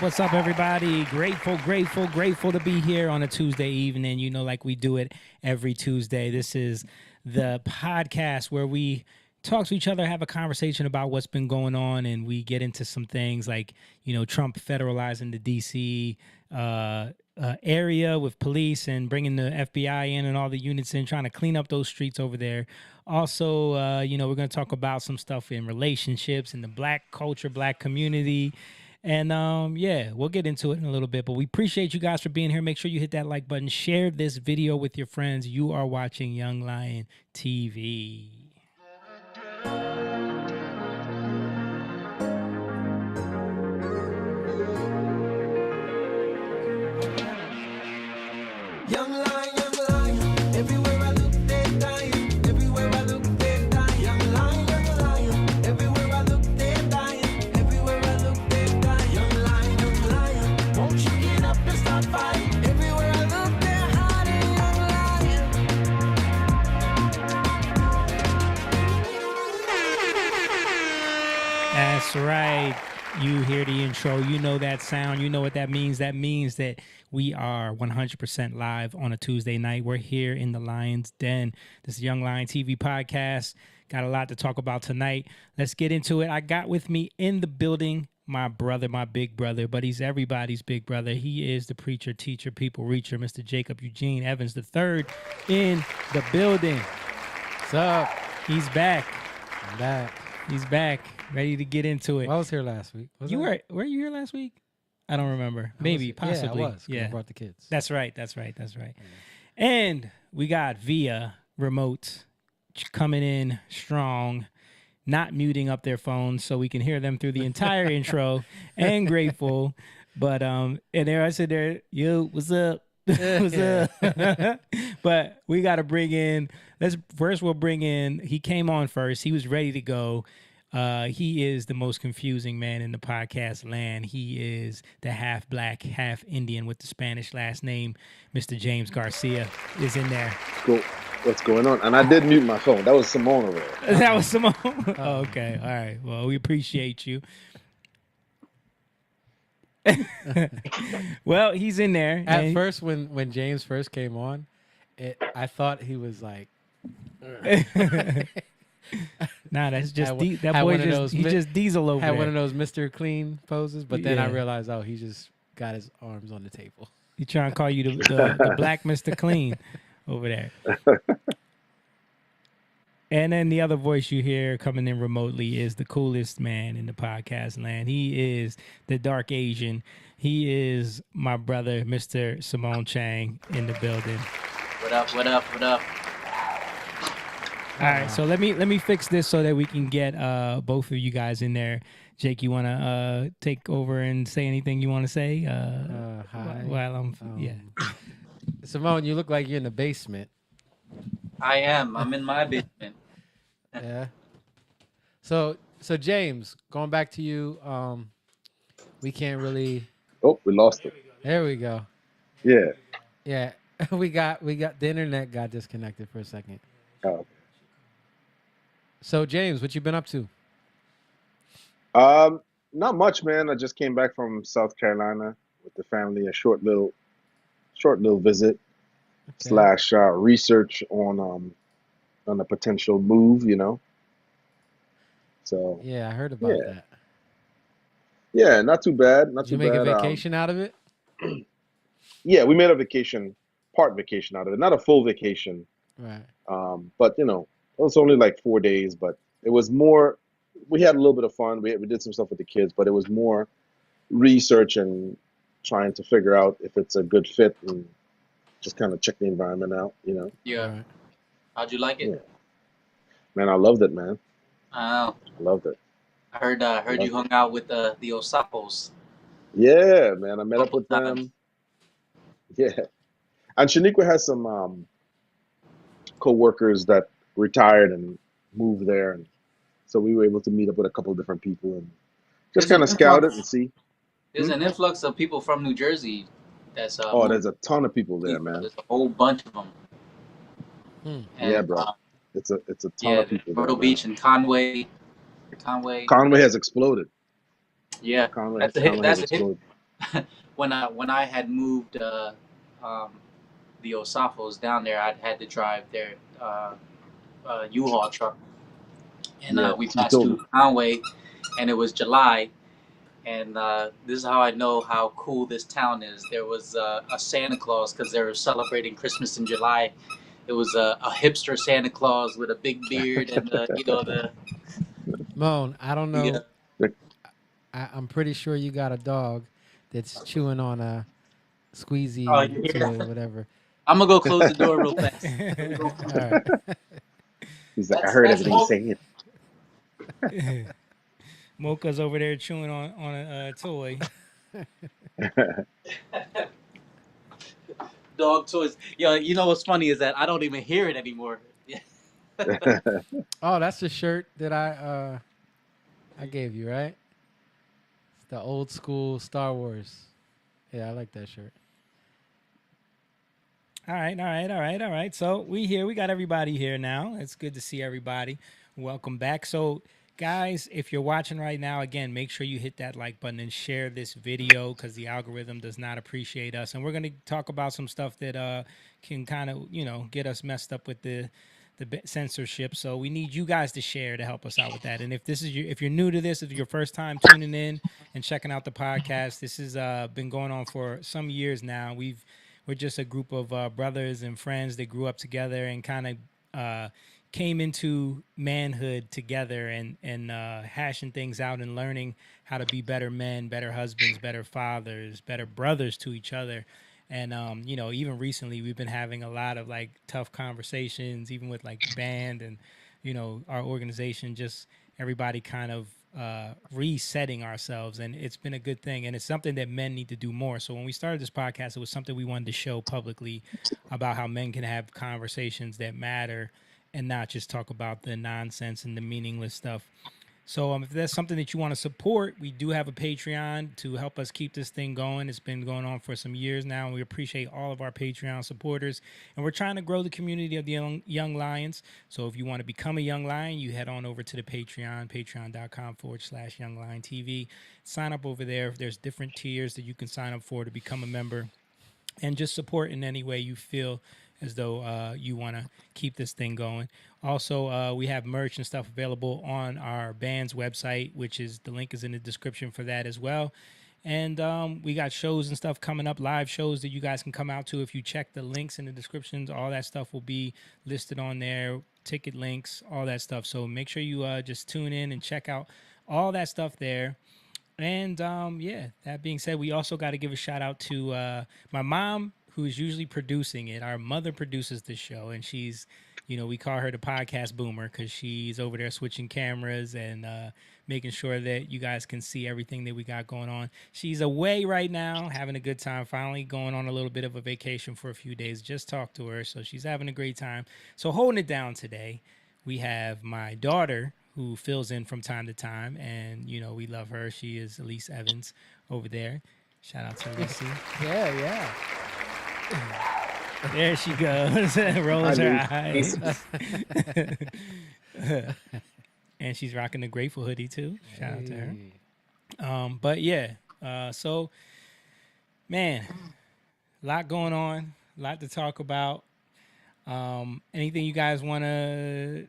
What's up, everybody? Grateful to be here on a Tuesday evening, like we do it every Tuesday. This is the podcast where we talk to each other, have a conversation about what's been going on, and we get into some things like, Trump federalizing the D.C. Area with police and bringing the FBI in and all the units in, trying to clean up those streets over there. Also, we're going to talk about some stuff in relationships and the black culture, black community. And we'll get into it in a little bit, but we appreciate you guys for being here. Make sure you hit that like button, share this video with your friends. You are watching Young Lion TV. Young lion, everywhere I look, they're dying. Everywhere I look, they're dying. Young lion, everywhere I look, they're dying. Everywhere I look, they're dying. Young lion, won't you get up and start fighting? Everywhere I look, they're hiding. Young lion. That's right. You hear the intro. You know that sound. You know what that means. That means that we are 100% live on a Tuesday night. We're here in the Lion's Den. This is Young Lion TV podcast. Got a lot to talk about tonight. Let's get into it. I got with me in the building my brother, my big brother, but he's everybody's big brother. He is the preacher, teacher, people reacher, Mr. Jacob Eugene Evans III in the building. What's up? He's back. I'm back. He's back. Ready to get into it. Well, I was here last week. Were you here last week? I don't remember. Maybe, possibly. Yeah, I was. Yeah, I brought the kids. That's right. Yeah. And we got via remote coming in strong, not muting up their phones so we can hear them through the entire intro, and grateful. But and there I said there, yo, what's up? What's up? But we got to bring in. We'll bring in. He came on first. He was ready to go. He is the most confusing man in the podcast land. He is the half black, half Indian with the Spanish last name. Mr. James Garcia is in there. Cool. What's going on? And I did mute my phone. That was Simone over there. That was Simone. Oh, okay. All right. Well, we appreciate you. Well, he's in there. At first, when James first came on, I thought he was like, nah, that's just Had- that had boy one of those he's just diesel over had there. one of those Mr. Clean poses, but then I Yeah. realized, oh, he just got his arms on the table. He trying to call you the black Mr. Clean over there. And then the other voice you hear coming in remotely is the coolest man in the podcast land. He is the dark Asian. He is my brother, Mr. Simone Chang, in the building. What up? What up? What up? All right, so let me fix this so that we can get both of you guys in there. Jake, you want to take over and say anything you want to say? Hi. While I'm yeah. Simone, you look like you're in the basement. I am. I'm in my basement. Yeah. So James, going back to you, we can't really. Oh, we lost it. There we go. Yeah. Yeah, we got the internet got disconnected for a second. Oh. So James, what you been up to? Not much, man. I just came back from South Carolina with the family. A short little visit slash research on a potential move. So Yeah, I heard about Yeah. that. yeah, not too bad. Not Did you too make bad. a vacation out of it? Yeah, we made a vacation, part vacation out of it. Not a full vacation. Right. But it was only like 4 days. But it was more. We had a little bit of fun. We did some stuff with the kids, but it was more research and trying to figure out if it's a good fit and just kind of check the environment out. Yeah. Right. How'd you like it? Yeah. Man, I loved it, man. I Loved it. heard you hung out with the Osapos. Yeah, man. I met up with Couple them. times. Yeah. And Shaniqua has some co-workers that retired and moved there, and so we were able to meet up with a couple of different people and just There's kind an of scout it and influx. see. There's an influx of people from New Jersey. That's Oh, there's a ton of people there, man. There's a whole bunch of them. Hmm. And, Yeah, bro. It's a ton yeah, of people there, Myrtle man. Beach and Conway. Conway has exploded. Yeah, Conway that's a hit. has That's a hit. exploded. When I had moved the Osafos down there, I'd had to drive their U-Haul truck, and Yeah, we you passed told through me. Conway, and it was July, and this is how I know how cool this town is. There was a Santa Claus because they were celebrating Christmas in July. It was a hipster Santa Claus with a big beard and the Moan, I don't know. Yeah. I'm pretty sure you got a dog that's chewing on a squeezy Oh, you hear toy that? or whatever. I'm gonna go close the door real fast. All right. He's like, I That's- heard that's everything all- saying. Mocha's over there chewing on a toy. Dog toys. Yo, you know what's funny is that I don't even hear it anymore. Oh, that's the shirt that I gave you, right? It's the old school Star Wars. Yeah, I like that shirt. All right. So we got everybody here now. It's good to see everybody. Welcome back. So guys, if you're watching right now, again, make sure you hit that like button and share this video because the algorithm does not appreciate us. And we're going to talk about some stuff that can kind of, get us messed up with the censorship. So we need you guys to share to help us out with that. And if if you're new to this, if it's your first time tuning in and checking out the podcast, this has been going on for some years now. We're just a group of brothers and friends that grew up together and kind of came into manhood together and hashing things out and learning how to be better men, better husbands, better fathers, better brothers to each other. And, even recently we've been having a lot of like tough conversations, even with like the band and, our organization, just everybody kind of resetting ourselves, and it's been a good thing, and it's something that men need to do more. So when we started this podcast, it was something we wanted to show publicly about how men can have conversations that matter and not just talk about the nonsense and the meaningless stuff. So if that's something that you want to support, we do have a Patreon to help us keep this thing going. It's been going on for some years now, and we appreciate all of our Patreon supporters. And we're trying to grow the community of the young lions. So if you want to become a young lion, you head on over to the Patreon, patreon.com/Young Lion TV. Sign up over there. There's different tiers that you can sign up for to become a member, and just support in any way you feel as though you want to keep this thing going. Also, we have merch and stuff available on our band's website, which is, the link is in the description for that as well. And we got shows and stuff coming up, live shows that you guys can come out to. If you check the links in the descriptions, all that stuff will be listed on there, ticket links, all that stuff. So make sure you just tune in and check out all that stuff there. And yeah, that being said, we also got to give a shout out to my mom, who is usually producing it. Our mother produces the show, and she's, you know, we call her the podcast boomer because she's over there switching cameras and making sure that you guys can see everything that we got going on. She's away right now, having a good time, finally going on a little bit of a vacation for a few days. Just talked to her, so she's having a great time. So holding it down today, we have my daughter, who fills in from time to time, and, you know, we love her. She is Elise Evans over there. Shout out to Elise. Yeah. There she goes. Rolls her eyes. And she's rocking the Grateful hoodie too. Shout out to her. But yeah, so man, a lot going on, a lot to talk about. Anything you guys want to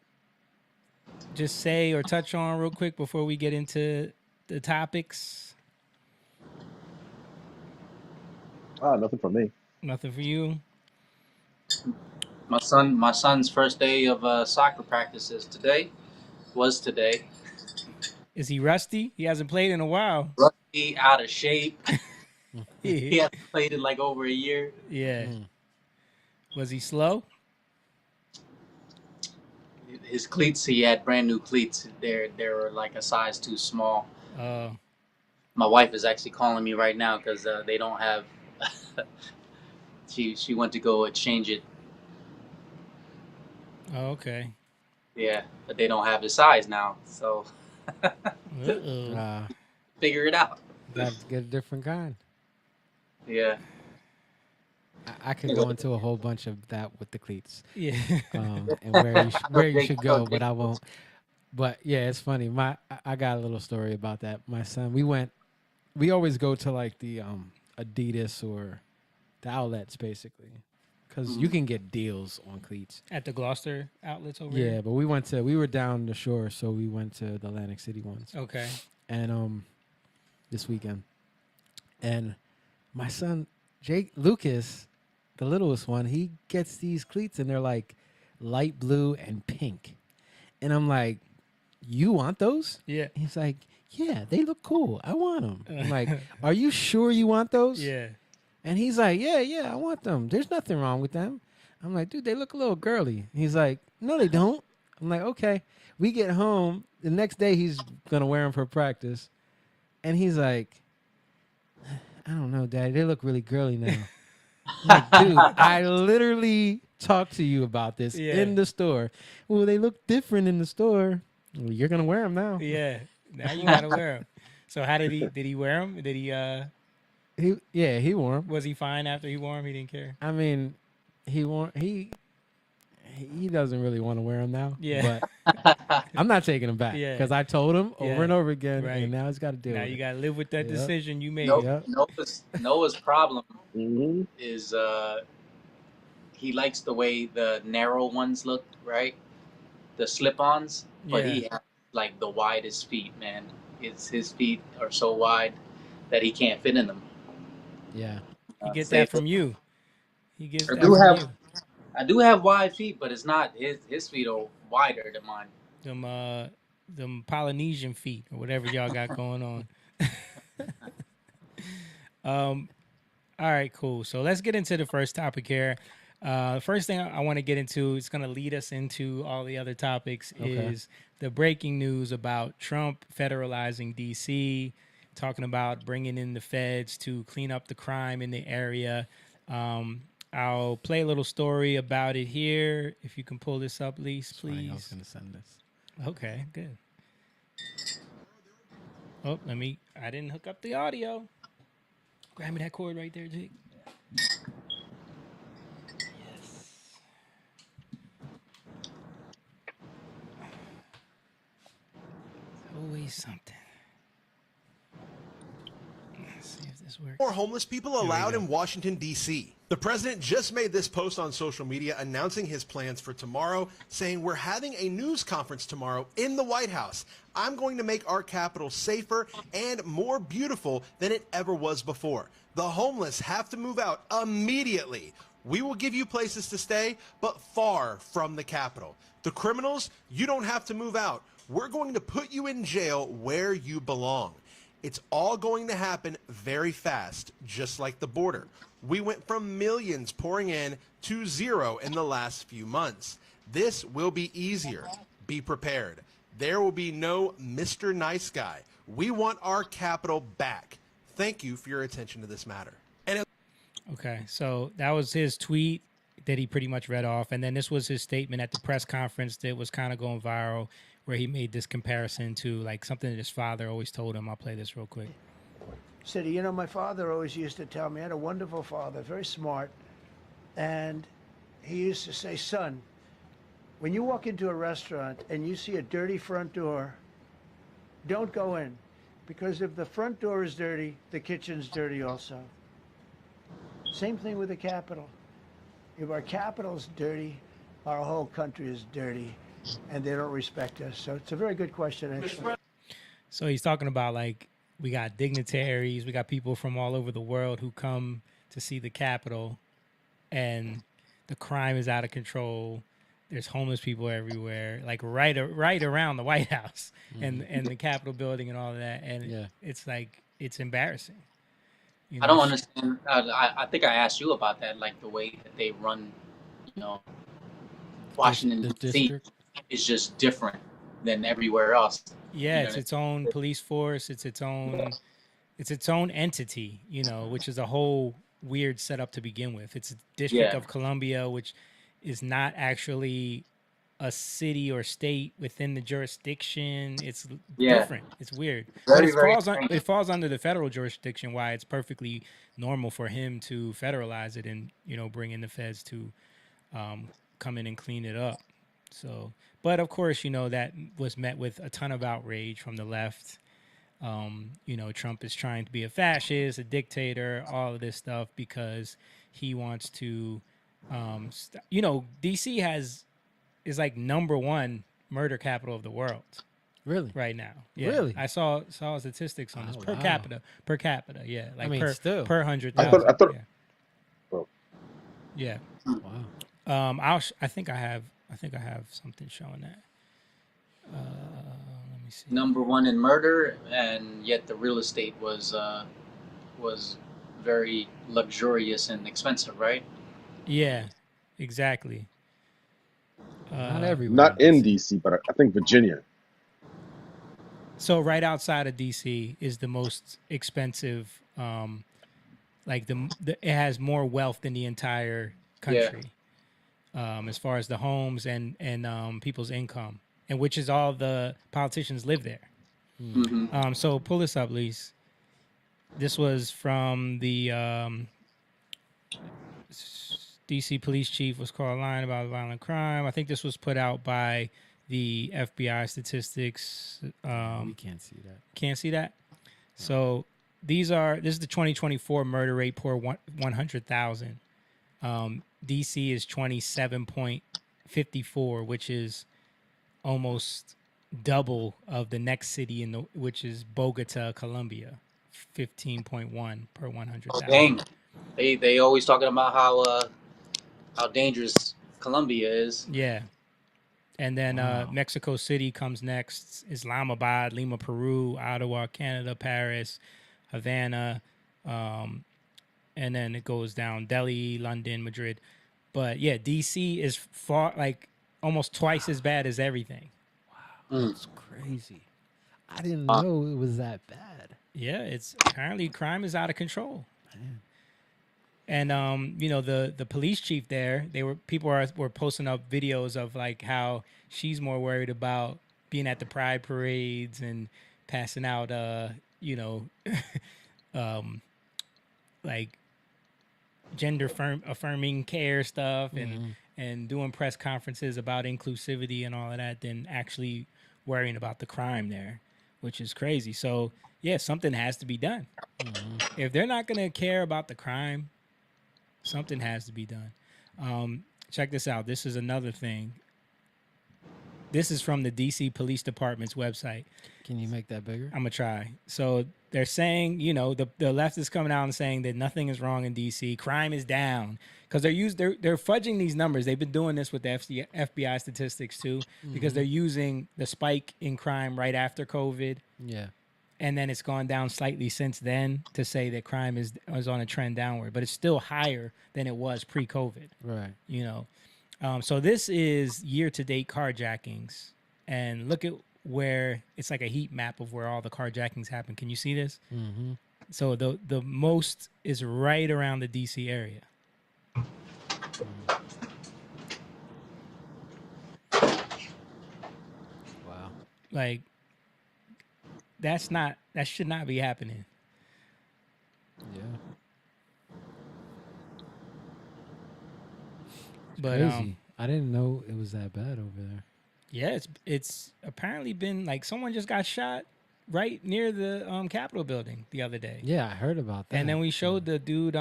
just say or touch on real quick before we get into the topics? Nothing from me. Nothing for you? My son's first day of soccer practices was today. Is he rusty? He hasn't played in a while. Rusty, out of shape. He Yeah. hasn't played in like over a year. Yeah. Was he slow? His cleats, he had brand new cleats. They were like a size too small. My wife is actually calling me right now because they don't have. She went to go exchange it. Oh, okay. Yeah, but they don't have his size now, so Uh-oh. figure it out. Got to get a different kind. Yeah. I could go into a whole bunch of that with the cleats, Yeah. and where you should go, but I won't. But yeah, it's funny. I got a little story about that. My son, we always go to like the Adidas or the outlets basically, because you can get deals on cleats. At the Gloucester outlets over Yeah, here? but we were down the shore, so we went to the Atlantic City ones. Okay. And this weekend, and my son Lucas, the littlest one, he gets these cleats and they're like light blue and pink, and I'm like, you want those? Yeah. He's like, yeah, they look cool, I want them. I'm like, are you sure you want those? Yeah. And he's like, yeah, I want them. There's nothing wrong with them. I'm like, dude, they look a little girly. He's like, no, they don't. I'm like, okay. We get home. The next day, he's going to wear them for practice. And he's like, I don't know, Daddy. They look really girly now. I'm like, dude, I literally talked to you about this in the store. Well, they look different in the store. Well, you're going to wear them now. Yeah. Now you got to wear them. So how did he wear them? Did he, He wore them. was he fine after he wore them? He didn't care? I mean, he doesn't really want to wear them now. Yeah. But I'm not taking them back Yeah. because I told him over Yeah. and over again, Right. and now he's got to deal Now with you it. got to live with that Yep. decision you made. Yep. Noah's problem Mm-hmm. is he likes the way the narrow ones look, right? The slip-ons, but Yeah. he has like the widest feet, man. His feet are so wide that he can't fit in them. Yeah. He gets Same that from you. He gets I that do from have- you. I do have wide feet, but it's not his feet are wider than mine. Them Polynesian feet or whatever y'all got going on. All right, cool. So let's get into the first topic here. First thing I want to get into, it's going to lead us into all the other topics, is the breaking news about Trump federalizing D.C., talking about bringing in the feds to clean up the crime in the area. I'll play a little story about it here. If you can pull this up, Lise, Funny, I was please. gonna send this. Okay, good. Oh, I didn't hook up the audio. Grab me that cord right there, Jake. Yes. Always something. Let's see if this works. More homeless people allowed in Washington, D.C. The president just made this post on social media announcing his plans for tomorrow, saying, "We're having a news conference tomorrow in the White House. I'm going to make our capital safer and more beautiful than it ever was before. The homeless have to move out immediately. We will give you places to stay, but far from the Capitol. The criminals, you don't have to move out. We're going to put you in jail where you belong. It's all going to happen very fast, just like the border. We went from millions pouring in to zero in the last few months. This will be easier. Be prepared. There will be no Mr. Nice Guy. We want our capital back. Thank you for your attention to this matter." And Okay, so that was his tweet that he pretty much read off. And then this was his statement at the press conference that was kind of going viral, where he made this comparison to like something that his father always told him. I'll play this real quick. Said, you know, my father always used to tell me, I had a wonderful father, very smart, and he used to say, son, when you walk into a restaurant and you see a dirty front door, don't go in, because if the front door is dirty, the kitchen's dirty also. Same thing with the Capitol. If our Capitol's dirty, our whole country is dirty, and they don't respect us. So it's a very good question, actually. So he's talking about like we got dignitaries, we got people from all over the world who come to see the Capitol, and the crime is out of control. There's homeless people everywhere, like right around the White House and the Capitol building and all of that. And it's like it's embarrassing. You know? I don't understand. I think I asked you about that, like the way that they run, you know, Washington The D.C. district? is just different than everywhere else. Yeah, You know, it's its own police force. It's its own entity, you know, which is a whole weird setup to begin with. It's a District of Columbia, which is not actually a city or state within the jurisdiction. It's different. It's weird. But it falls under the federal jurisdiction, why it's perfectly normal for him to federalize it and, you know, bring in the feds to come in and clean it up. So, but of course, you know, that was met with a ton of outrage from the left. You know, Trump is trying to be a fascist, a dictator, all of this stuff because he wants to, you know, DC is like #1 murder capital of the world. Really? Right now. Yeah. Really? I saw statistics on this per capita. Yeah. Like I mean, per still. 100,000. I thought. Yeah. Oh, Yeah. Wow. I think I have something showing that. Let me see. #1 in murder, and yet the real estate was very luxurious and expensive, right? Yeah, exactly. Not everywhere. not in DC, but I think Virginia. So right outside of DC is the most expensive. Like it has more wealth than the entire country, as far as the homes and people's income, and which is all the politicians live there. Mm-hmm. So pull this up, Lise. This was from the DC police chief was called lying about violent crime. I think this was put out by the FBI statistics. We can't see that. Can't see that. So this is the 2024 murder rate per 100,000. DC is 27.54, which is almost double of the next city which is Bogota, Colombia, 15.1 per 100,000. Oh, dang. They always talking about how dangerous Colombia is. Yeah. And then Mexico City comes next, Islamabad, Lima, Peru, Ottawa, Canada, Paris, Havana, and then it goes down Delhi, London, Madrid. But yeah, DC is far like almost twice as bad as everything. That's crazy. I didn't Uh, know it was that bad. Yeah, it's apparently crime is out of control. And you know, the police chief there, were posting up videos of like how she's more worried about being at the pride parades and passing out you know, like affirming care stuff and doing press conferences about inclusivity and all of that than actually worrying about the crime there, which is crazy. So yeah, something has to be done. If they're not gonna care about the crime, something has to be done. Check this out. This is another thing. This is from the DC Police Department's website. Can you make that bigger? I'm gonna try. So they're saying, you know, the left is coming out and saying that nothing is wrong in DC. Crime is down because they're fudging these numbers. They've been doing this with the FBI statistics too, because they're using the spike in crime right after COVID, Yeah. and then it's gone down slightly since then to say that crime is on a trend downward, but it's still higher than it was pre-COVID. Right. You know, so this is year-to-date carjackings, and look at where it's like a heat map of where all the carjackings happen. Can you see this? Mm-hmm. So the most is right around the DC area. Wow. Like that should not be happening. Yeah. But Crazy. I didn't know it was that bad over there. yeah, it's apparently been like someone just got shot right near the Capitol building the other day. Yeah, I heard about that. And then we showed the dude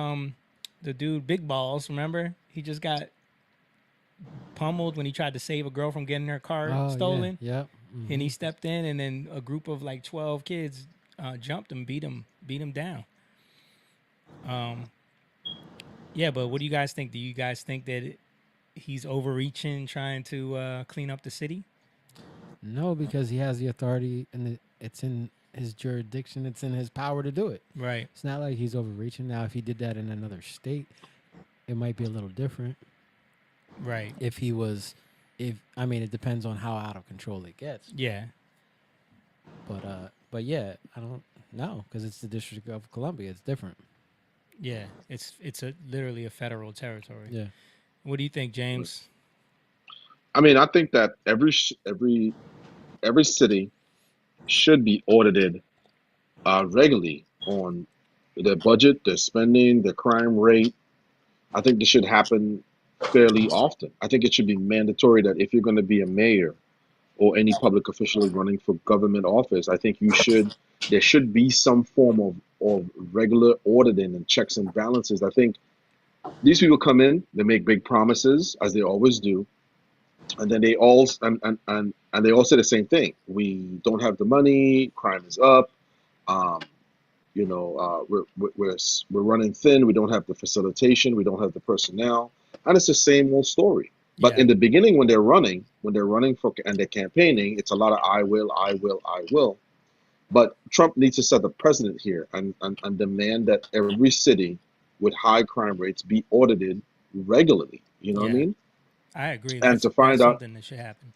Big Balls, remember? He just got pummeled when he tried to save a girl from getting her car stolen. Yeah. Yep. And he stepped in, and then a group of like 12 kids jumped him, beat him down. Yeah, but what do you guys think? Do you guys think that he's overreaching, trying to clean up the city? No, because he has the authority and it's in his jurisdiction. It's in his power to do it. Right. It's not like he's overreaching. Now, if he did that in another state, it might be a little different. Right. I mean, it depends on how out of control it gets. Yeah. But yeah, I don't know because it's the District of Columbia. It's different. Yeah. It's literally a federal territory. Yeah. What do you think, James? I mean, I think that every city should be audited regularly on their budget, their spending, their crime rate. I think this should happen fairly often. I think it should be mandatory that if you're going to be a mayor or any public official running for government office, I think there should be some form of regular auditing and checks and balances. I think these people come in, they make big promises, as they always do, and then they all and they all say the same thing. We don't have the money, crime is up, we're running thin, we don't have the facilitation, we don't have the personnel, and it's the same old story. But Yeah. in the beginning, when they're running for and they're campaigning, it's a lot of I will. But Trump needs to set the precedent here and demand that every city with high crime rates be audited regularly. You know what I Yeah. mean? I agree. And That's to find out something that should happen.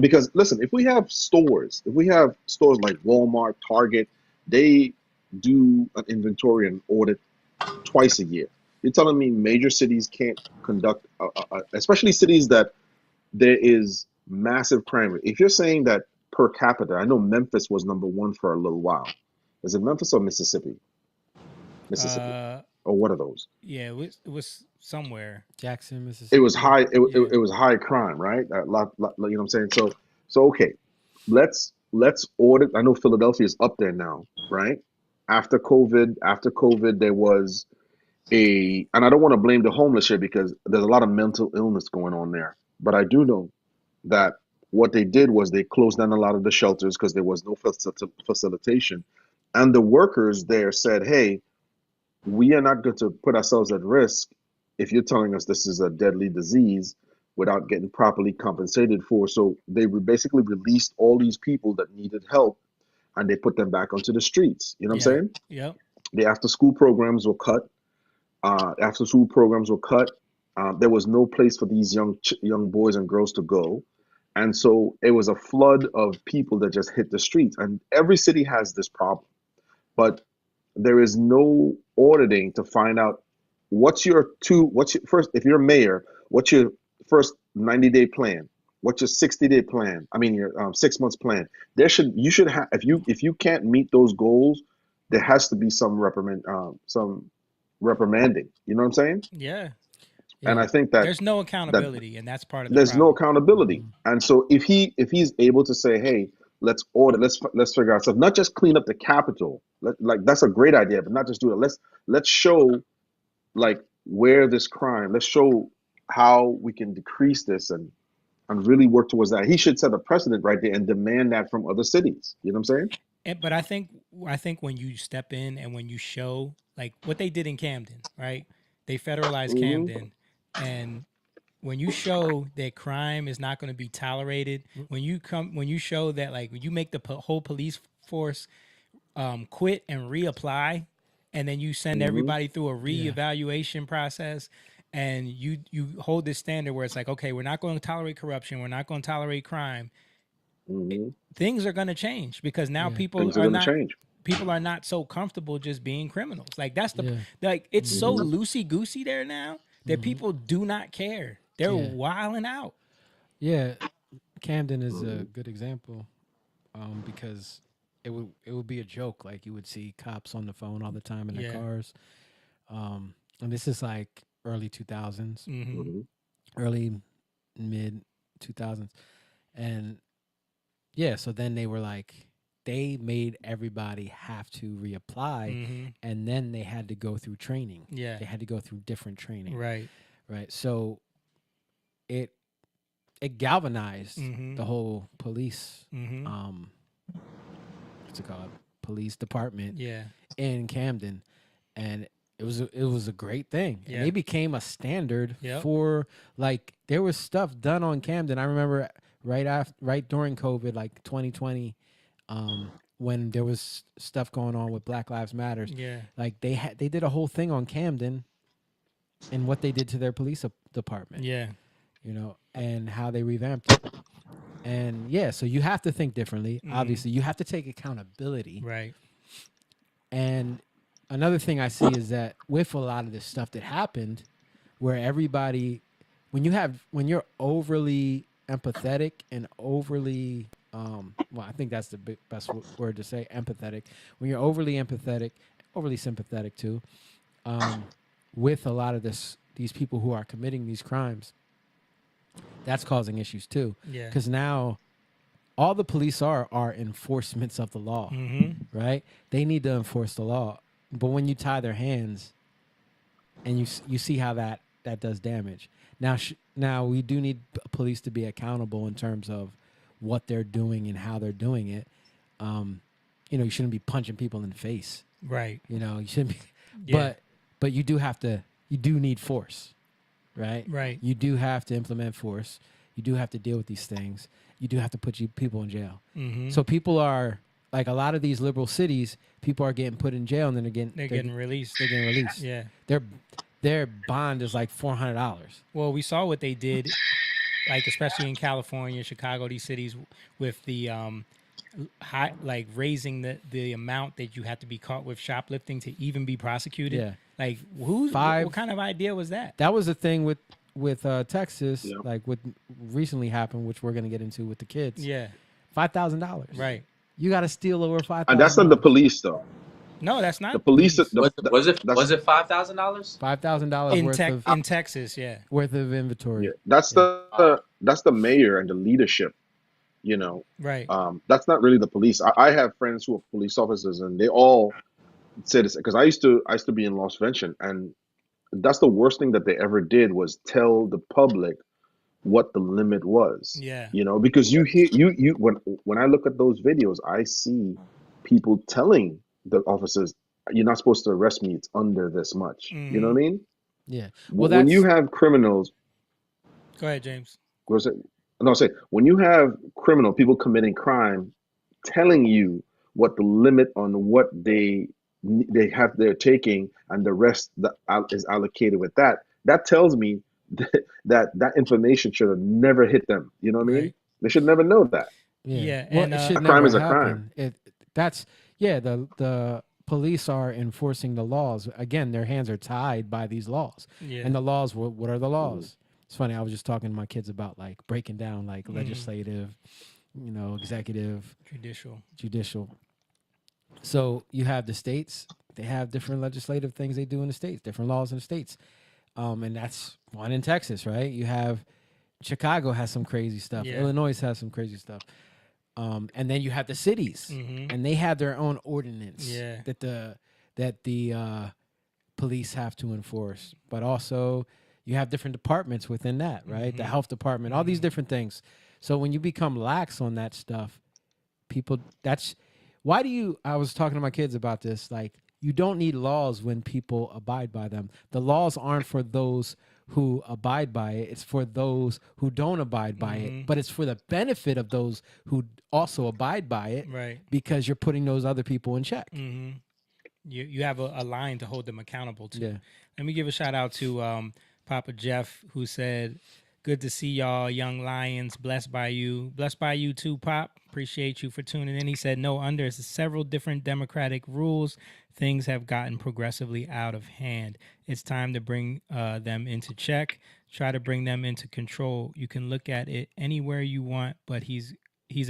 because listen, if we have stores like Walmart, Target, they do an inventory and audit twice a year. You're telling me major cities can't conduct, especially cities that there is massive crime rate. If you're saying that per capita, I know Memphis was number one for a little while. Is it Memphis or Mississippi? Mississippi, or what are those? Yeah, it was somewhere. Jackson, Mississippi. It was high. It Yeah. was high crime, right? You know what I'm saying? So okay, let's audit. I know Philadelphia is up there now, right? After COVID, there was and I don't want to blame the homeless here because there's a lot of mental illness going on there. But I do know that what they did was they closed down a lot of the shelters because there was no facilitation, and the workers there said, "Hey, we are not going to put ourselves at risk if you're telling us this is a deadly disease without getting properly compensated for." So they basically released all these people that needed help, and they put them back onto the streets. You know what I'm saying? Yep. The after school programs were cut. There was no place for these young boys and girls to go, and so it was a flood of people that just hit the streets. And every city has this problem, but there is no auditing to find out what's your first, if you're a mayor, what's your first 90-day plan, what's your 60-day plan, I mean your 6 months plan. You should have, if you can't meet those goals, there has to be some reprimanding, you know what I'm saying? Yeah. And Yeah. I think that There's no accountability, and that's part of the there's no problem. accountability. And so if he's able to say, hey, let's figure out stuff, not just clean up the Capitol, like that's a great idea, but not just do it. Let's show, like, where this crime, let's show how we can decrease this, and really work towards that. He should set a precedent right there and demand that from other cities. You know what I'm saying? But I think when you step in and when you show, like what they did in Camden, right? They federalized Hmm. Camden, and when you show that crime is not going to be tolerated, when you show that, like, when you make the whole police force quit and reapply, and then you send Hmm. everybody through a Yeah. reevaluation process, and you hold this standard where it's like, okay, we're not going to tolerate corruption, we're not going to tolerate crime, Hmm. things are going to change, because now Yeah. people Things are are going to not change. so comfortable just being criminals. Like, that's the, Yeah. like, it's so Hmm. loosey goosey there now that people do not care. They're Yeah. wilding out. Yeah. Camden is a good example, because it would be a joke. Like, you would see cops on the phone all the time in their Yeah. cars. And this is like early 2000s, Mm-hmm. Hmm. early mid 2000s. And yeah, so then they were like, they made everybody have to reapply, Mm-hmm. and then they had to go through training. Yeah. They had to go through different training. Right. Right. So it galvanized Mhm. the whole police Mm-hmm. what's it called? Police department Yeah. in Camden. And it was a great thing. Yeah. And they became a standard Yep. for, like, there was stuff done on Camden. I remember right during COVID, like 2020, when there was stuff going on with Black Lives Matters. Yeah. Like, they did a whole thing on Camden and what they did to their police department. Yeah. You know, and how they revamped it. And yeah, so you have to think differently. Obviously, you have to take accountability. Right. And another thing I see is that with a lot of this stuff that happened, where everybody, when you're overly empathetic and overly, well, I think that's the best word to say, empathetic. When you're overly empathetic, overly sympathetic too, with a lot of these people who are committing these crimes, that's causing issues too. Yeah. Because now all the police are enforcements of the law, Mm-hmm. right? They need to enforce the law. But when you tie their hands, and you see how that does damage. Now we do need police to be accountable in terms of what they're doing and how they're doing it. You shouldn't be punching people in the face. Right. You shouldn't be. Yeah. But you do need force, right? Right. You do have to implement force. You do have to deal with these things. You do have to put people in jail. Mm-hmm. So people are, like, a lot of these liberal cities, people are getting put in jail, and then They're getting released. They're getting released. Yeah. Their bond is like $400. Well, we saw what they did, like, especially in California, Chicago, these cities, with the high, like, raising the amount that you have to be caught with shoplifting to even be prosecuted. Yeah. Like, Five- what kind of idea was that? That was the thing with Texas, Yeah. like what recently happened, which we're gonna get into with the kids. Yeah. $5,000. Right. You got to steal over $5,000. And that's not the police, though. No, that's not The police. Was it $5,000? $5,000 in Texas. Yeah. worth of inventory. Yeah, that's the mayor and the leadership. Right. That's not really the police. I have friends who are police officers, and they all say this, because I used to be in Lost Venture, and that's the worst thing that they ever did was tell the public what the limit was. Yeah. Because you hear when I look at those videos, I see people telling the officers, "You're not supposed to arrest me. It's under this much." You know what I mean? Yeah. Well, when you have criminals, Go ahead, James. what was it? No, say when you have people committing crime, telling you what the limit on what they're taking, and the rest that is allocated with that tells me that information should have never hit them. You know what I mean? Right. They should never know that. Yeah. Yeah, Well, and it should A crime never is a crime. happen. That's yeah, the police are enforcing the laws. Again, their hands are tied by these laws. yeah. And the laws, what are the Mm-hmm. laws? It's funny, I was just talking to my kids about like breaking down like Mhm. legislative, executive, Judicial. so you have the states, they have different legislative things they do in the states, different laws in the states. And that's one in Texas, right? You have Chicago has some crazy stuff. Yeah. Illinois has some crazy stuff. And then you have the cities, Mhm. and they have their own ordinance Yeah. that the police have to enforce. But also, you have different departments within that, right? The Mhm. health department, all these different things. So when you become lax on that stuff, people, that's why do you? I was talking to my kids about this. Like, you don't need laws when people abide by them. The laws aren't for those who abide by it. It's for those who don't abide by Mhm. it. But it's for the benefit of those who also abide by it, Right. because you're putting those other people in check. Mm-hmm. You have a line to hold them accountable to. Yeah. Let me give a shout out to Papa Jeff, who said, "Good to see y'all, young lions. Blessed by you. Blessed by you too, Pop. Appreciate you for tuning in." He said, "No, under several different democratic rules, things have gotten progressively out of hand. It's time to bring them into check. Try to bring them into control. You can look at it anywhere you want, but he's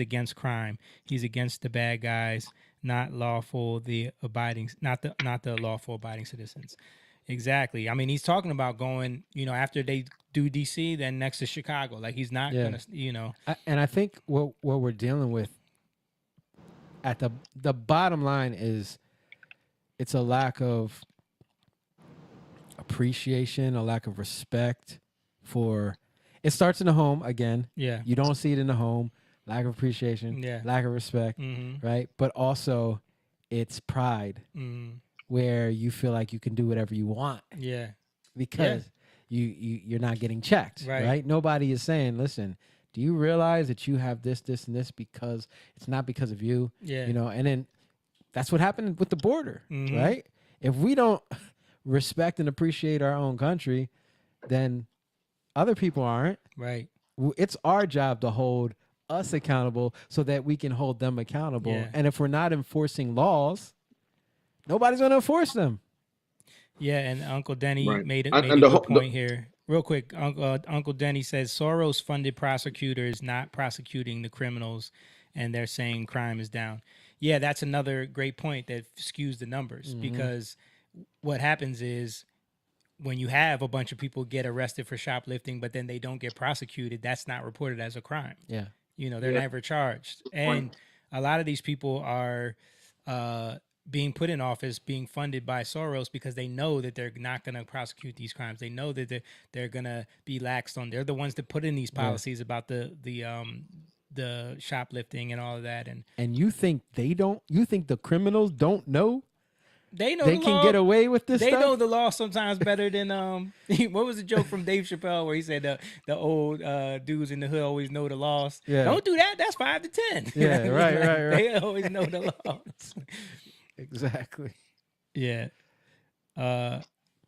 against crime. He's against the bad guys, not lawful not the lawful abiding citizens." Exactly. I mean, he's talking about going, after they do DC, then next to Chicago. Like, he's not Yeah. gonna, And I think what we're dealing with at the bottom line is it's a lack of appreciation, a lack of respect for. It starts in the home again. yeah. You don't see it in the home. Lack of appreciation, Yeah. lack of respect, Mm-hmm. right? But also, it's pride, Mm-hmm. where you feel like you can do whatever you want Yeah. because you're not getting checked, Right. right? Nobody is saying, "Listen, do you realize that you have this, and this because it's not because of you?" Yeah. And then that's what happened with the border, Mhm. right? If we don't respect and appreciate our own country, then other people aren't. Right. It's our job to hold us accountable so that we can hold them accountable. Yeah. And if we're not enforcing laws, nobody's going to enforce them. Yeah, and Uncle Denny Right. made a And good the whole- point here. Real quick, Uncle Denny says Soros funded prosecutors not prosecuting the criminals, and they're saying crime is down. Yeah, that's another great point that skews the numbers, because what happens is when you have a bunch of people get arrested for shoplifting, but then they don't get prosecuted, that's not reported as a crime. Yeah. They're Yeah. never charged. And a lot of these people are being put in office, being funded by Soros, because they know that they're not going to prosecute these crimes. They know that they're going to be laxed on. They're the ones that put in these policies about the shoplifting and all of that. And you think you think the criminals don't know they know they the can law. get away with this They stuff? know the law sometimes better than what was the joke from Dave Chappelle where he said the old dudes in the hood always know the laws. Yeah. Don't do that. That's 5 to 10. Yeah, right, right. They always know the laws. Exactly. Yeah.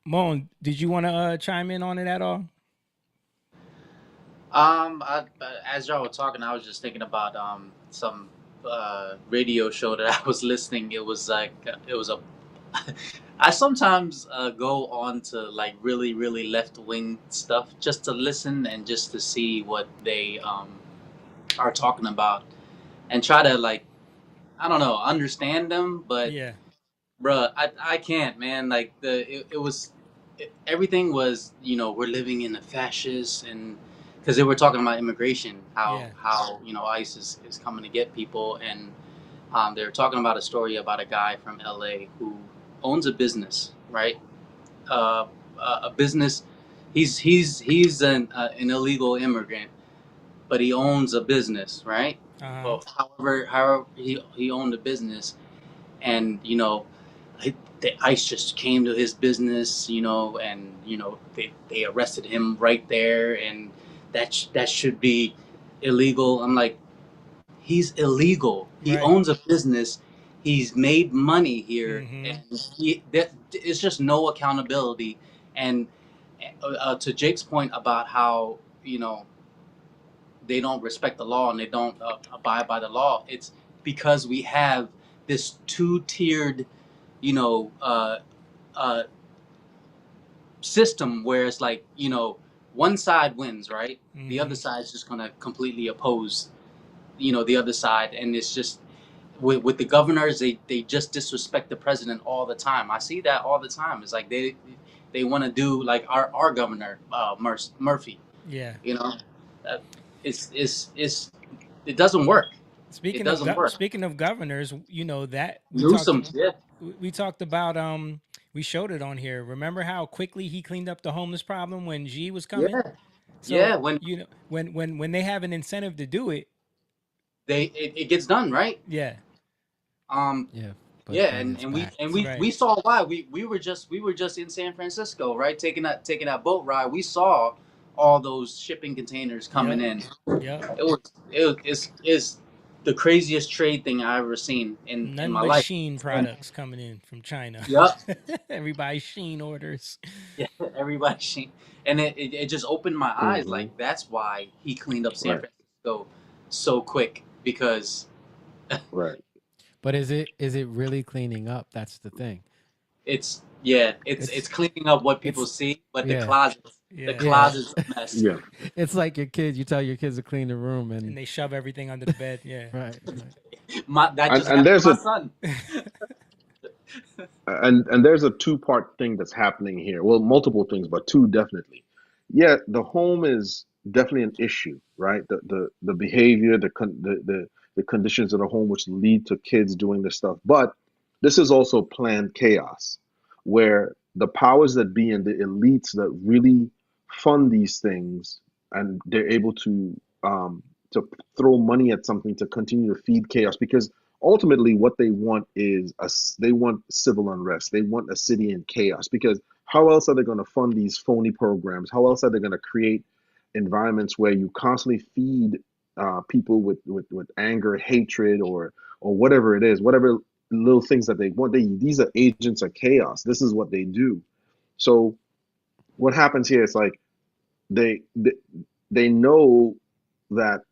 Moan, did you want to chime in on it at all? As y'all were talking, I was just thinking about some radio show that I was listening. It was like it was a. I sometimes go on to like really, really left wing stuff just to listen and just to see what they are talking about and try to like, I don't know, understand them. But Yeah. bruh, I can't, man. Like everything was, we're living in a fascist, and because they were talking about immigration, how ICE is coming to get people, and they were talking about a story about a guy from LA who owns a business, right? A business. He's an illegal immigrant, but he owns a business, right? Well, however he owned a business, and the ICE just came to his business, and they arrested him right there, and that should be illegal. I'm like, he's illegal. He Right. owns a business. He's made money here, Mhm. and it's just no accountability. And To Jake's point about how, you know, they don't respect the law and they don't abide by the law, it's because we have this two-tiered, you know, uh, system where it's like, you know, one side wins, right? The other side's just gonna completely oppose, you know, the other side, and it's just with the governors, they just disrespect the president all the time. I see that all the time. It's like they want to do like our governor, Murphy. Yeah. You know, uh, it's it doesn't work. It doesn't work. Speaking of governors, you know that Newsom, yeah, we talked about we showed it on here. Remember how quickly he cleaned up the homeless problem when G was coming? yeah, So yeah. When you know when they have an incentive to do it, it gets done, right? yeah. Yeah. But Yeah, then and, it's and we back. and we, Right. we saw why we were just in San Francisco, right? Taking that boat ride. We saw all those shipping containers coming in. Yep. It's the craziest trade thing I ever seen in Nothing my but life. Sheen And products coming in from China. yep, Everybody Sheen orders. yeah, everybody seen, and it just opened my eyes. Hmm. Like that's why he cleaned up San Right. Francisco so quick because Right. But is it really cleaning up? That's the thing. it's It's cleaning up what people it's see, but yeah. the closet's Yeah. a mess. Yeah. It's like your kids. You tell your kids to clean the room, And and they shove everything under the bed. Yeah. right. That just And happened there's to my a son. and there's a two-part thing that's happening here. Well, multiple things, but two definitely. Yeah, the home is definitely an issue, right? The behavior, the conditions of the home which lead to kids doing this stuff. But this is also planned chaos, where the powers that be and the elites that really fund these things, and they're able to throw money at something to continue to feed chaos, because ultimately what they want is they want civil unrest. They want a city in chaos, because how else are they going to fund these phony programs? How else are they going to create environments where you constantly feed people with anger, hatred, or whatever it is, whatever little things that they want? These are agents of chaos. This is what they do. So what happens here is like they they, they know that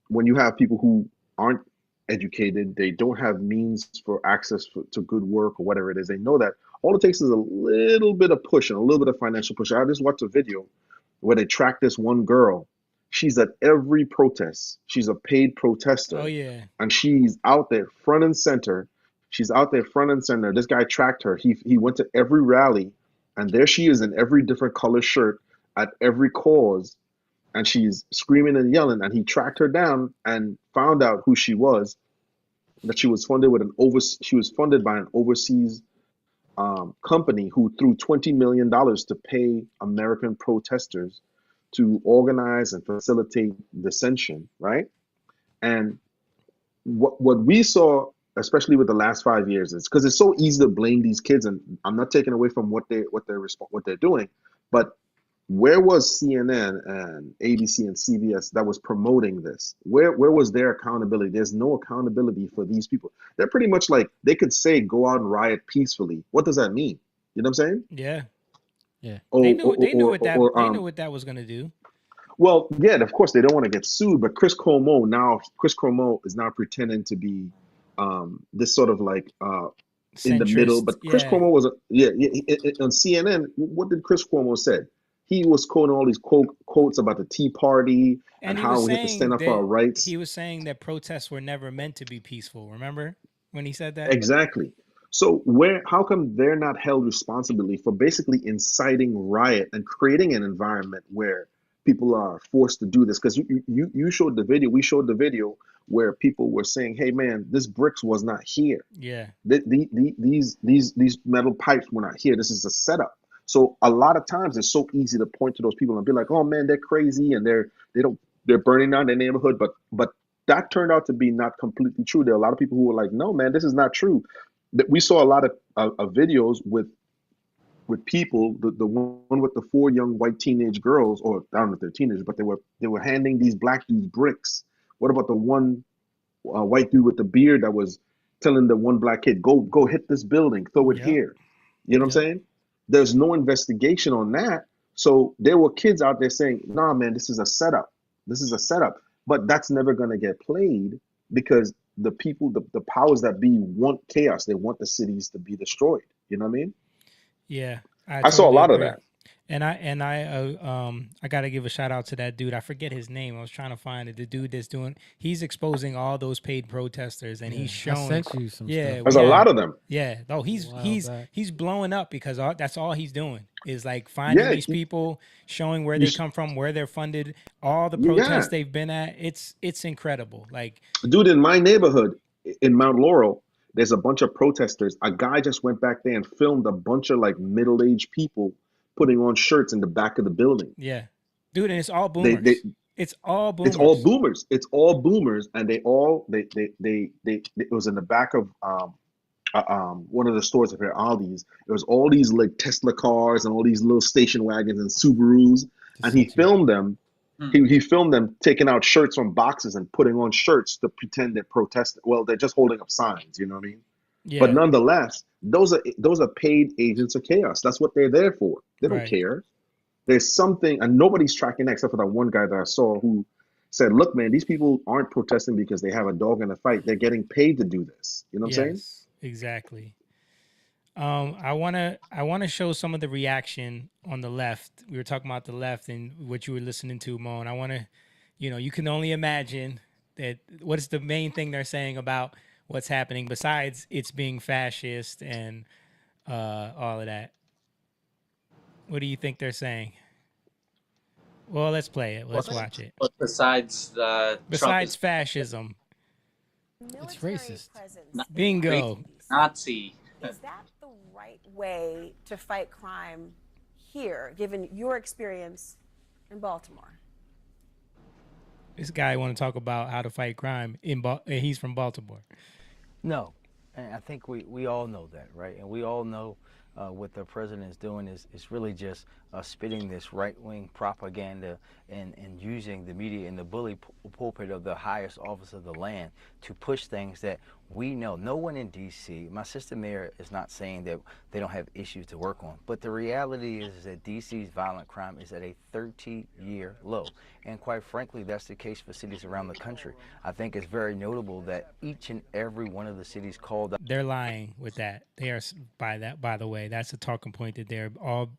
when you have people who aren't educated, they don't have means for access to good work or whatever it is. They know that all it takes is a little bit of push and a little bit of financial push. I just watched a video where they track this one girl. She's at every protest. She's a paid protester, Oh yeah. and she's out there front and center. She's out there front and center. This guy tracked her. He went to every rally, and there she is in every different color shirt at every cause, and she's screaming and yelling. And he tracked her down and found out who she was. That she was funded she was funded by an overseas company who threw $20 million to pay American protesters to organize and facilitate dissension, right? And what we saw, especially with the last 5 years, is because it's so easy to blame these kids, and I'm not taking away from what they're doing, but where was CNN and ABC and CBS that was promoting this? Where was their accountability? There's no accountability for these people. They're pretty much like, they could say go out and riot peacefully. What does that mean? You know what I'm saying? Yeah. Yeah. They Or knew or they knew what that was gonna do. well, yeah, of course they don't want to get sued, but Chris Cuomo is now pretending to be this sort of like in the middle. Centrist. But Chris Yeah. Cuomo was on CNN. What did Chris Cuomo said? He was quoting all these quotes about the Tea Party and And he how was we have to stand saying up for our that rights. protests were never meant to be peaceful. Remember when he said that? Exactly. So how come they're not held responsibility for basically inciting riot and creating an environment where people are forced to do this? Because you showed the video, we showed the video where people were saying, "Hey man, this bricks was not here. Yeah. These metal pipes were not here. This is a setup." So a lot of times it's so easy to point to those people and be like, "Oh man, they're crazy and they're burning down their neighborhood." But that turned out to be not completely true. There are a lot of people who were like, "No man, this is not true." That we saw a lot of videos with people. The one with the four young white teenage girls, or I don't know if they're teenagers, but they were handing these black dudes bricks. What about the one white dude with the beard that was telling the one black kid, go hit this building, throw it Yep. here? You know what I'm Yep. saying? There's no investigation on that. So there were kids out there saying, "Nah, man, this is a setup. This is a setup." But that's never going to get played because the people, the powers that be, want chaos. They want the cities to be destroyed. You know what I mean? Yeah, I I saw a totally lot of agree. that. I gotta give a shout out to that dude. I forget his name. I was trying to find it. The dude that's doing. He's exposing all those paid protesters, and he's I showing. sent you some Yeah, stuff. There's a yeah, lot of them. yeah. No, a while back. he's blowing up because that's all he's doing is like finding Yeah, these people, showing where you, they come from, where they're funded, all the yeah, protests they've been at. It's incredible. Like, dude. In my neighborhood, in Mount Laurel, there's a bunch of protesters. A guy just went back there and filmed a bunch of like middle-aged people putting on shirts in the back of the building. yeah, dude, and it's all They boomers. It's all It's all boomers. boomers. It's all boomers, and they it was in the back of one of the stores up here, Aldi's. There was all these like Tesla cars and all these little station wagons and Subarus, Just and he sent you. filmed them. Hmm. He filmed them taking out shirts from boxes and putting on shirts to pretend they're protesting. Well, they're just holding up signs, you know what I mean? But Yeah, nonetheless, those are paid agents of chaos. That's what they're there for. They don't right. care. There's something, and nobody's tracking that except for that one guy that I saw who said, "Look, man, these people aren't protesting because they have a dog in the fight. They're getting paid to do this." You know what I'm saying? Yes, exactly. I wanna show some of the reaction on the left. We were talking about the left and what you were listening to, Mo. And I wanna, you can only imagine that what's the main thing they're saying about what's happening besides it's being fascist and all of that. What do you think they're saying? Well, let's play it. Let's watch it. But besides Trump Besides is fascism, It's racist. bingo. Nazi. Is that the right way to fight crime here, given your experience in Baltimore? This guy want to talk about how to fight crime and he's from Baltimore. No, and I think we all know that, right? And we all know what the president is doing is really just spitting this right-wing propaganda and using the media and the bully pulpit of the highest office of the land to push things that we know. No one in D.C., my sister mayor is not saying that they don't have issues to work on, but the reality is that D.C.'s violent crime is at a 30-year low. And quite frankly, that's the case for cities around the country. I think it's very notable that each and every one of the cities called out. They're lying with that. They are by the way. That's a talking point that they're all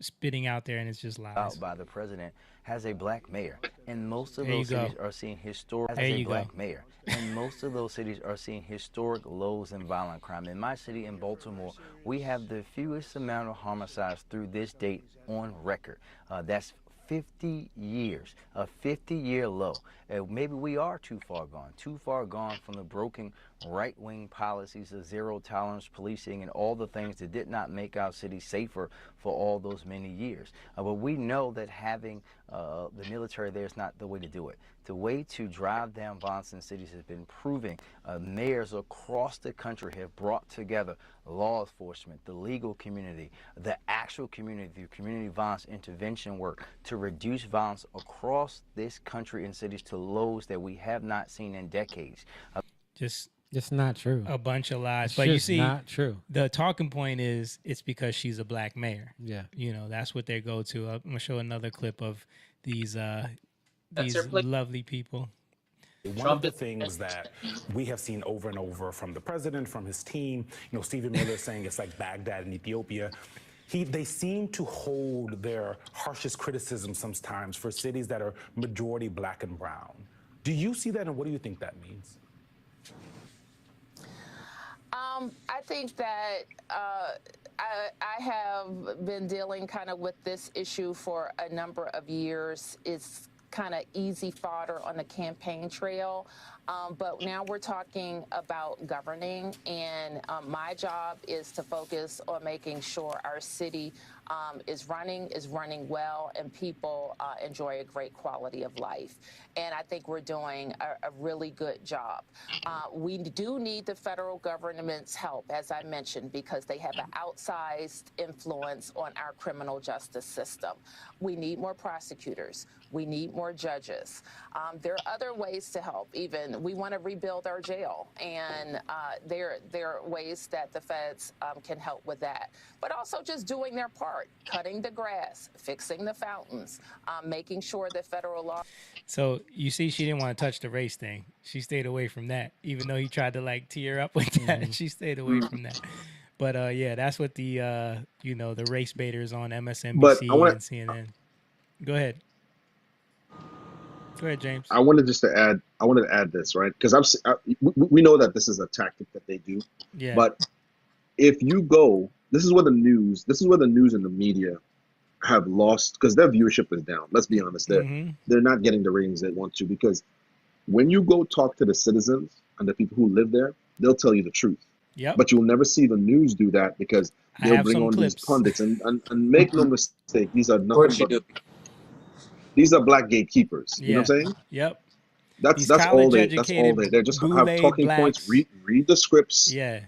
spitting out there, and it's just lies. Out by the president has a black mayor, and most of There you those go. cities are seeing historic. Has There a you go. black mayor, and most of those cities are seeing historic lows in violent crime. In my city, in Baltimore, we have the fewest amount of homicides through this date on record. That's 50 years, a 50-year low. Maybe we are too far gone from the broken right-wing policies of zero-tolerance policing and all the things that did not make our city safer for all those many years. But we know that having the military there is not the way to do it. The way to drive down violence in cities has been proving. Mayors across the country have brought together law enforcement, the legal community, the actual community, the community violence intervention work to reduce violence across this country and cities to lows that we have not seen in decades. Just It's not true. a bunch of lies. It's But you just see, not true. the talking point is it's because she's a black mayor. Yeah. That's what they go to. I'm gonna show another clip of these That's their play. lovely people. One of the things that we have seen over and over from the president, from his team, Stephen Miller saying it's like Baghdad in Ethiopia. They seem to hold their harshest criticism sometimes for cities that are majority black and brown. Do you see that, and what do you think that means? I think that I have been dealing kind of with this issue for a number of years. It's kind of easy fodder on the campaign trail. But now we're talking about governing, and my job is to focus on making sure our city is running well, and people enjoy a great quality of life. And I think we're doing a really good job. We do need the federal government's help, as I mentioned, because they have an outsized influence on our criminal justice system. We need more prosecutors. We need more judges. There are other ways to help. Even we want to rebuild our jail, and there are ways that the feds can help with that. But also just doing their part. part, cutting the grass, fixing the fountains, making sure that federal law. So you see, she didn't want to touch the race thing. She stayed away from that, even though he tried to like tee her up with that. She stayed away from that. But yeah, that's what the the race baiters on But I MSNBC want and CNN. Go ahead. Go ahead, James. I wanted just to add. I wanted to add this, right? Because we know that this is a tactic that they do. Yeah. But if you go, this is where the news and the media have lost, because their viewership is down. Let's be honest, they're not getting the ratings they want to, because when you go talk to the citizens and the people who live there, they'll tell you the truth. Yep. But you'll never see the news do that, because I they'll have bring some on clips. these pundits and make no mistake, these are Of course nothing you but do. these are black gatekeepers. You know what I'm saying? Yep. That's These all they. That's all college-educated they. They just have boule talking blacks. points. Read the scripts. Yeah.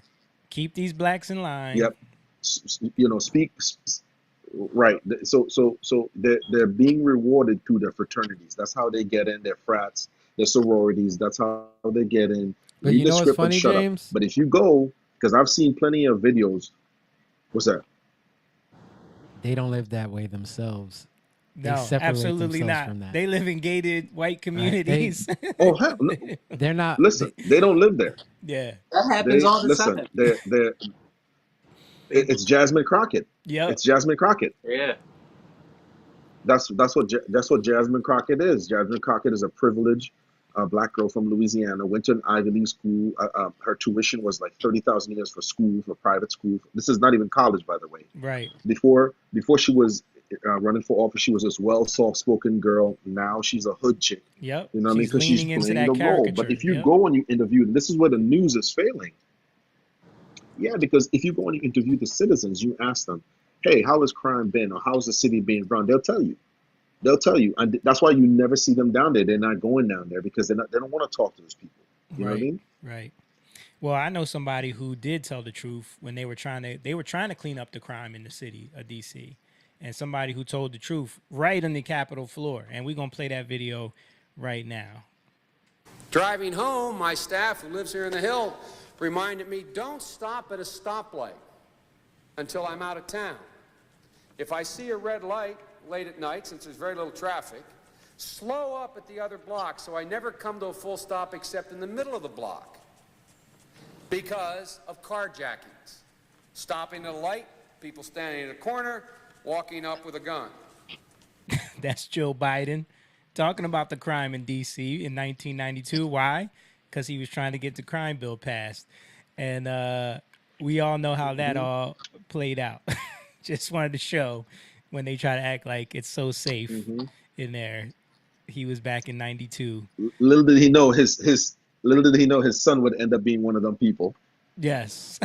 Keep these blacks in line. Yep. Speak. Right. So they're being rewarded through their fraternities. That's how they get in. Their frats, their sororities. That's how they get in. But Read you the know what's script and funny, shut up. James? But if you go, because I've seen plenty of videos. What's that? They don't live that way themselves. They No, separate absolutely themselves not. from that. They live in gated white communities. Oh hell, no. They're not. Listen, they don't live there. Yeah. That happens all the Listen. time. It's Jasmine Crockett. Yep. It's Jasmine Crockett. Yeah. That's what Jasmine Crockett is. Jasmine Crockett is a privileged black girl from Louisiana. Went to an Ivy League school. Her tuition was like $30,000 for school, for private school. This is not even college, by the way. Right. Before she was running for office, she was this soft-spoken girl. Now she's a hood chick. Yep. You know what I mean? She's Because she's leaning into playing that the role. But caricature. if you Yep. go and you interview, and this is where the news is failing. Yeah, because if you go and you interview the citizens, you ask them, hey, how has crime been, or how's the city being run? They'll tell you. And that's why you never see them down there. They're not going down there, because they don't want to talk to those people. You know what I mean? Right. Well, I know somebody who did tell the truth when they were trying to clean up the crime in the city of DC, and somebody who told the truth right on the Capitol floor. And we're gonna play that video right now. Driving home, my staff who lives here in the Hill reminded me, don't stop at a stoplight until I'm out of town. If I see a red light late at night, since there's very little traffic, slow up at the other block so I never come to a full stop except in the middle of the block because of carjackings. Stopping at a light, people standing in a corner, walking up with a gun. That's Joe Biden talking about the crime in D.C. in 1992. Why? Because he was trying to get the crime bill passed. And we all know how that all played out. Just wanted to show when they try to act like it's so safe in there. He was back in 92. Little did he know his son would end up being one of them people. Yes.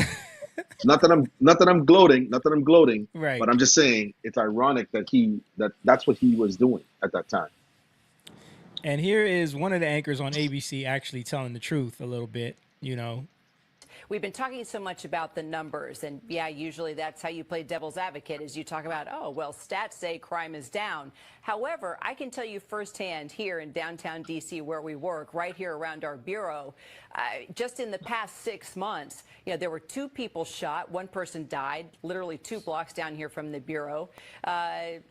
Not that I'm gloating, Right. but I'm just saying it's ironic that that's what he was doing at that time. And here is one of the anchors on ABC actually telling the truth a little bit, We've been talking so much about the numbers, and yeah, usually that's how you play devil's advocate, is you talk about, oh, well, stats say crime is down. However, I can tell you firsthand here in downtown D.C. where we work, right here around our bureau, just in the past 6 months, there were 2 people shot. One person died, literally 2 blocks down here from the bureau.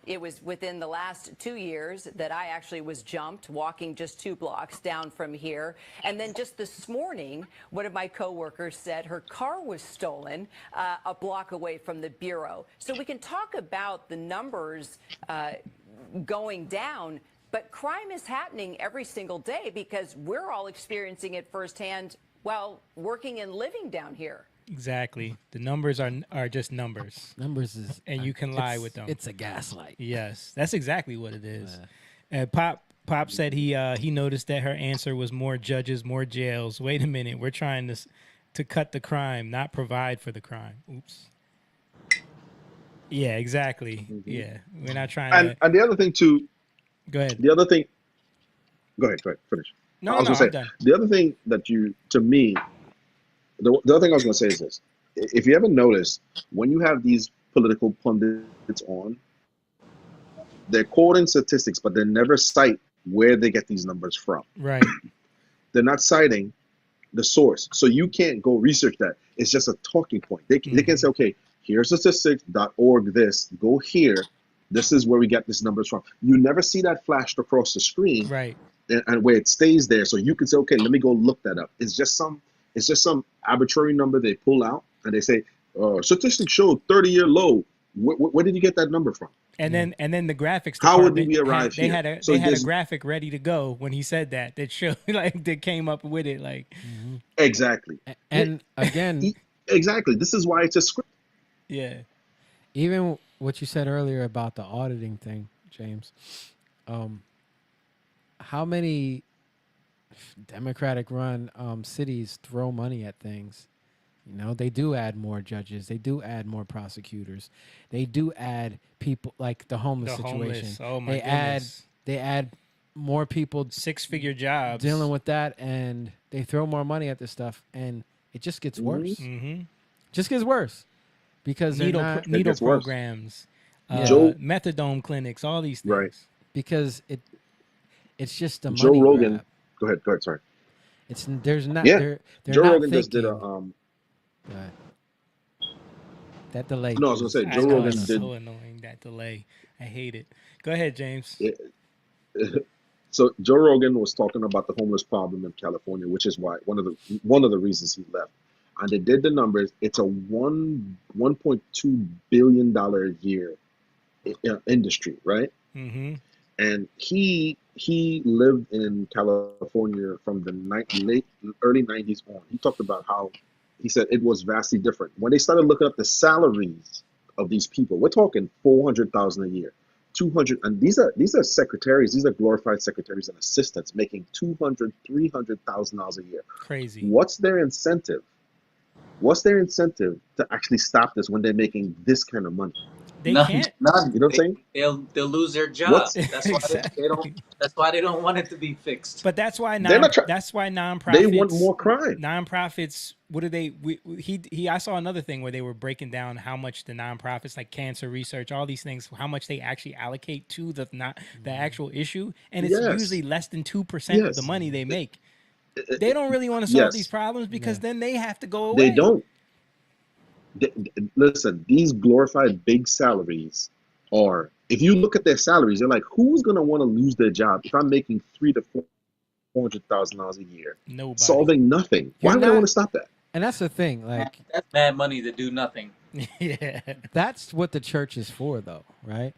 It was within the last 2 years that I actually was jumped walking just 2 blocks down from here. And then just this morning, one of my coworkers said her car was stolen a block away from the bureau. So we can talk about the numbers going down, but crime is happening every single day because we're all experiencing it firsthand while working and living down here. Exactly. The numbers are just numbers. Numbers is, and you can lie with them. It's a gaslight. Yes, that's exactly what it is. And Pop said he noticed that her answer was more judges, more jails. Wait a minute, we're trying to cut the crime, not provide for the crime. Oops. Yeah, exactly. Yeah, we're not trying to. And the other thing too. Go ahead. The other thing. Go ahead. Finish. No, I was I'm gonna say done. the other thing that to me, the other thing I was gonna say is this: if you ever notice, when you have these political pundits on, they're quoting statistics, but they never cite where they get these numbers from. Right. They're not citing the source, so you can't go research that. It's just a talking point. They can say, okay, here's statistics.org. This go here. This is where we get this numbers from. You never see that flashed across the screen, Right. and where it stays there, so you can say, okay, let me go look that up. It's just some arbitrary number they pull out, and they say, statistics show 30-year low. Where did you get that number from? And then the graphics How department did we arrive they here? had a So they had a there's- graphic ready to go when he said that showed like that came up with it like Exactly. And again, Exactly. This is why it's a script. yeah. even what you said earlier about the auditing thing, James, how many Democratic run cities throw money at things? You know, they do add more judges. They do add more prosecutors. They do add people like the homeless The situation. homeless. Oh my they goodness. add more people Six-figure jobs dealing with that, and they throw more money at this stuff, and it just gets worse. Mm-hmm. Just gets worse because they're not, needle gets worse. programs, Joe- methadone clinics, all these things. Right. because it's just a Joe money Rogan. grab. Go ahead. Sorry. It's there's not Yeah. they're Joe not Rogan just did a thinking- that delay. No, I was gonna say I Joe know, Rogan it's did. so annoying, that delay. I hate it. Go ahead, James. So Joe Rogan was talking about the homeless problem in California, which is why one of the reasons he left. And they did the numbers. It's a $1.2 billion a year industry, right? Mm-hmm. And he lived in California from the early 90s on. He talked about how he said it was vastly different when they started looking up the salaries of these people. We're talking $400,000 a year, 200, and these are secretaries. These are glorified secretaries and assistants making $200,000-$300,000 a year. Crazy. What's their incentive? What's their incentive to actually stop this when they're making this kind of money? They None. can't. None. You know what I'm saying? They'll lose their job. What's- That's why they don't. Exactly. That's why they don't want it to be fixed. But that's why They're not that's why nonprofits. They want more crime. Nonprofits. What do they? He. I saw another thing where they were breaking down how much the nonprofits, like cancer research, all these things, how much they actually allocate to the actual issue, and it's Yes. usually less than 2% of the Yes. money they make. They don't really want to solve Yes. these problems because then they have to go away. They don't. Listen, these glorified big salaries are. If you look at their salaries, they're like, who's gonna want to lose their job if I'm making $300,000 to $400,000 a year, Nobody. solving nothing? Why You're would I not- want to stop that? And that's the thing, like That's mad money to do nothing. Yeah. that's what the church is for, though, right?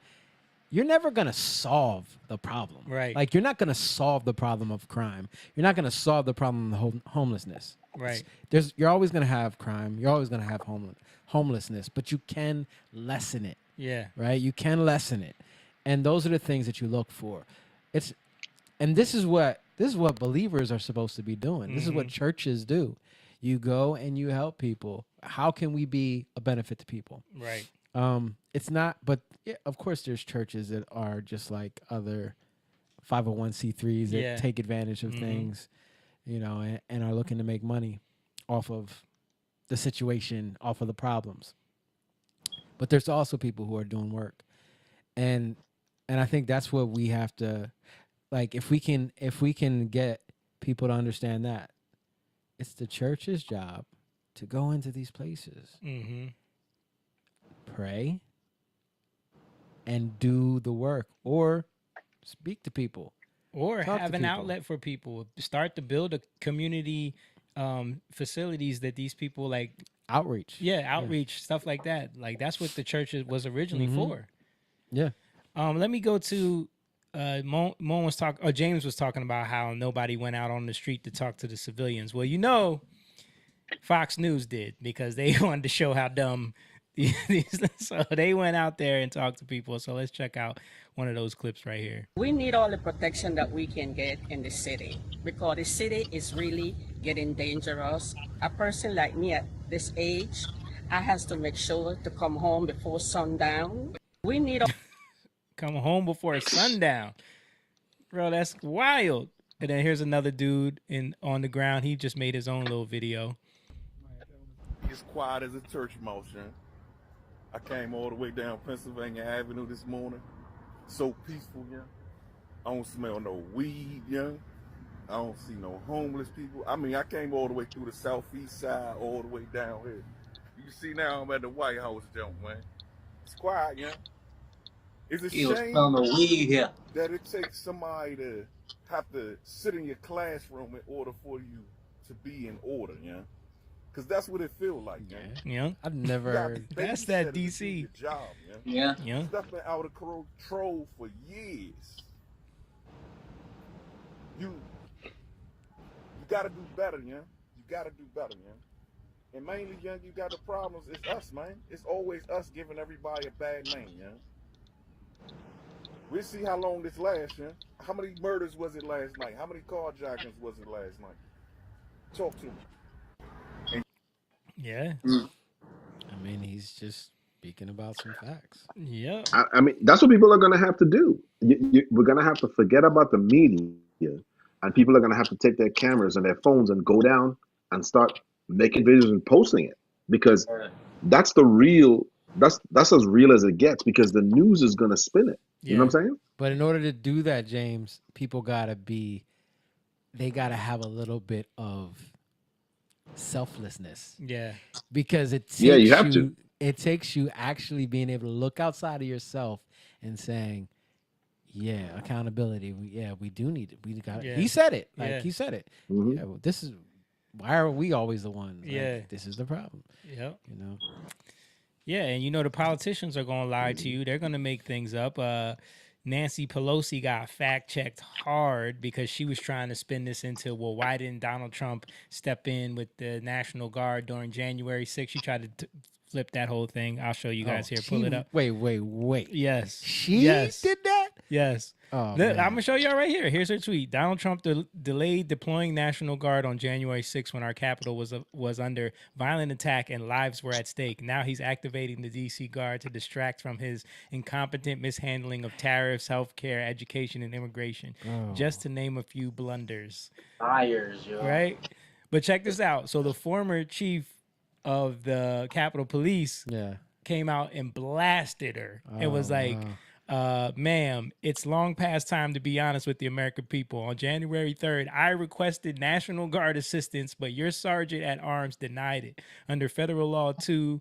You're never gonna solve the problem, Right. Like you're not gonna solve the problem of crime. You're not gonna solve the problem of homelessness. Right. You're always gonna have crime. You're always gonna have homelessness, but you can lessen it. Yeah. Right? You can lessen it. And those are the things that you look for. This is what believers are supposed to be doing. This is what churches do. You go and you help people. How can we be a benefit to people? Right. It's not, but yeah, of course there's churches that are just like other 501c3s that Yeah. take advantage of things, you know, and are looking to make money off of the situation, off of the problems. But there's also people who are doing work. And I think that's what we have to, like, if we can get people to understand that it's the church's job to go into these places, Mm-hmm. pray, and do the work, or speak to people, Or Talk to have an people. outlet for people. Start to build a community facilities that these people like. outreach. Yeah, outreach, stuff like that. Like that's what the church was originally for. Yeah. Let me go to Mon was talking, or James was talking about how nobody went out on the street to talk to the civilians. Well, you know, Fox News did because they wanted to show how dumb these. So they went out there and talked to people. So let's check out one of those clips right here. We need all the protection that we can get in the city because the city is really getting dangerous. A person like me at this age, I has to make sure to come home before sundown. We need Come home before sundown. Bro, that's wild. And then here's another dude on the ground. He just made his own little video. As quiet as a church mouse, young. I came all the way down Pennsylvania Avenue this morning. So peaceful, young. I don't smell no weed, young. I don't see no homeless people. I mean, I came all the way through the southeast side, all the way down here. You see now I'm at the White House, jump, man. It's quiet, yeah. It's a He was shame smelling the weed here. that it takes somebody to have to sit in your classroom in order for you to be in order, yeah. Because that's what it feels like, yeah. Yeah. I've You never. gotta be That's that babysitted to do DC. your job, yeah. Yeah. Yeah. Stuff been out of control for years. You gotta do better, yeah. You gotta do better, yeah. And mainly, yeah, you got the problems. It's us, man. It's always us giving everybody a bad name, yeah. We'll see how long this lasts, yeah. How many murders was it last night? How many carjackings was it last night? Talk to me. Yeah. I mean, he's just speaking about some facts. Yeah. I mean, that's what people are going to have to do. We're going to have to forget about the media, and people are going to have to take their cameras and their phones and go down and start making videos and posting it, because that's the real. That's as real as it gets, because the news is going to spin it. You know what I'm saying? But in order to do that, James, people gotta have a little bit of selflessness. Yeah. Because it takes Yeah, you have to. It takes you actually being able to look outside of yourself and saying, yeah, accountability. We do need it. We got it. Yeah. He said it. Yeah. He said it. Mhm. Yeah, well, this is why are we always the ones? Like, Yeah. this is the problem. Yep. You know. Yeah, and you know the politicians are going to lie to you. They're going to make things up. Nancy Pelosi got fact-checked hard because she was trying to spin this into, well, why didn't Donald Trump step in with the National Guard during January 6th? She tried to flip that whole thing. I'll show you guys here. Pull it up. Wait. Yes. She Yes. did that? Yes. Oh, Look, man. I'm going to show y'all right here. Here's her tweet. Donald Trump delayed deploying National Guard on January 6th when our capital was under violent attack and lives were at stake. Now he's activating the D.C. Guard to distract from his incompetent mishandling of tariffs, healthcare, education, and immigration, just to name a few blunders. Liars, yo. Right? But check this out. So the former chief of the Capitol Police came out and blasted her. It was like, ma'am, it's long past time to be honest with the American people. On January 3rd, I requested National Guard assistance, but your sergeant at arms denied it. Under Federal Law 2,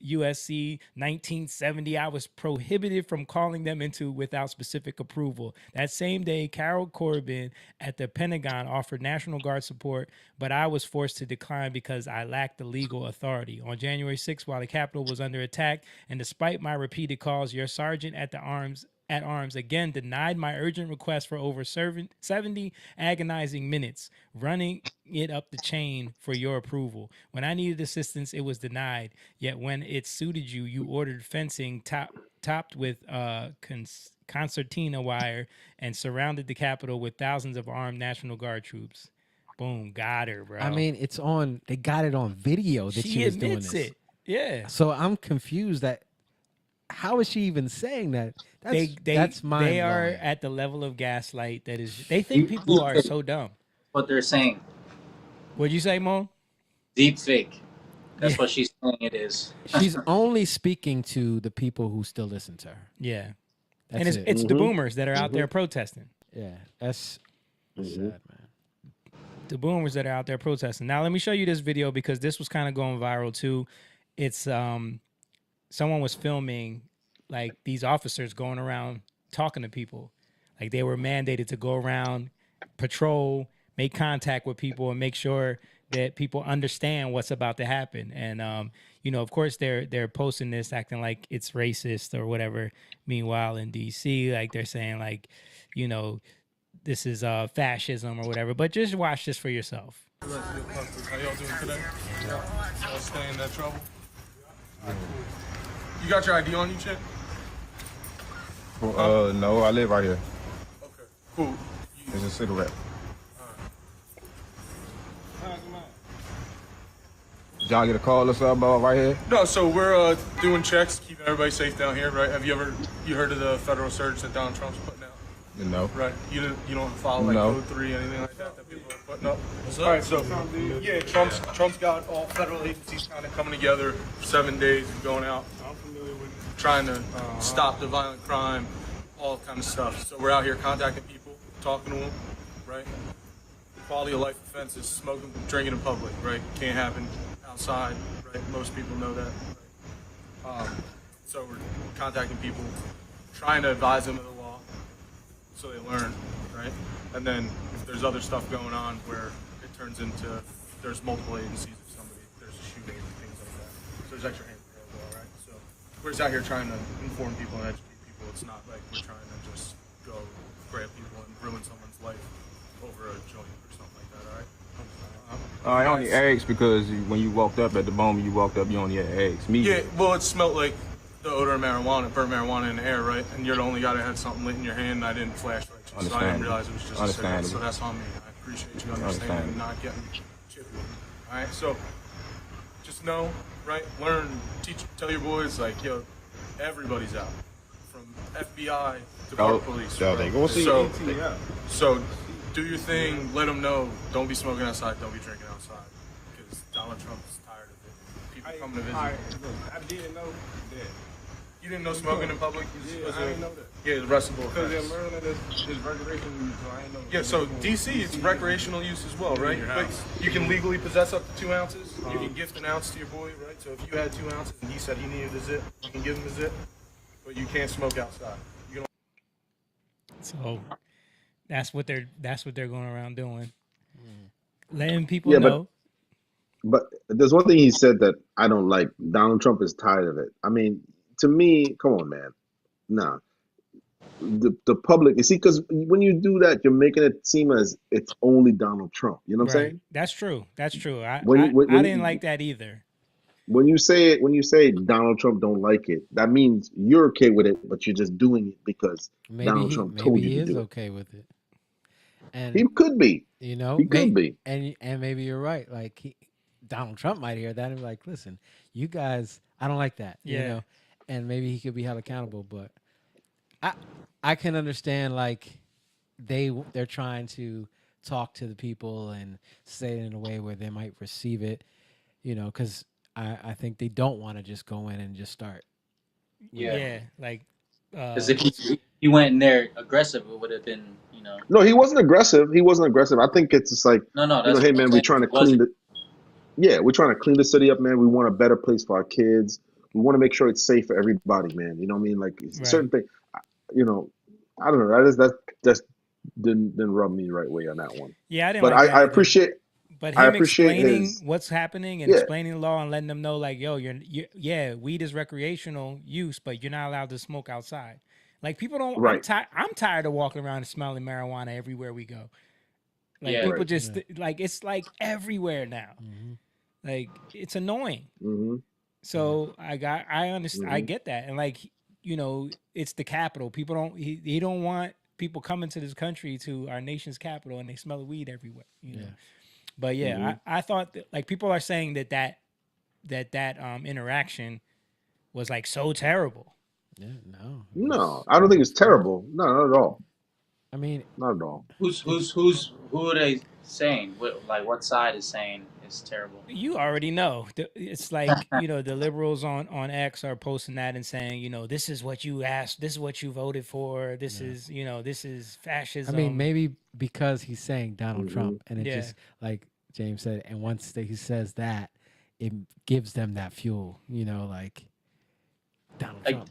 USC 1970, I was prohibited from calling them into without specific approval. That same day, Carol Corbin at the Pentagon offered National Guard support, but I was forced to decline because I lacked the legal authority. On January 6th, while the Capitol was under attack, and despite my repeated calls, your sergeant at arms again denied my urgent request for over 70 agonizing minutes, running it up the chain for your approval. When I needed assistance, it was denied. Yet when it suited you, you ordered fencing topped with concertina wire and surrounded the Capitol with thousands of armed National Guard troops. Boom, got her, bro. I mean, it's on. They got it on video that she was doing admits this. it. Yeah. So I'm confused that how is she even saying that? That's mind They are blowing. at the level of gaslight that is. They think people are so dumb. What they're saying. What'd you say, Mo? Deep fake. That's what she's saying it is. She's only speaking to the people who still listen to her. Yeah. That's and it's the boomers that are out there protesting. Yeah, that's sad, man. The boomers that are out there protesting. Now let me show you this video because this was kind of going viral too. It's someone was filming like these officers going around talking to people. Like they were mandated to go around, patrol, make contact with people, and make sure that people understand what's about to happen. And you know, of course, they're posting this, acting like it's racist or whatever. Meanwhile, in D.C., like they're saying, like, you know, this is fascism or whatever. But just watch this for yourself. How y'all doing today? Y'all staying in that trouble? You got your ID on you, chick? Well, no, I live right here. Okay, cool. It's a cigarette. Did y'all get a call or something about right here? No, so we're doing checks, keeping everybody safe down here, right? Have you heard of the federal surge that Donald Trump's putting out? No. Right. You don't follow like No. Code 3, anything like that people are putting up? What's up? All right, so yeah, Trump's got all federal agencies kind of coming together for 7 days, going out. I'm familiar with trying to stop the violent crime, all kind of stuff. So we're out here contacting people, talking to them, right? Quality of life offenses, smoking, drinking in public, right? Can't happen outside, right? Most people know that. Right? So we're contacting people, trying to advise them of the law so they learn, right? And then if there's other stuff going on where it turns into there's multiple agencies of somebody, there's a shooting and things like that. So there's extra hands as well, right? So we're just out here trying to inform people and educate people. It's not like we're trying to just go grab people and ruin someone's life over a joint or something like that, all right? I only asked because when you walked up at the moment you walked up, you only had asked me. Yeah, well, it smelled like the odor of marijuana, burnt marijuana in the air, right? And you're the only guy that had something lit in your hand, and I didn't flash right, so I didn't realize it was just a cigarette. So that's on me. I appreciate you understanding and not getting chippy. All right, so just know, right? Learn, teach, tell your boys, like, yo, everybody's out, from FBI to park police. They gonna see So do your thing. Let them know. Don't be smoking outside. Don't be drinking outside. Because Donald Trump is tired of it. People coming to visit. I didn't know that. You didn't know smoking in public? Yeah, I didn't know that. Yeah, it's arrestable. Because in Maryland, it's recreational use, so I didn't know. Yeah, so D.C. it's recreational use as well, right? But you can legally possess up to 2 ounces. You can gift an ounce to your boy, right? So if you had 2 ounces and he said he needed a zip, you can give him a zip, but you can't smoke outside. You can. So that's what they're going around doing, letting people know. But there's one thing he said that I don't like. Donald Trump is tired of it. I mean, to me, come on, man. Nah. The public, you see, because when you do that, you're making it seem as it's only Donald Trump. You know what I'm saying? That's true. That's true. I When didn't like that either. When you say Donald Trump don't like it, that means you're okay with it, but you're just doing it because Donald Trump told you to do it. Maybe he is okay with it. And he could be. You know, he could be. And maybe you're right. Like Donald Trump might hear that and be like, "Listen, you guys, I don't like that." Yeah. You know, and maybe he could be held accountable. But I can understand like they're trying to talk to the people and say it in a way where they might receive it. You know, because I think they don't want to just go in and just start. Yeah, like because if he went in there aggressive, it would have been, you know. No, he wasn't aggressive. I think it's just like, that's hey man, we're trying to clean we're trying to clean the city up, man. We want a better place for our kids. We want to make sure it's safe for everybody, man. You know what I mean? Like certain thing, you know, I don't know. That just didn't rub me the right way on that one. Yeah, I didn't. But like I appreciate. But him explaining what's happening and explaining the law and letting them know, like, yo, weed is recreational use, but you're not allowed to smoke outside. Like people don't. Right. I'm tired of walking around and smelling marijuana everywhere we go. Like people just like it's like everywhere now. Mm-hmm. Like it's annoying. Mm-hmm. So I understand. I get that, and like it's the capital. People don't. He don't want people coming to this country, to our nation's capital, and they smell of weed everywhere. You know? But I thought that, like, people are saying that interaction was like so terrible. Yeah, no, I don't think it's terrible. No, not at all. I mean, not at all. Who are they saying? What side is saying it's terrible? You already know. It's like the liberals on X are posting that and saying, this is what you asked, this is what you voted for, this is this is fascism. I mean, maybe because he's saying Donald Trump, and it just, like James said, and once he says that, it gives them that fuel, like Donald Trump.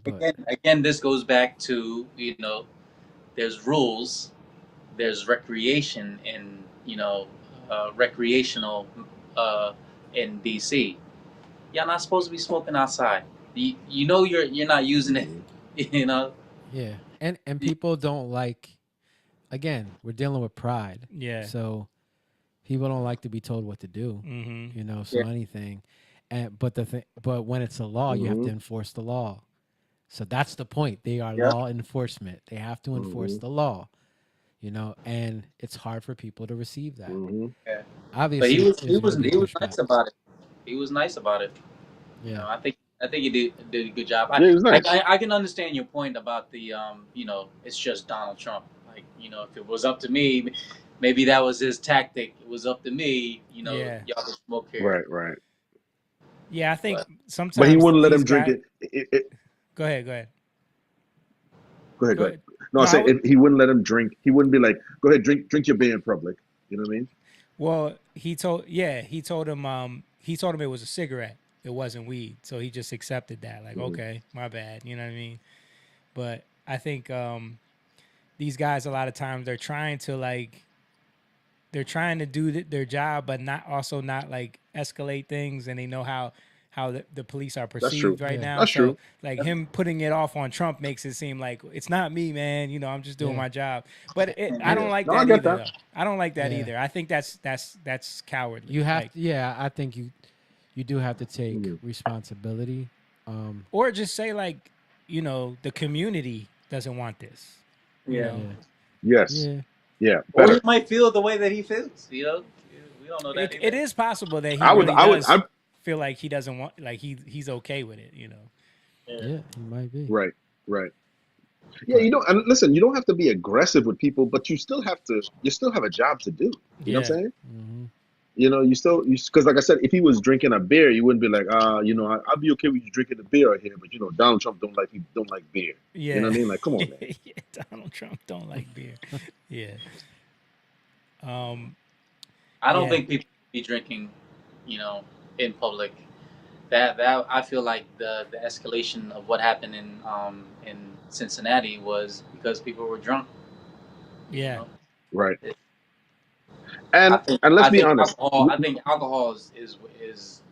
Again, this goes back to there's rules, there's recreation in recreational in DC. Y'all not supposed to be smoking outside. You're not using it. Yeah, and people don't like. Again, we're dealing with pride. Yeah. So people don't like to be told what to do. Mm-hmm. So anything, but when it's a law, you have to enforce the law. So that's the point. They are law enforcement. They have to enforce the law. And it's hard for people to receive that. Yeah. Obviously, but he was nice about it. He was nice about it. Yeah. I think he did a good job. Yeah, he was nice. I can understand your point about the it's just Donald Trump. Like, if it was up to me, maybe that was his tactic. It was up to me, y'all could smoke here. Right. Yeah, I think sometimes. But he wouldn't let him drink it. Go ahead. Go ahead. No, I say if he wouldn't let him drink. He wouldn't be like, "Go ahead, drink your beer in public." You know what I mean? Well, he told him it was a cigarette. it wasn't weed, so he just accepted that. Like, okay, my bad. You know what I mean? But I think these guys, a lot of times, they're trying to do their job, but not like escalate things, and they know how the police are That's true. perceived right now. That's So true. like him putting it off on Trump makes it seem like it's not me, man. You know, I'm just doing my job. But I don't like No, I that get either. that. Though. I don't like that Yeah. either. I think that's cowardly. You have Like, I think you do have to take responsibility. or just say like, you know, the community doesn't want this. You Yeah. know? Yes. Yeah. Yeah. Or Better. he might feel the way that he feels. You know, we don't know that. It is possible that he I would- really I would- does I- feel like he doesn't want, like he's okay with it. You know. Yeah, it might be. Right. Right. Yeah, you don't, and listen, you don't have to be aggressive with people, but you still have a job to do. You know what I'm saying? Mm-hmm. You know, because like I said, if he was drinking a beer, you wouldn't be like, you know, I'll be okay with you drinking a beer out here, but you know, Donald Trump don't like beer. Yeah. You know what I mean? Like, come on, man. Yeah, Donald Trump don't like beer. Yeah. I don't Yeah. think people be drinking, you know, in public. That I feel like the escalation of what happened in Cincinnati was because people were drunk. Yeah. Right. I And think, and let's be honest. I think alcohol is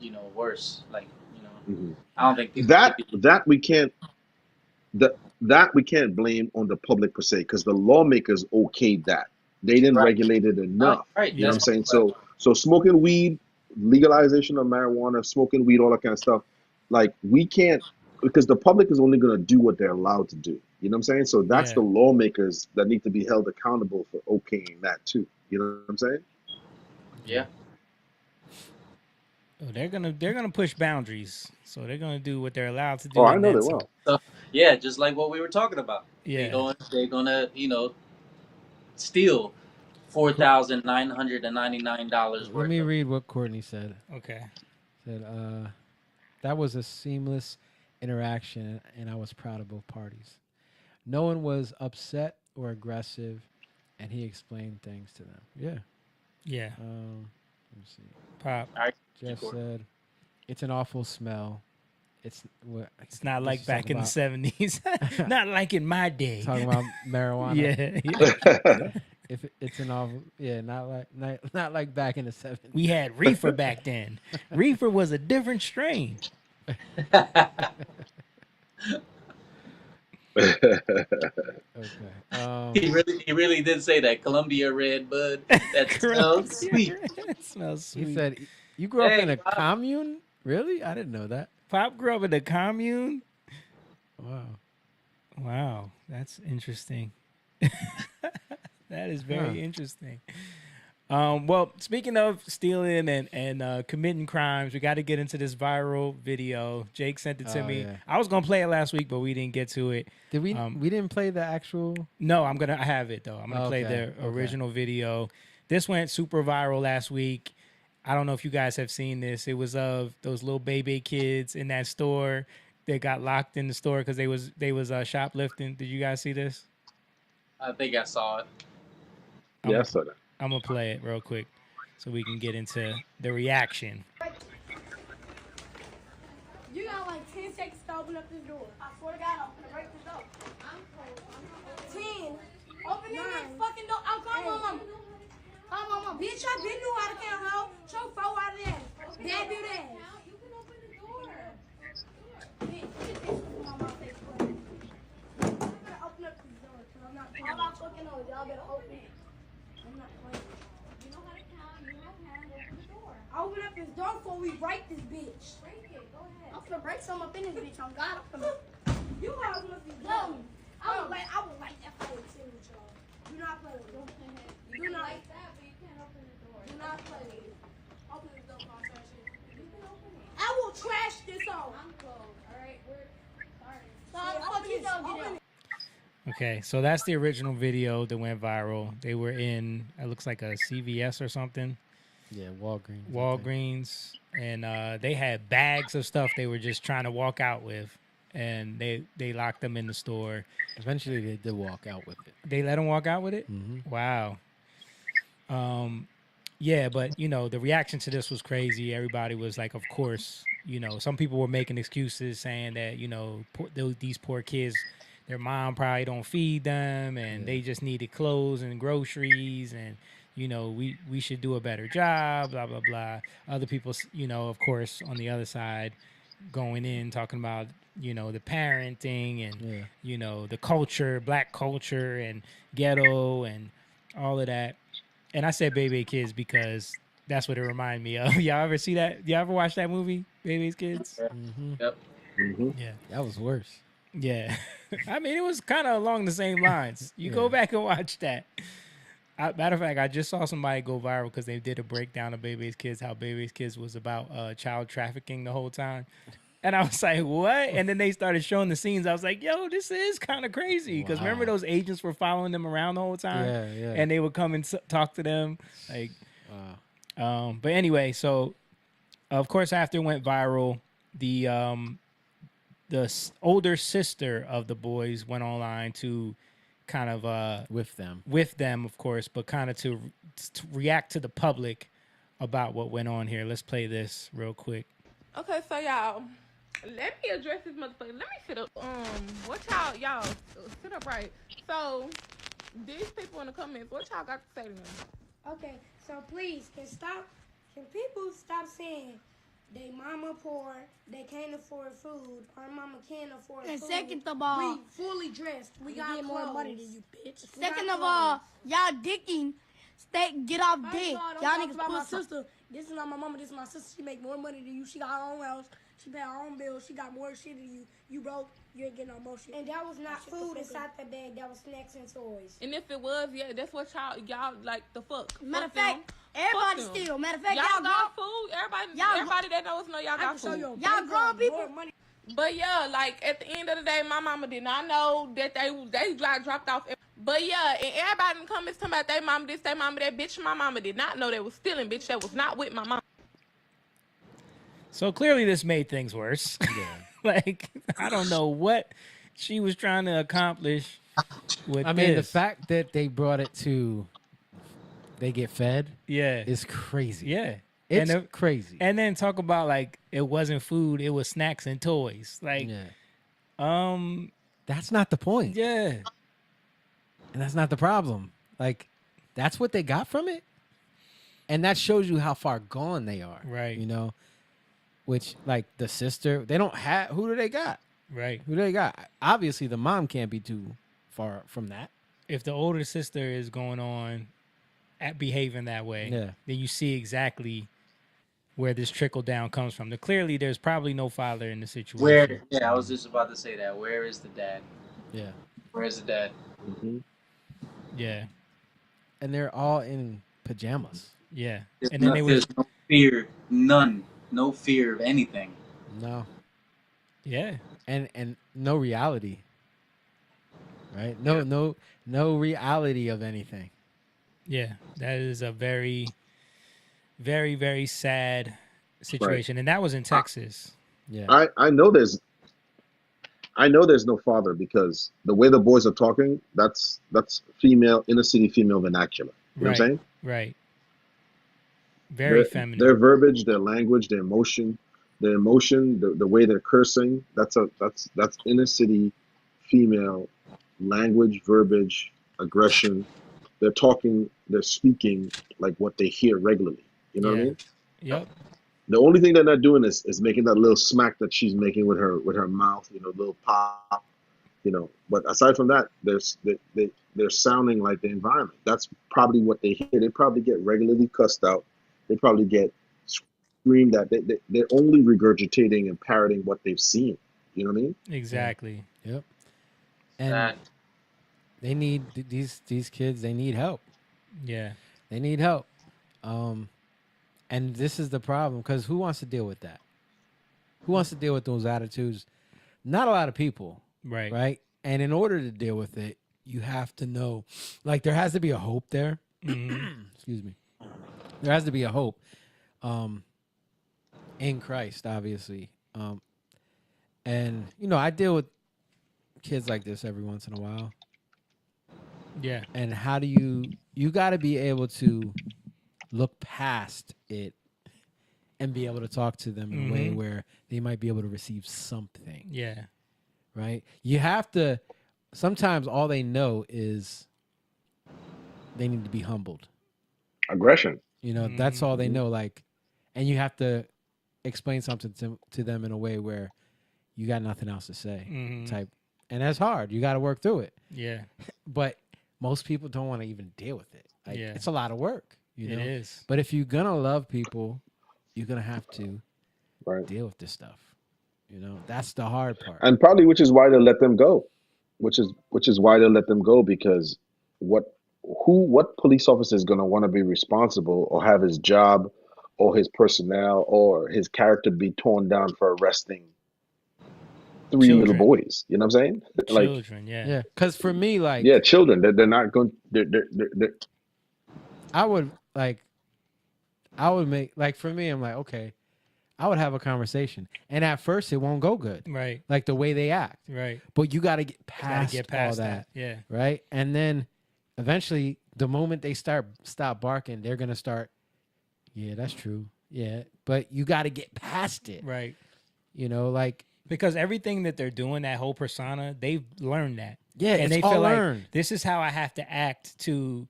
you know worse. Like, you know, Mhm. I don't think people that should be, that we can't that we can't blame on the public per se, because the lawmakers okayed that. They didn't Right. regulate it enough. Right. You know what I'm That's saying? So smoking weed, legalization of marijuana, smoking weed, all that kind of stuff. Like, we can't, because the public is only going to do what they're allowed to do. You know what I'm saying? So that's Yeah. the lawmakers that need to be held accountable for okaying that too. You know what I'm saying? Yeah. Oh, they're gonna push boundaries, so they're gonna do what they're allowed to do. Oh, I and know then they some. will. So, yeah, just like what we were talking about. Yeah. They're gonna you know steal $4,999 Let worth. me read what Courtney said. Okay. Said, that was a seamless interaction, and I was proud of both parties. No one was upset or aggressive, and he explained things to them. Yeah. Yeah. Let me see. Pop. Jeff said, "It's an awful smell. It's what? It's not this like is back talking in the about- '70s. Not like in my day. Talking about marijuana. Yeah. If it's an awful, not like back in the '70s. We had reefer back then. Reefer was a different strain. Okay. He really did say that Columbia Red Bud. That smells sweet. It smells sweet. He said, "You grew up Hey, in a Pop. commune? Really? I didn't know that." Pop grew up in a commune. Wow. Wow, that's interesting. That is very interesting. Well, speaking of stealing and committing crimes, we got to get into this viral video. Jake sent it to me. Yeah. I was gonna play it last week, but we didn't get to it. Did we? We didn't play the actual. No, I have it though. I'm gonna play Okay, the original video. This went super viral last week. I don't know if you guys have seen this. It was of those little baby kids in that store. They got locked in the store because they was shoplifting. Did you guys see this? I think I saw it. Yeah, I saw that. I'm gonna play it real quick so we can get into the reaction. You got like 10 seconds to open up this door. I swear to God, I'm gonna break this door. I'm cold. 10. Open this fucking door. I'll call my mama. Call my mama. Bitch, I been knew how to count, hoe. Show 4 out of that. Dad do that. You can open the door. Bitch, get this from my mouth. I'm gonna open up this door, cause I'm not playing. I'm not fucking on. Y'all better open it. I'm not playing. You know how to count. You know how to open the door. Open up this door before we break this bitch. Break it. Go ahead. I'm gonna break some up in this bitch. On God, I'm gonna. You guys must be dumb. I would like that for you too, with y'all. Do not play with me. Do not like that, but you can't open the door. Do not play with me. Open the door, I'll trash it. You can open it. I will trash this off. I'm closed. All right, we're sorry. Fuck you, open it. Okay, so that's the original video that went viral. They were in, it looks like a CVS or something. Yeah, Walgreens. Walgreens, and they had bags of stuff they were just trying to walk out with, and they locked them in the store. Eventually, they did walk out with it. They let them walk out with it? Mhm. Wow. Yeah, but the reaction to this was crazy. Everybody was like, of course, some people were making excuses saying that, these poor kids, their mom probably don't feed them and they just needed clothes and groceries and, we should do a better job, blah, blah, blah. Other people, of course, on the other side, going in talking about, the parenting and, the culture, black culture and ghetto and all of that. And I said Baby Kids because that's what it reminded me of. Y'all ever see that? Y'all ever watch that movie, Baby's Kids? Yep. Yeah. That was worse. Yeah. I mean, it was kind of along the same lines. You go back and watch that. Matter of fact, I just saw somebody go viral because they did a breakdown of Baby's Kids, how Baby's Kids was about child trafficking the whole time. And I was like, what? And then they started showing the scenes. I was like, yo, this is kind of crazy. Because remember those agents were following them around the whole time? Yeah, yeah. And they would come and talk to them. Like, but anyway, so, of course, after it went viral, the older sister of the boys went online to kind of... with them, of course, but kind of to react to the public about what went on here. Let's play this real quick. Okay, so y'all... Let me address this motherfucker. Let me sit up. What y'all sit up right. So, these people in the comments, what y'all got to say to them? Okay, so please, can people stop saying they mama poor, they can't afford food, our mama can't afford And food. second of all, we fully dressed. We got get more more money money than you, bitch. Second of all, y'all dicking. Get off dick. Y'all niggas about my pussy. sister. This is not my mama. This is my sister. She make more money than you. She got her own house. She pay her own bills. She got more shit than you. You broke. You ain't getting no more shit. And that was not food inside that bag. That was snacks and toys. And if it was, yeah, that's what y'all like the fuck. Matter of Fuck fact, them. everybody Fuck them. steal. Matter of fact, y'all y'all got food. Everybody that knows know y'all got food. Y'all grown people. But yeah, like at the end of the day, my mama did not know that they dropped off. But yeah, and everybody in the comments talking about they mama this, they mama that. Bitch, my mama did not know they was stealing. Bitch, that was not with my mama. So clearly this made things worse. Yeah. Like, I don't know what she was trying to accomplish with the this. fact that they brought it to they get fed is crazy. Yeah. It's and crazy. And then talk about like it wasn't food, it was snacks and toys. Like that's not the point. Yeah. And that's not the problem. Like, that's what they got from it. And that shows you how far gone they are. Right. Which, like, the sister, they don't have, who do they got? Right. Who do they got? Obviously, the mom can't be too far from that. If the older sister is going on at behaving that way, then you see exactly where this trickle down comes from. Clearly, there's probably no father in the situation. I was just about to say that. Where is the dad? Yeah. Where's the dad? Mm-hmm. Yeah. And they're all in pajamas. Yeah. And then there's no fear, no fear of anything. No. Yeah. And no reality. Right? No reality of anything. Yeah. That is a very, very, very sad situation. Right. And that was in Texas. Yeah. I know there's no father because the way the boys are talking, that's female, inner city female vernacular. You know what I'm saying? Right. Very feminine. Their verbiage, their language, their emotion, the way they're cursing, that's inner city female language, verbiage, aggression. They're speaking like what they hear regularly. You know what I mean? Yep. The only thing they're not doing is making that little smack that she's making with her mouth, little pop, But aside from that, they're sounding like the environment. That's probably what they hear. They probably get regularly cussed out. They probably get screamed at. They're only regurgitating and parroting what they've seen. You know what I mean? Exactly. Yep. And they need these kids. They need help. Yeah. They need help. And this is the problem, because who wants to deal with that? Who wants to deal with those attitudes? Not a lot of people. Right. Right. And in order to deal with it, you have to know, like, there has to be a hope there. Excuse me. There has to be a hope in Christ, obviously. And, I deal with kids like this every once in a while. Yeah. And how do you got to be able to look past it and be able to talk to them in a way where they might be able to receive something. Yeah. Right? You have to, sometimes all they know is they need to be humbled. Aggression. You know, that's all they know. Like, and you have to explain something to them in a way where you got nothing else to say. Type, and that's hard. You got to work through it. Yeah. But most people don't want to even deal with it. Like, it's a lot of work. You know? It is. But if you're gonna love people, you're gonna have to deal with this stuff. You know, that's the hard part. And probably which is why they let them go. Which is why they let them go, because what police officer is going to want to be responsible or have his job or his personnel or his character be torn down for arresting three little boys? You know what I'm saying? Children, Yeah. Because for me, like, children. They're not going. They're I would make, like, for me, I'm like, okay, I would have a conversation, and at first it won't go good, right? Like the way they act, right? But you got to get past, all that, yeah, right? And then eventually, the moment they stop barking, they're gonna start. Yeah, that's true. Yeah, but you got to get past it, right? You know, like, because everything that they're doing, that whole persona, they've learned that. Yeah, and it's they all feel learned. like this is how I have to act to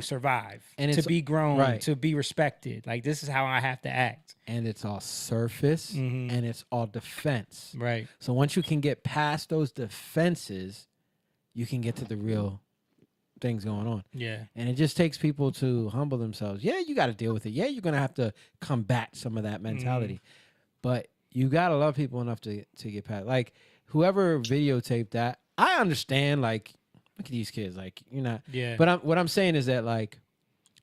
survive, and to be grown, right. to be respected. Like, this is how I have to act. And it's all surface, and it's all defense. Right. So once you can get past those defenses, you can get to the real things going on. Yeah. And it just takes people to humble themselves. Yeah, you got to deal with it. Yeah, you're going to have to combat some of that mentality. But you got to love people enough to get past. Like, whoever videotaped that, I understand, like, look at these kids. Like, you're not. Yeah. But what I'm saying is that, like,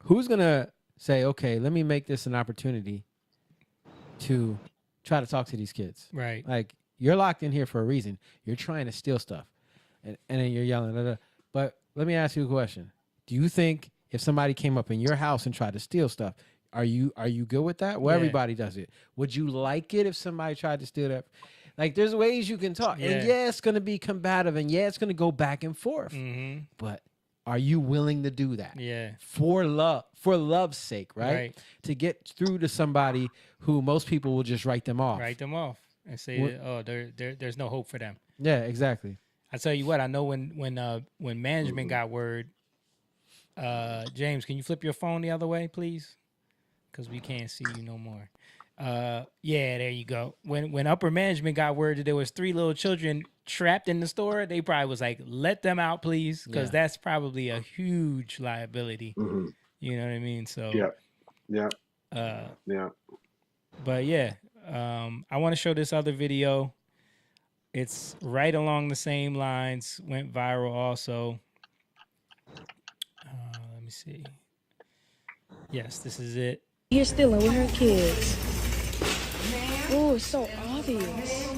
who's going to say, okay, let me make this an opportunity to try to talk to these kids. Right. Like, you're locked in here for a reason. You're trying to steal stuff. And then you're yelling. Blah, blah. But let me ask you a question. Do you think if somebody came up in your house and tried to steal stuff, are you good with that? Well, everybody does it. Would you like it if somebody tried to steal that? Like, there's ways you can talk. Yeah. And yeah, it's going to be combative. And yeah, it's going to go back and forth. But are you willing to do that? Yeah. For love's sake, right? Right. To get through to somebody who most people will just write them off. Write them off and say, oh, there's no hope for them. Yeah, exactly. I tell you what, I know when management got word, James, can you flip your phone the other way, please? Because we can't see you no more. Yeah, there you go. When upper management got word that there was 3 little children trapped in the store, they probably was like, let them out, please, because that's probably a huge liability. You know what I mean? So yeah. But yeah, I want to show this other video. It's right along the same lines. Went viral also. Let me see. Yes, this is it. You're stealing with her kids. Oh, it's so obvious.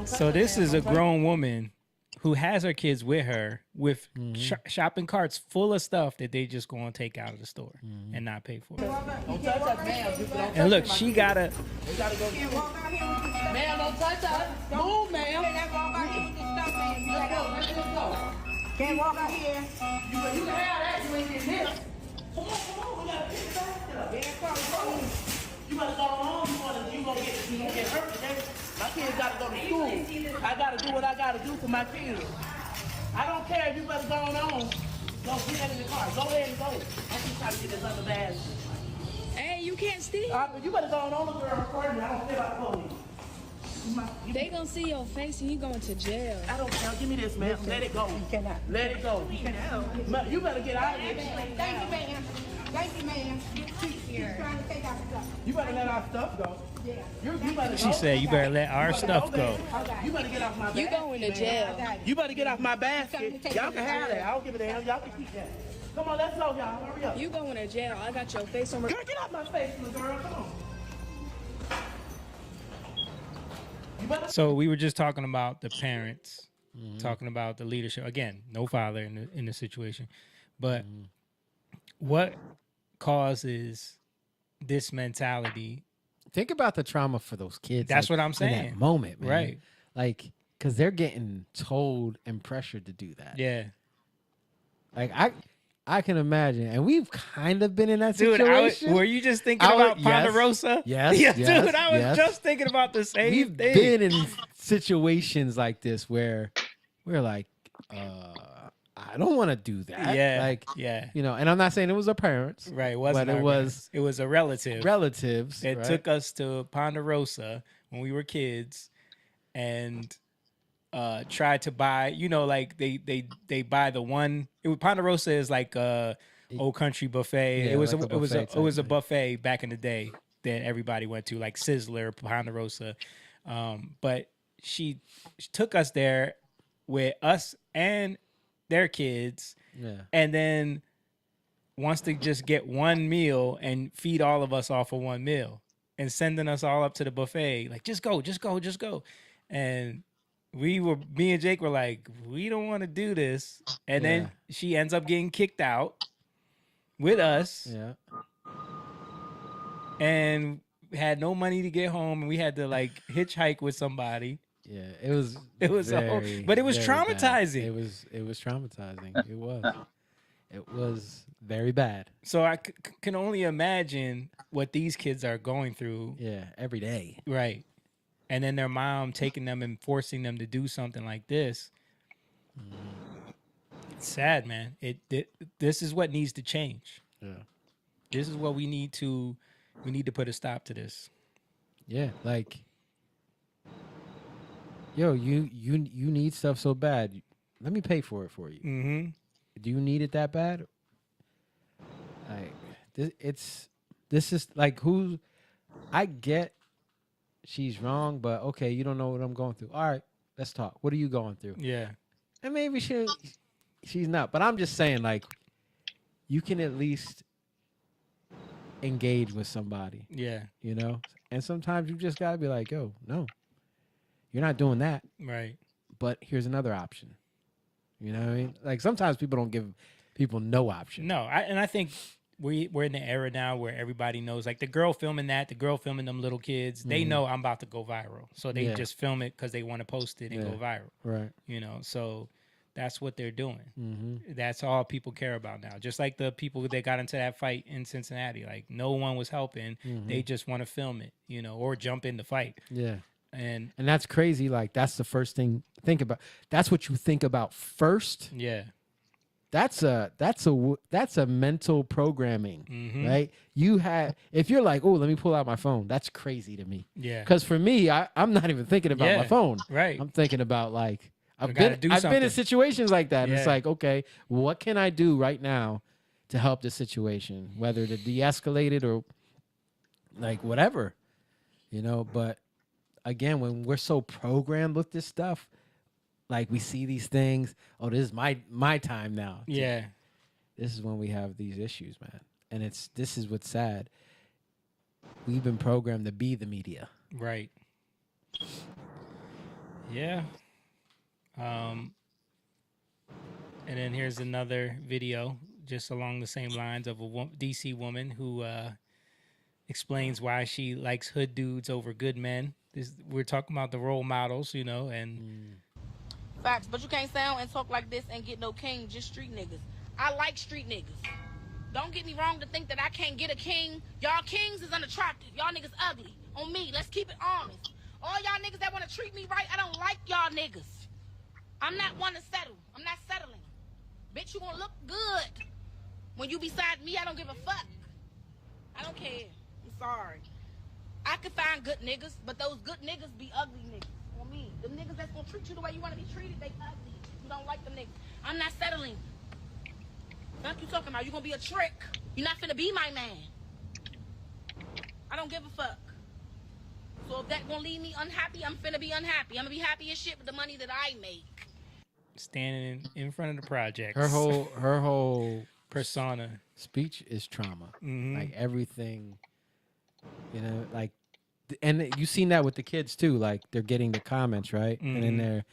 So this is a grown woman who has her kids with her with shopping carts full of stuff that they just going to take out of the store and not pay for. And look, she got to... Ma'am, don't touch us. Move, ma'am. Can't walk out here. You can have that. You ain't getting this. Come on. We gotta pick the basket up. You better go home. You gonna get hurt today. My kids gotta go to school. I gotta do what I gotta do for my kids. I don't care if you better go on. Go get that in the car. Go ahead and go. I keep trying to get this other bag. Hey, you can't steal. You better go on, girl. Recording me. I don't care about the police. They gonna see your face and you going to jail. I don't care. Give me this, man. Let it go. You cannot. Let it go. You better get out of here. Thank you, ma'am. Thank you, ma'am. She's trying to take our stuff. You better let our stuff go. Yeah. You better She said, you better let our stuff go. You better get off my basket. You going to jail. You better get off my basket. Y'all can have that. I don't give a damn. Y'all can keep that. Come on, let's go, y'all. Hurry up. You going to jail. I got your face on. Girl, get off my face, little girl. Come on. So we were just talking about the parents, talking about the leadership. Again, no father in the situation. But what causes this mentality? Think about the trauma for those kids. That's like, what I'm saying. In that moment, man. Right. Like, because they're getting told and pressured to do that. Yeah. Like, I can imagine, and we've kind of been in that Dude, situation. were you just thinking about Ponderosa? Yes, Yeah, yes, dude, I was yes. just thinking about the same We've thing. been in situations like this where we're like, I don't want to do that. Yeah, like, yeah. you know. And I'm not saying it was our parents, Right, it wasn't but it our was parents. It was a relative. relatives that right? took us to Ponderosa when we were kids, and tried to buy. You know, like they buy the one. Ponderosa is like Old Country buffet. Yeah, it was like a it was buffet it was a type buffet back in the day that everybody went to, like Sizzler, Ponderosa. But she took us there with us and their kids, Yeah. and then wants to just get one meal and feed all of us off of one meal, and sending us all up to the buffet. Like, just go, just go, just go. And me and Jake were like, we don't want to do this. And Yeah. then she ends up getting kicked out with us. Yeah. And had no money to get home, and we had to like hitchhike with somebody. Yeah, it was very, but it was traumatizing. It was traumatizing. It was very bad. So I can only imagine what these kids are going through. Yeah, every day. Right. And then their mom taking them and forcing them to do something like this. It's sad, man. This is what needs to change. Yeah. This is what we need to put a stop to this. Yeah, like, yo, you need stuff so bad. Let me pay for it for you. Mm-hmm. Do you need it that bad? Like, this is like, who? I get she's wrong, but okay, you don't know what I'm going through. All right, let's talk. What are you going through? Yeah. And maybe she's not, but I'm just saying, like, you can at least engage with somebody. Yeah. You know? And sometimes you just gotta be like, yo, no, you're not doing that. Right. But here's another option. You know what I mean? Like, sometimes people don't give people no option. No, I think we're in the era now where everybody knows, like the girl filming them little kids, they know I'm about to go viral. So they just film it because they want to post it and go viral. Right. You know, so that's what they're doing. Mm-hmm. That's all people care about now. Just like the people that got into that fight in Cincinnati, like no one was helping. Mhm. They just want to film it, you know, or jump in the fight. Yeah. And that's crazy. Like, that's the first thing. Think about. That's what you think about first. Yeah. That's a mental programming, Mhm. right? If you're like, oh, let me pull out my phone. That's crazy to me. Yeah. Because for me, I'm not even thinking about my phone. Right. I'm thinking about, like, I've gotta been do in something. situations like that. And it's Yeah. like, okay, what can I do right now to help this situation, whether to de-escalate it or like whatever, you know? But again, when we're so programmed with this stuff, like, we see these things. Oh, this is my time now. Yeah. This is when we have these issues, man. And this is what's sad. We've been programmed to be the media. Right. Yeah. And then here's another video just along the same lines of a DC woman who explains why she likes hood dudes over good men. We're talking about the role models, you know, and Facts, but you can't sound and talk like this and get no king, just street niggas. I like street niggas. Don't get me wrong to think that I can't get a king. Y'all kings is unattractive. Y'all niggas ugly. On me, let's keep it honest. All y'all niggas that want to treat me right, I don't like y'all niggas. I'm not one to settle. I'm not settling. Bitch, you gonna look good. When you beside me, I don't give a fuck. I don't care. I'm sorry. I can find good niggas, but those good niggas be ugly niggas. On me. The niggas that's gonna treat you the way you wanna be treated, they ugly. You don't like them niggas. I'm not settling. Fuck you talking about? You gonna be a trick. You're not finna be my man. I don't give a fuck. So if that gonna leave me unhappy, I'm finna be unhappy. I'm gonna be happy as shit with the money that I make. standing in front of the projects. Her whole persona speech is trauma. Mhm. Like everything, you know, like, and you seen that with the kids too. Like they're getting the comments right, and then Mhm.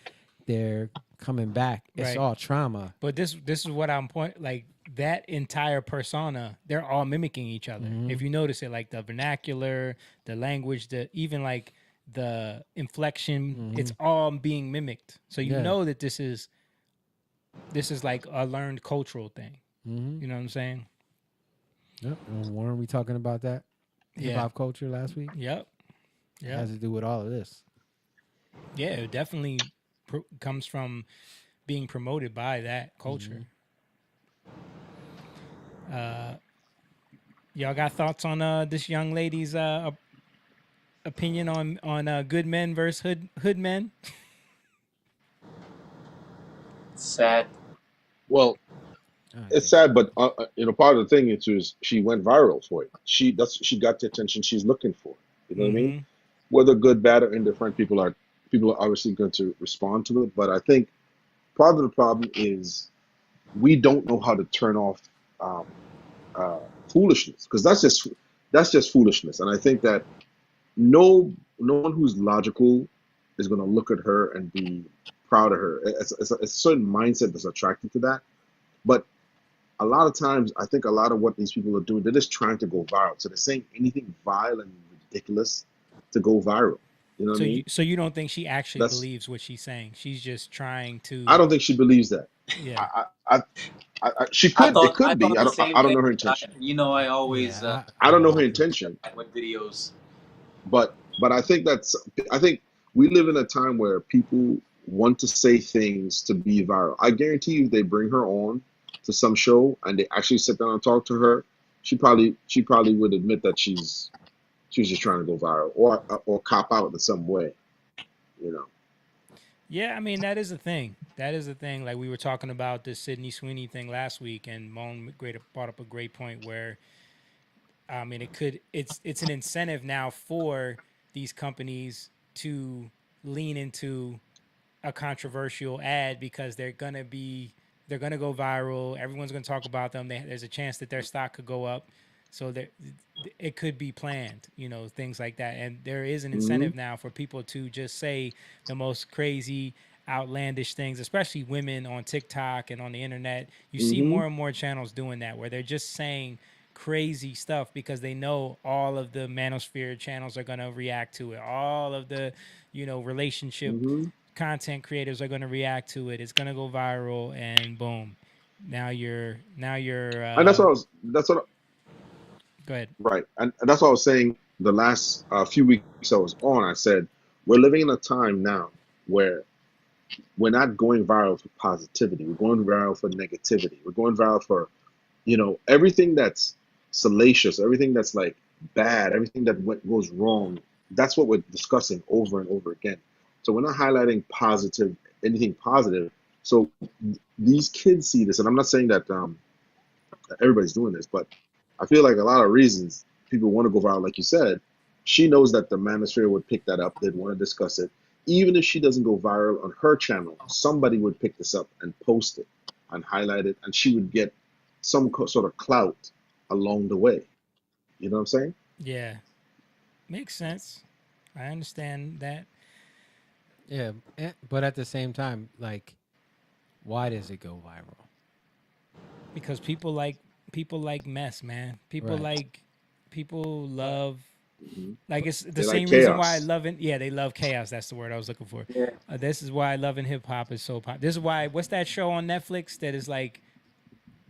they're coming back. It's Right. all trauma. But this is what I'm like that entire persona, they're all mimicking each other. Mhm. If you notice it, like the vernacular, the language, even like the inflection, it's all being mimicked. So you Yeah. know that this is like a learned cultural thing. Mm-hmm. You know what I'm saying? Yep. And weren't we talking about that hip Yeah. hop culture last week? Yep. It Yeah. has to do with all of this. Yeah, it definitely comes from being promoted by that culture. Y'all got thoughts on this young lady's opinion on good men versus hood men? Sad. Well, it's sad, but part of the thing is she went viral for it. She got the attention she's looking for. You know what I mean? Mm-hmm. Whether good, bad, or indifferent, people are obviously going to respond to it. But I think part of the problem is we don't know how to turn off um, foolishness, because that's just foolishness. And I think that no one who's logical is going to look at her and be proud of her. It's a certain mindset that's attracted to that. But a lot of times, I think a lot of what these people are doing, they're just trying to go viral. So they're saying anything vile and ridiculous to go viral. You know what I mean? So you don't think she actually That's believes what she's saying? She's just trying to. I don't think she believes that. Yeah. She I could. It thought I could be. thought the same I don't thing. know her intention. I always I don't know her intention. with videos. But I think we live in a time where people want to say things to be viral. I guarantee you, if they bring her on to some show and they actually sit down and talk to her, she probably would admit that she's just trying to go viral or cop out in some way. You know. Yeah, I mean, that is a thing. That is a thing. Like, we were talking about this Sydney Sweeney thing last week, and Moan brought up a great point where, I mean, it's an incentive now for these companies to lean into a controversial ad because they're gonna go viral. Everyone's gonna talk about them. There's a chance that their stock could go up, so it could be planned. Things like that. And there is an incentive now for people to just say the most crazy, outlandish things, especially women on TikTok and on the internet. You see more and more channels doing that, where they're just saying crazy stuff because they know all of the manosphere channels are going to react to it. All of the, relationship content creators are going to react to it. It's going to go viral, and boom. Now you're And that's what go ahead. right. And that's what I was saying the last few weeks I was on. I said we're living in a time now where we're not going viral for positivity. We're going viral for negativity. We're going viral for, everything that's salacious, everything that's like bad, everything that goes wrong. That's what we're discussing over and over again. So we're not highlighting anything positive. So these kids see this, and I'm not saying that everybody's doing this, but I feel like a lot of reasons people want to go viral, like you said. She knows that the manosphere would pick that up. They'd want to discuss it. Even if she doesn't go viral on her channel, somebody would pick this up and post it and highlight it, and she would get some sort of clout along the way. You know what I'm saying? Yeah. Makes sense. I understand that. Yeah, but at the same time, like, why does it go viral? Because people like mess, man. People love like it's the same reason why they love chaos. That's the word I was looking for. Yeah. This is why Love and Hip Hop is so popular. This is why what's that show on Netflix that is like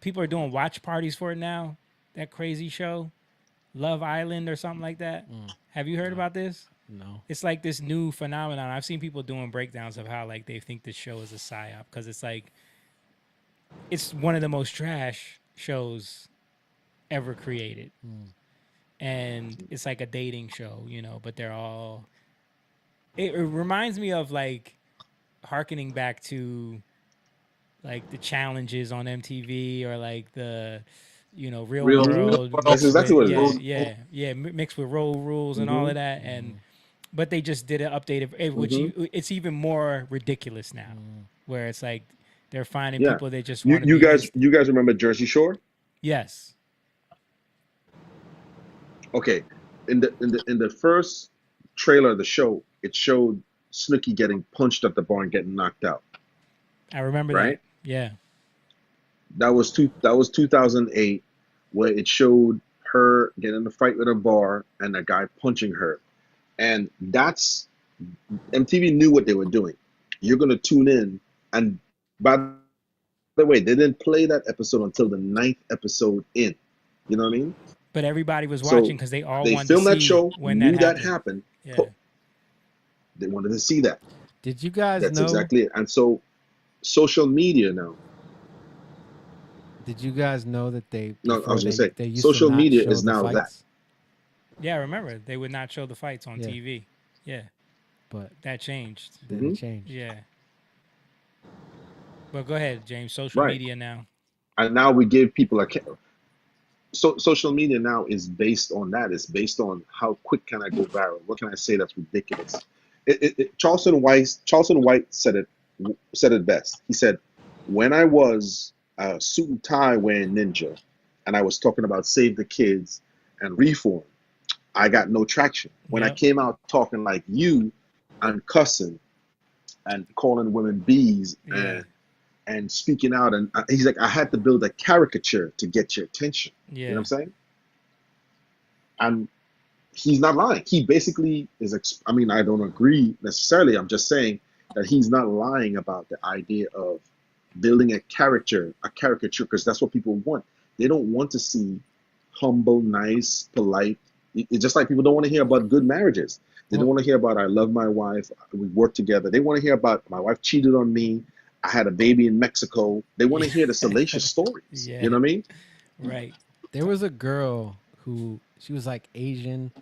people are doing watch parties for it now? That crazy show, Love Island or something like that. Have you heard about this? No. It's like this new phenomenon. I've seen people doing breakdowns of how like they think this show is a psyop because it's like it's one of the most trash shows ever created. And it's like a dating show, but they're all it reminds me of like hearkening back to like the challenges on MTV or like the Real World. That's exactly what it is. Yeah, mixed with Road Rules and all of that, and but they just did an updated, it's even more ridiculous now, where it's like they're finding people that just want to. You guys remember Jersey Shore? Yes. Okay, in the first trailer of the show, it showed Snooki getting punched at the bar and getting knocked out. I remember right? that. Yeah. That was 2008, where it showed her getting in a fight with a bar and a guy punching her, and that's MTV knew what they were doing. You're gonna tune in, and by the way, they didn't play that episode until the 9th episode in. You know what I mean? But everybody was So watching because they all they wanted to filmed that see show, when knew that that happened. happened. Yeah. They wanted to see that. Did you guys That's know? exactly it. And so social media now. Did you guys know that they? No, I before was gonna they, say, they used social to not media show is the now that. fights? Yeah, I remember they would not show the fights on Yeah. TV. Yeah, but that changed. Then it changed. Yeah. But go ahead, James. Social Right. media now. And now we give people so social media now is based on that. It's based on how quick can I go viral? What can I say that's ridiculous? Charleston White said it best. He said, when I was a suit and tie wearing ninja, and I was talking about save the kids and reform, I got no traction. When I came out talking like you and cussing and calling women bees and speaking out, and he's like, I had to build a caricature to get your attention. You know what I'm saying? And he's not lying. He basically is, I mean, I don't agree necessarily. I'm just saying that he's not lying about the idea of building a caricature, because that's what people want. They don't want to see humble, nice, polite. It's just like people don't want to hear about good marriages. They don't want to hear about, I love my wife, we work together. They want to hear about, my wife cheated on me, I had a baby in Mexico. They want to hear the salacious stories. Yeah. You know what I mean? Right. There was a girl who, she was like Asian.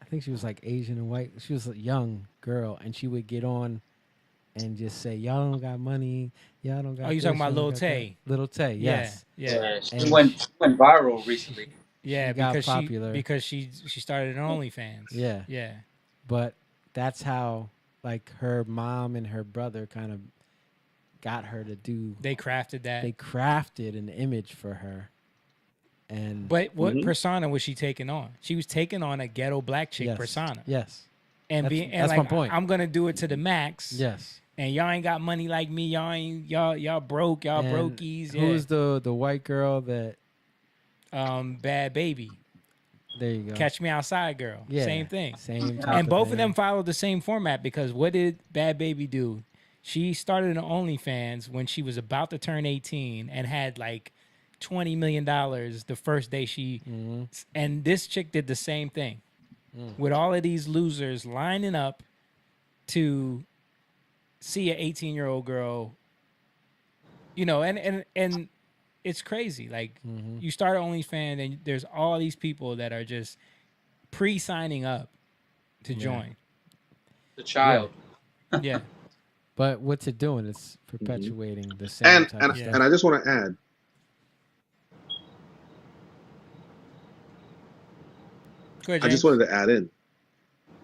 I think she was like Asian and white. She was a young girl, and she would get on and just say, y'all don't got money. Y'all don't got Oh, you this, talking about y'all don't Lil got Tay? that." Lil Tay, yes. Yeah. She went viral recently. Yeah, She got because popular. because she started an OnlyFans. Yeah. Yeah. But that's how, like, her mom and her brother kind of got her to do. They crafted that. They crafted an image for her. And But what persona was she taking on? She was taking on a ghetto black chick persona. Yes. And That's- being and that's like, my point. I'm gonna do it to the max. Yes. And y'all ain't got money like me. Y'all broke. Y'all And brokies. Yeah. Who's the white girl that? Bad Baby. There you go. Catch Me Outside girl. Yeah, Same thing. same type And of both of thing. them followed the same format because what did Bad Baby do? She started an OnlyFans when she was about to turn 18 and had like $20 million the first day she. And this chick did the same thing with all of these losers lining up to see an 18-year-old girl. You know, and it's crazy. Like you start OnlyFans and there's all these people that are just pre-signing up to join. The child. Yeah. But what's it doing? It's perpetuating the same type of stuff. And I just want to add, Go ahead, I just James. wanted to add in,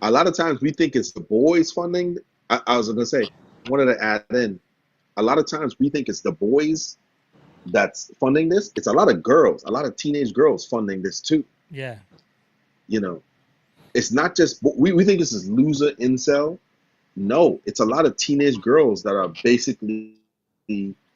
a lot of times we think it's the boys funding. I was going to say, wanted to add in, a lot of times we think it's the boys that's funding this. It's a lot of girls, a lot of teenage girls funding this too. Yeah. You know, it's not just, we think this is loser incel. No, it's a lot of teenage girls that are basically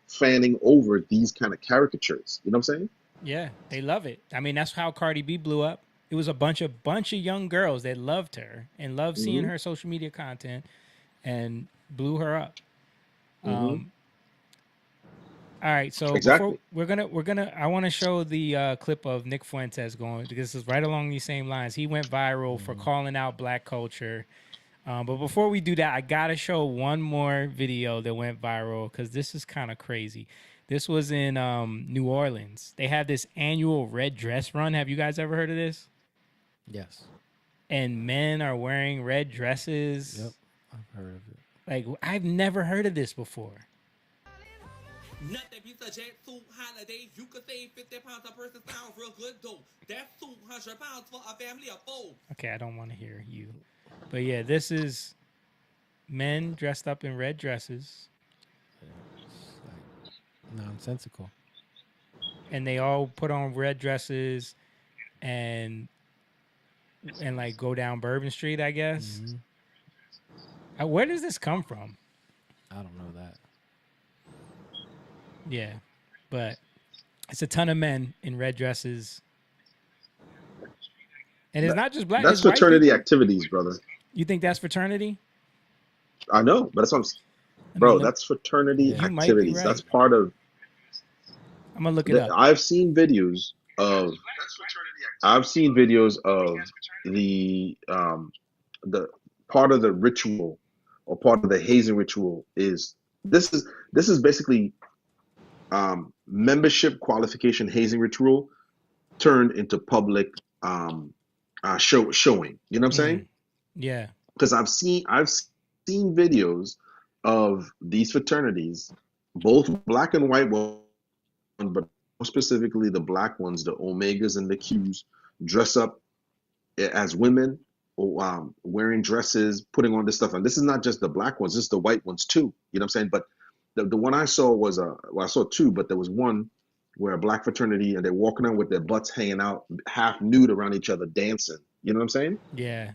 fanning over these kind of caricatures. You know what I'm saying? Yeah, they love it. I mean, that's how Cardi B blew up. It was a bunch of young girls that loved her and loved seeing her social media content and blew her up. All right, so Exactly. before I want to show the clip of Nick Fuentes going, because this is right along these same lines. He went viral for calling out black culture. But before we do that, I gotta show one more video that went viral because this is kind of crazy. This was in New Orleans. They have this annual red dress run. Have you guys ever heard of this? Yes. And men are wearing red dresses. Yep, I've heard of it. Like, I've never heard of this before. Nothing piece of jet suit holiday. You could save 50 pounds a person. Sounds real good though. That's 200 pounds for a family of 4. Okay, I don't want to hear you. But yeah, this is men dressed up in red dresses. Nonsensical. And they all put on red dresses and like go down Bourbon Street, I guess. Where does this come from? I don't know that. Yeah, but it's a ton of men in red dresses. And it's not just black. That's it's white fraternity people. activities, brother. You think that's fraternity? I know, but that's what I'm. Bro, that's fraternity You might be activities. right. That's part of. I'm gonna look it up. I've seen videos of the part of the ritual or part of the hazing ritual is this is basically membership qualification hazing ritual turned into public showing. You know what I'm saying? Yeah. Because I've seen videos of these fraternities, both black and white ones, but more specifically the black ones, the Omegas and the Qs, dress up as women, or wearing dresses, putting on this stuff. And this is not just the black ones; this is the white ones too. You know what I'm saying? But the one I saw was I saw two, but there was one where a black fraternity and they're walking around with their butts hanging out, half nude around each other, dancing. You know what I'm saying? Yeah.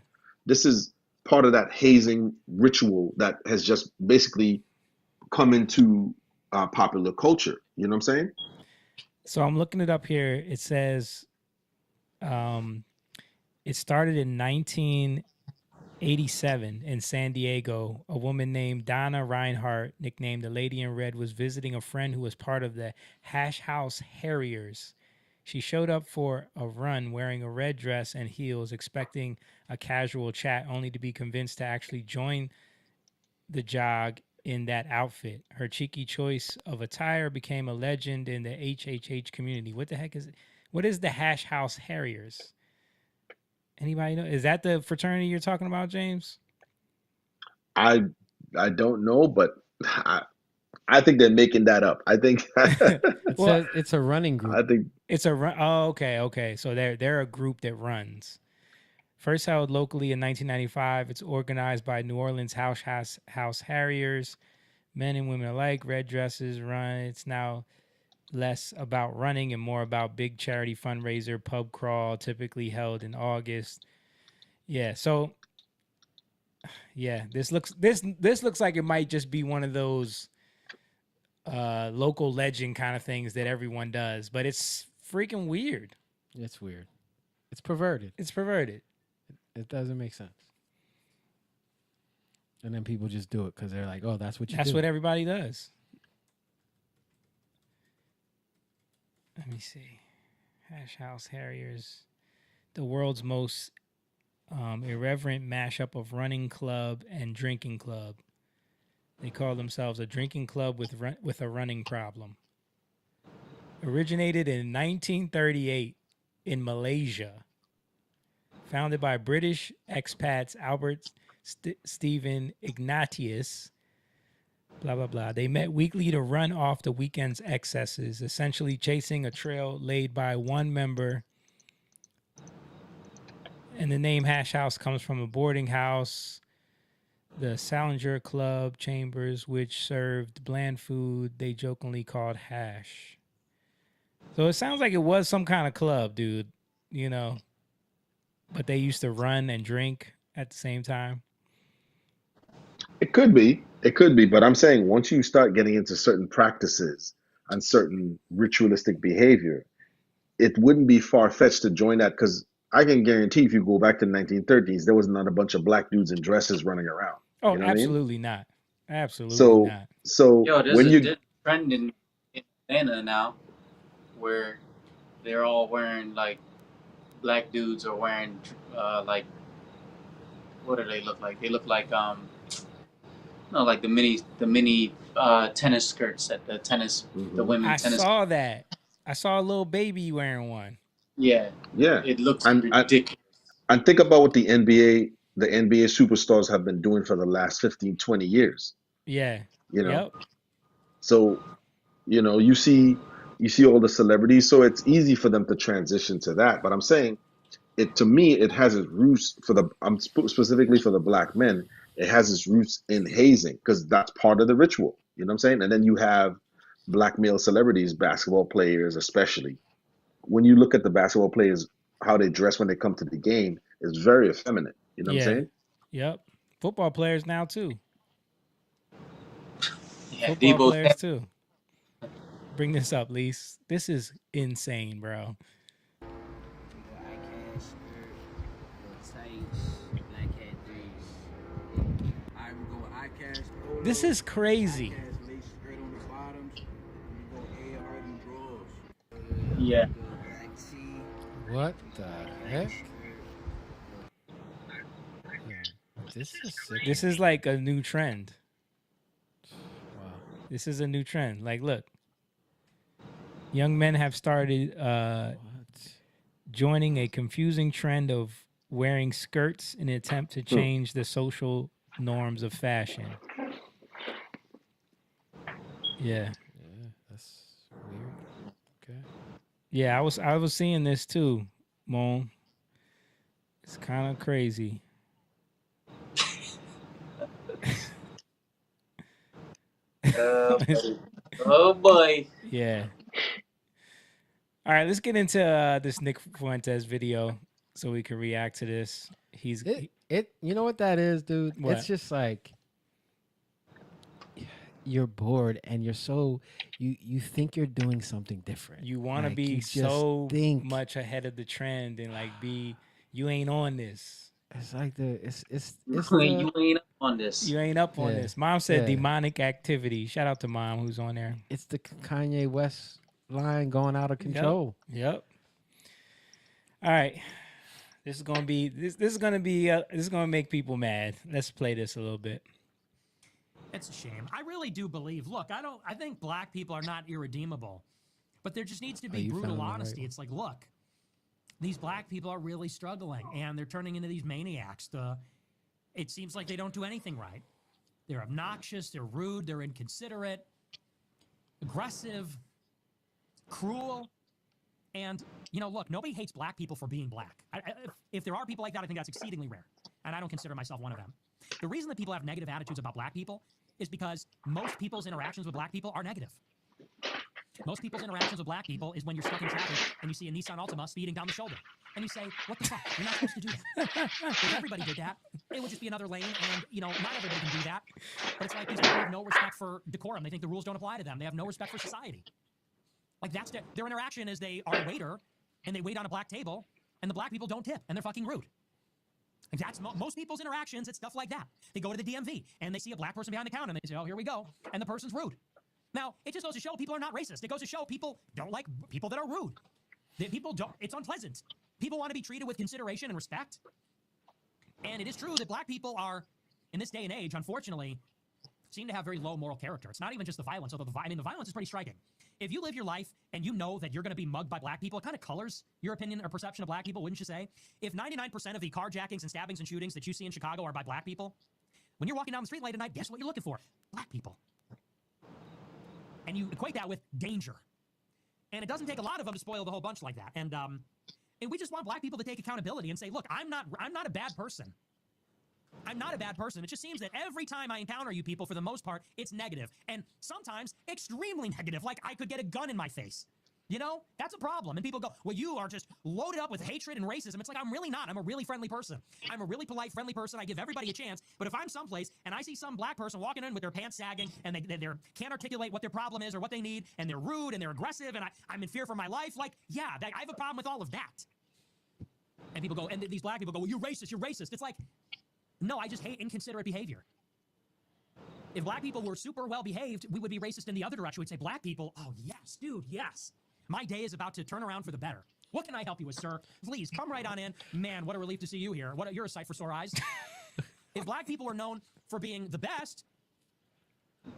This is part of that hazing ritual that has just basically come into popular culture. You know what I'm saying? So I'm looking it up here. It says it started in 1987 in San Diego. A woman named Donna Reinhardt, nicknamed the Lady in Red, was visiting a friend who was part of the Hash House Harriers. She showed up for a run wearing a red dress and heels, expecting a casual chat, only to be convinced to actually join the jog in that outfit. Her cheeky choice of attire became a legend in the HHH community. What the heck is it? What is the Hash House Harriers? Anybody know? Is that the fraternity you're talking about, James? I don't know, but I think they're making that up. I think it's a running group. I think it's a run. Oh, okay. So they're a group that runs. First held locally in 1995, it's organized by New Orleans House Harriers, men and women alike. Red dresses run. It's now less about running and more about big charity fundraiser, pub crawl, typically held in August. Yeah. So, yeah, this looks like it might just be one of those local legend kind of things that everyone does, but it's freaking weird. It's weird. It's perverted. It doesn't make sense. And then people just do it because they're like, oh, that's what you do. That's what everybody does. Let me see. Hash House Harriers, the world's most irreverent mashup of running club and drinking club. They call themselves a drinking club with a running problem. Originated in 1938 in Malaysia. Founded by British expats Albert Stephen Ignatius, blah, blah, blah. They met weekly to run off the weekend's excesses, essentially chasing a trail laid by one member. And the name Hash House comes from a boarding house, the Salinger Club Chambers, which served bland food they jokingly called hash. So it sounds like it was some kind of club, dude, you know. But they used to run and drink at the same time. it could be, but I'm saying once you start getting into certain practices and certain ritualistic behavior, it wouldn't be far-fetched to join that, because I can guarantee if you go back to the 1930s, there was not a bunch of black dudes in dresses running around. Oh, you know what I mean? absolutely not. Absolutely not. So Yo, when there's you a trend in Atlanta now where they're all wearing, like, black dudes are wearing like, what do they look like? They look like like the mini tennis skirts at the tennis, the women's tennis. I saw that. I saw a little baby wearing one. Yeah. It looks ridiculous. And think about what the NBA superstars have been doing for the last 15, 20 years. Yeah. You know. Yep. So, you know, you see all the celebrities, so it's easy for them to transition to that. But I'm saying, to me, it has its roots specifically for the black men. It has its roots in hazing, because that's part of the ritual. You know what I'm saying? And then you have black male celebrities, basketball players especially. When you look at the basketball players, how they dress when they come to the game is very effeminate. You know what I'm saying? Yep. Football players now too. Yeah, Football players too. Bring this up, Lise. This is insane, bro. This is crazy. Yeah. What the heck? Yeah, this is sick. This is like a new trend. Wow. This is a new trend. Like, look, young men have started joining a confusing trend of wearing skirts in an attempt to change the social norms of fashion. Yeah. Yeah, that's weird. Okay. Yeah, I was seeing this too, Moan. It's kind of crazy. Oh boy. Yeah. All right, let's get into this Nick Fuentes video so we can react to this. It you know what that is, dude? What? It's just like you're bored and you're so you think you're doing something different. You want to Like, be you just so think much ahead of the trend and like you ain't on this. it's like it's You ain't up on this. You ain't up on Yeah, this. Mom said yeah. demonic activity. Shout out to Mom who's on there. It's the Kanye West line going out of control. Yep. All right. This is gonna be this is gonna make people mad. Let's play this a little bit. It's a shame. I really do believe. Look, I think black people are not irredeemable, but there just needs to be you brutal found the right honesty. one. It's like, look, these black people are really struggling, and they're turning into these maniacs. It seems like they don't do anything right. They're obnoxious. They're rude. They're inconsiderate, aggressive, cruel. And, look, nobody hates black people for being black. If there are people like that, I think that's exceedingly rare. And I don't consider myself one of them. The reason that people have negative attitudes about black people is because most people's interactions with black people are negative. Most people's interactions with black people is when you're stuck in traffic and you see a Nissan Altima speeding down the shoulder. And you say, what the fuck? You're not supposed to do that. If everybody did that, it would just be another lane, and, not everybody can do that. But it's like these people have no respect for decorum. They think the rules don't apply to them. They have no respect for society. Like, that's their interaction is they are a waiter, and they wait on a black table, and the black people don't tip, and they're fucking rude. Like, that's most people's interactions. It's stuff like that. They go to the DMV, and they see a black person behind the counter, and they say, oh, here we go, and the person's rude. Now, it just goes to show people are not racist. It goes to show people don't like people that are rude. People don't. It's unpleasant. People want to be treated with consideration and respect. And it is true that black people are, in this day and age, unfortunately, seem to have very low moral character. It's not even just the violence, although the violence is pretty striking. If you live your life and you know that you're going to be mugged by black people, it kind of colors your opinion or perception of black people, wouldn't you say? If 99% of the carjackings and stabbings and shootings that you see in Chicago are by black people, when you're walking down the street late at night, guess what you're looking for? Black people. And you equate that with danger. And it doesn't take a lot of them to spoil the whole bunch like that. And we just want black people to take accountability and say, look, I'm not a bad person. I'm not a bad person. It just seems that every time I encounter you people, for the most part, it's negative. And sometimes extremely negative, like I could get a gun in my face. That's a problem. And people go, well, you are just loaded up with hatred and racism. It's like, I'm really not. I'm a really friendly person. I'm a really polite, friendly person. I give everybody a chance. But if I'm someplace and I see some black person walking in with their pants sagging and they can't articulate what their problem is or what they need, and they're rude and they're aggressive and I'm in fear for my life, like, yeah, I have a problem with all of that. And people go, and these black people go, well, you're racist. You're racist. It's like, no, I just hate inconsiderate behavior. If black people were super well behaved, we would be racist in the other direction. We'd say, black people, oh, yes, dude, yes. My day is about to turn around for the better. What can I help you with, sir? Please, come right on in. Man, what a relief to see you here. You're a sight for sore eyes. If black people were known for being the best,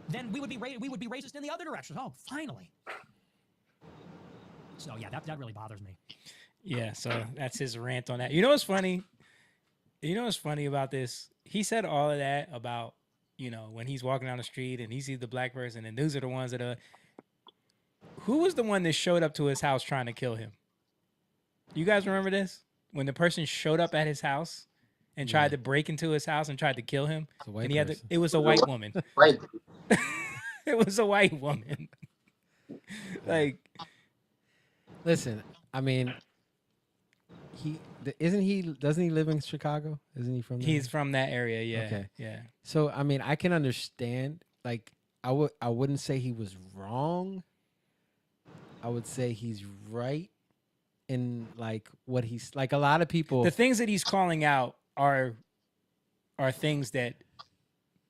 then we would be racist in the other direction. Oh, finally. So, yeah, that really bothers me. Yeah, so that's his rant on that. You know what's funny? You know what's funny about this? He said all of that about, when he's walking down the street and he sees the black person, and those are the ones that are... Who was the one that showed up to his house trying to kill him? You guys remember this? When the person showed up at his house and tried to break into his house and tried to kill him? It's a white and person. It was a white woman. Right. It was a white woman. Like... Listen, I mean... doesn't he live in Chicago? Isn't he from there? He's from that area, yeah. Okay. Yeah. So, I mean, I can understand, like, I wouldn't say he was wrong. I would say he's right in, like, what he's, like, a lot of people. The things that he's calling out are things that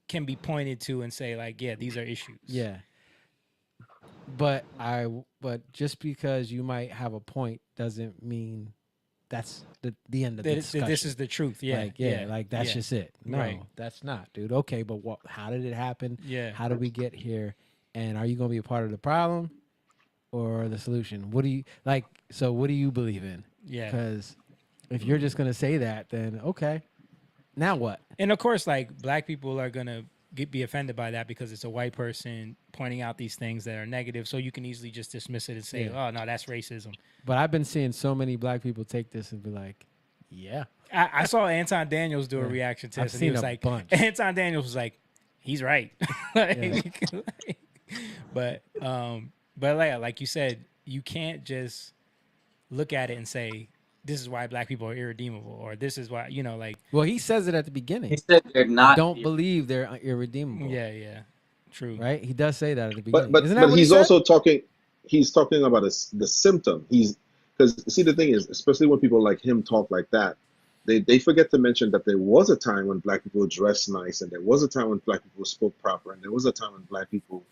can be pointed to and say, like, yeah, these are issues. Yeah. but just because you might have a point doesn't mean that's the end of the discussion. This is the truth. Yeah. Like that's just it. No, Right. that's not, dude. Okay, but how did it happen? Yeah. How did we get here? And are you going to be a part of the problem or the solution? What do you like? So what do you believe in? Yeah. Because if you're just going to say that, then okay, now what? And of course, like black people are gonna be offended by that because it's a white person pointing out these things that are negative. So you can easily just dismiss it and say, "Oh no, that's racism." But I've been seeing so many black people take this and be like, "Yeah." I saw Anton Daniels do a reaction test, and he was like, Anton Daniels was like, "He's right." But like you said, you can't just look at it and say, this is why black people are irredeemable, or this is why, like. Well, he says it at the beginning. He said they're not. I don't believe they're irredeemable. Yeah, true. Right? He does say that at the beginning. But Isn't that what he's he said? also talking. He's talking about the symptom. Because see, the thing is, especially when people like him talk like that, they forget to mention that there was a time when black people dressed nice, and there was a time when black people spoke proper, and there was a time when black people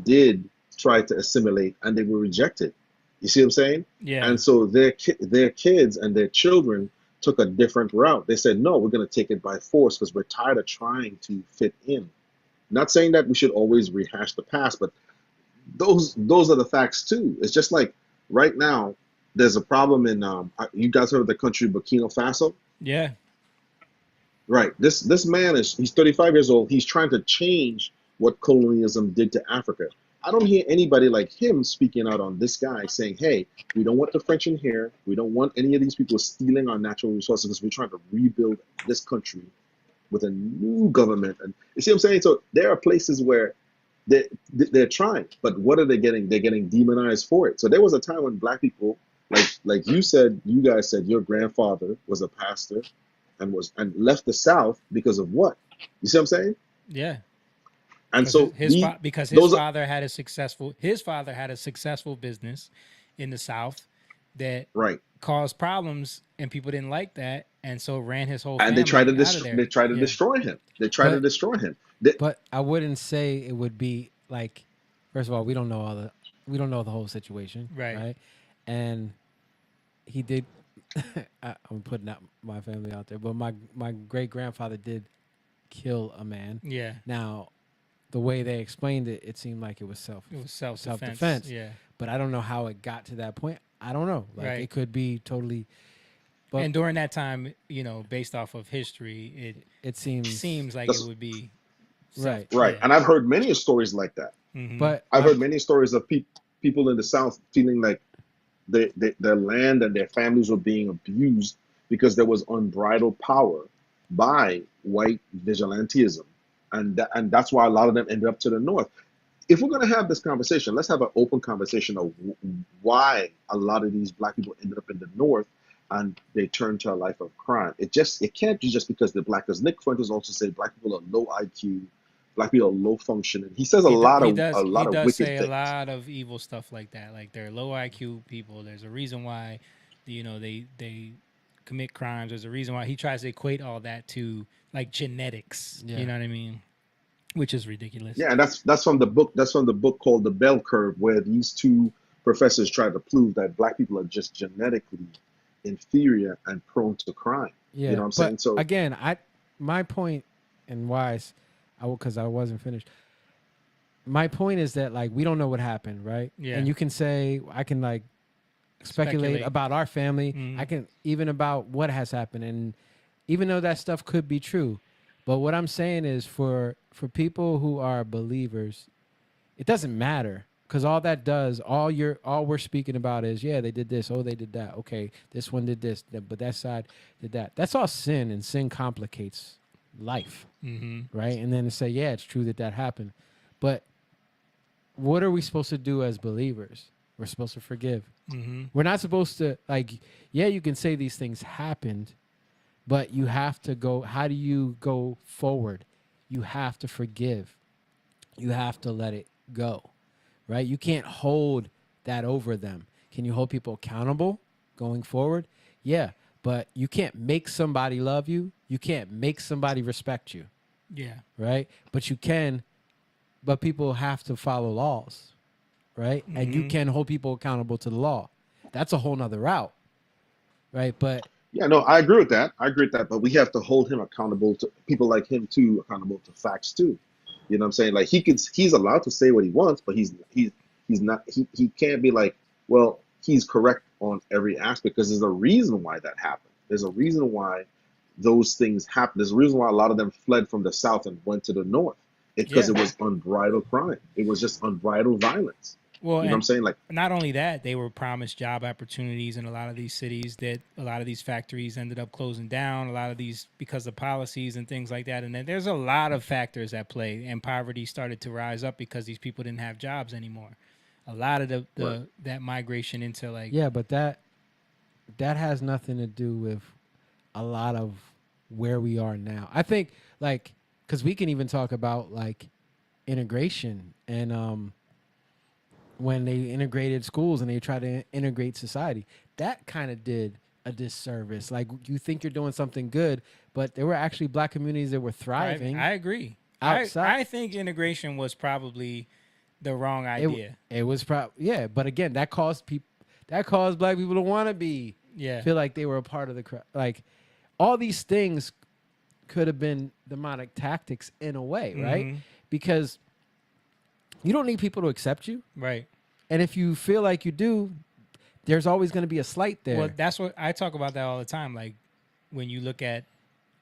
did try to assimilate, and they were rejected. You see what I'm saying? Yeah. And so their kids and their children took a different route. They said, no, we're going to take it by force because we're tired of trying to fit in. Not saying that we should always rehash the past, but those are the facts too. It's just like right now, there's a problem in, you guys heard of the country Burkina Faso? Yeah. Right. This man he's 35 years old. He's trying to change what colonialism did to Africa. I don't hear anybody like him speaking out on this guy saying, hey, we don't want the French in here. We don't want any of these people stealing our natural resources because we're trying to rebuild this country with a new government. And you see what I'm saying? So there are places where they're trying, but what are they getting? They're getting demonized for it. So there was a time when black people, like you guys said, your grandfather was a pastor and left the South because of what? You see what I'm saying? Yeah. And so his father had a successful business in the South that caused problems, and people didn't like that, and so ran his whole family and they tried to destroy him. They tried to destroy him. But I wouldn't say it would be like, first of all, we don't know the whole situation, right? And he did. I'm putting out my family out there, but my great grandfather did kill a man. Yeah. Now, the way they explained it, it seemed like it was self-defense. Yeah. But I don't know how it got to that point. I don't know. It could be totally. But and during that time, based off of history, it seems like it would be. Right. Yeah. And I've heard many stories like that. Mm-hmm. But I've heard many stories of people in the South feeling like their land and their families were being abused because there was unbridled power by white vigilantism. And that's why a lot of them ended up to the north. If we're going to have this conversation, let's have an open conversation of why a lot of these black people ended up in the north and they turned to a life of crime. It can't be just because they're black. Because Nick Fuentes also said black people are low IQ, black people are low functioning. He says a lot of wicked things. A lot of evil stuff like that. Like they're low IQ people. There's a reason why, they commit crimes. There's a reason why he tries to equate all that to like genetics. Yeah. You know what I mean? Which is ridiculous. Yeah, and that's from the book. That's from the book called The Bell Curve, where these two professors try to prove that black people are just genetically inferior and prone to crime. Yeah, you know what I'm saying? So again, my point and why because I wasn't finished. My point is that like we don't know what happened, right? Yeah. And you can say I can like speculate about our family. Mm-hmm. I can even about what has happened, and even though that stuff could be true, but what I'm saying is for people who are believers, it doesn't matter. Because all that does, all we're speaking about is, yeah, they did this, oh, they did that. Okay, this one did this, but that side did that. That's all sin, and sin complicates life, right? And then to say, yeah, it's true that happened. But what are we supposed to do as believers? We're supposed to forgive. Mm-hmm. We're not supposed to, yeah, you can say these things happened, but you have to go, how do you go forward? You have to forgive. You have to let it go. Right? You can't hold that over them. Can you hold people accountable going forward? Yeah, but you can't make somebody love you. You can't make somebody respect you. Yeah. Right? But you can, but people have to follow laws. right? And you can hold people accountable to the law. That's a whole nother route, right? But Yeah, no, I agree with that. I agree with that. But we have to hold him accountable to people like him too, accountable to facts too. You know what I'm saying? Like he's allowed to say what he wants, but he's not he can't be like, well, he's correct on every aspect because there's a reason why that happened. There's a reason why those things happened. There's a reason why a lot of them fled from the south and went to the north. It's because it was unbridled crime. It was just unbridled violence. Well, you know what I'm saying? Like, not only that, they were promised job opportunities in a lot of these cities that a lot of these factories ended up closing down, a lot of these because of policies and things like that. And then there's a lot of factors at play, and poverty started to rise up because these people didn't have jobs anymore. A lot of that migration into like... Yeah, but that has nothing to do with a lot of where we are now. I think like, because we can even talk about like integration and when they integrated schools and they tried to integrate society, that kind of did a disservice. Like you think you're doing something good, but there were actually black communities that were thriving. I agree. Outside. I think integration was probably the wrong idea. It was probably, but again, that caused black people to want to feel like they were a part of the crowd. Like all these things could have been demonic tactics in a way, right? Because you don't need people to accept you. Right. And if you feel like you do, there's always going to be a slight there. Well, that's what I talk about that all the time. Like when you look at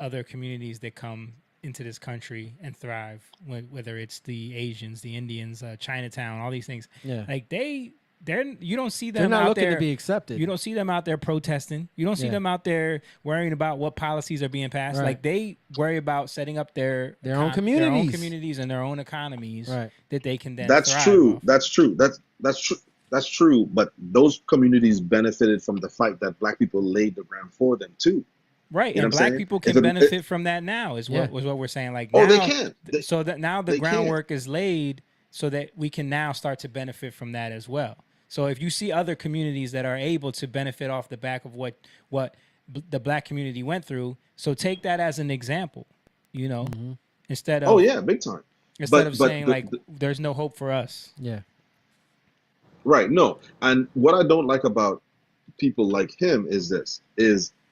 other communities that come into this country and thrive, whether it's the Asians, the Indians, Chinatown, all these things. Yeah. Like you don't see them They're not out looking there to be accepted. You don't see them out there protesting. You don't see them out there worrying about what policies are being passed. Right. Like they worry about setting up their own communities, and their own economies right. that they can then. That's thrive true. off. That's true. That's true. That's true. But those communities benefited from the fight that black people laid the ground for them too. Right, you know and what I'm black saying? people can benefit from that now. Is what we're saying. Like oh, now, they can. So that now the they can. groundwork is laid, so that we can now start to benefit from that as well. So if you see other communities that are able to benefit off the back of what the black community went through, so take that as an example. You know, instead of big time. Instead of saying there's no hope for us. Yeah. Right. No. And what I don't like about people like him is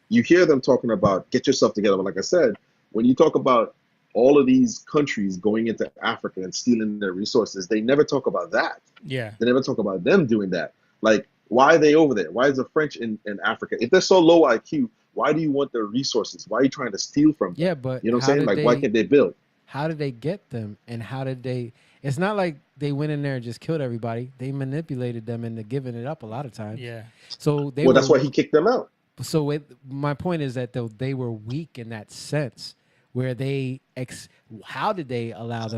you hear them talking about get yourself together. But like I said, when you talk about all of these countries going into Africa and stealing their resources, they never talk about that. Yeah. They never talk about them doing that. Like, why are they over there? Why is the French in Africa? If they're so low IQ, why do you want their resources? Why are you trying to steal from them? Yeah, but you know what I'm saying? Like, why can't they build? How did they get them? And how did they... It's not like they went in there and just killed everybody. They manipulated them into giving it up a lot of times. Yeah. So that's why he kicked them out. So my point is that they were weak in that sense, where how did they allow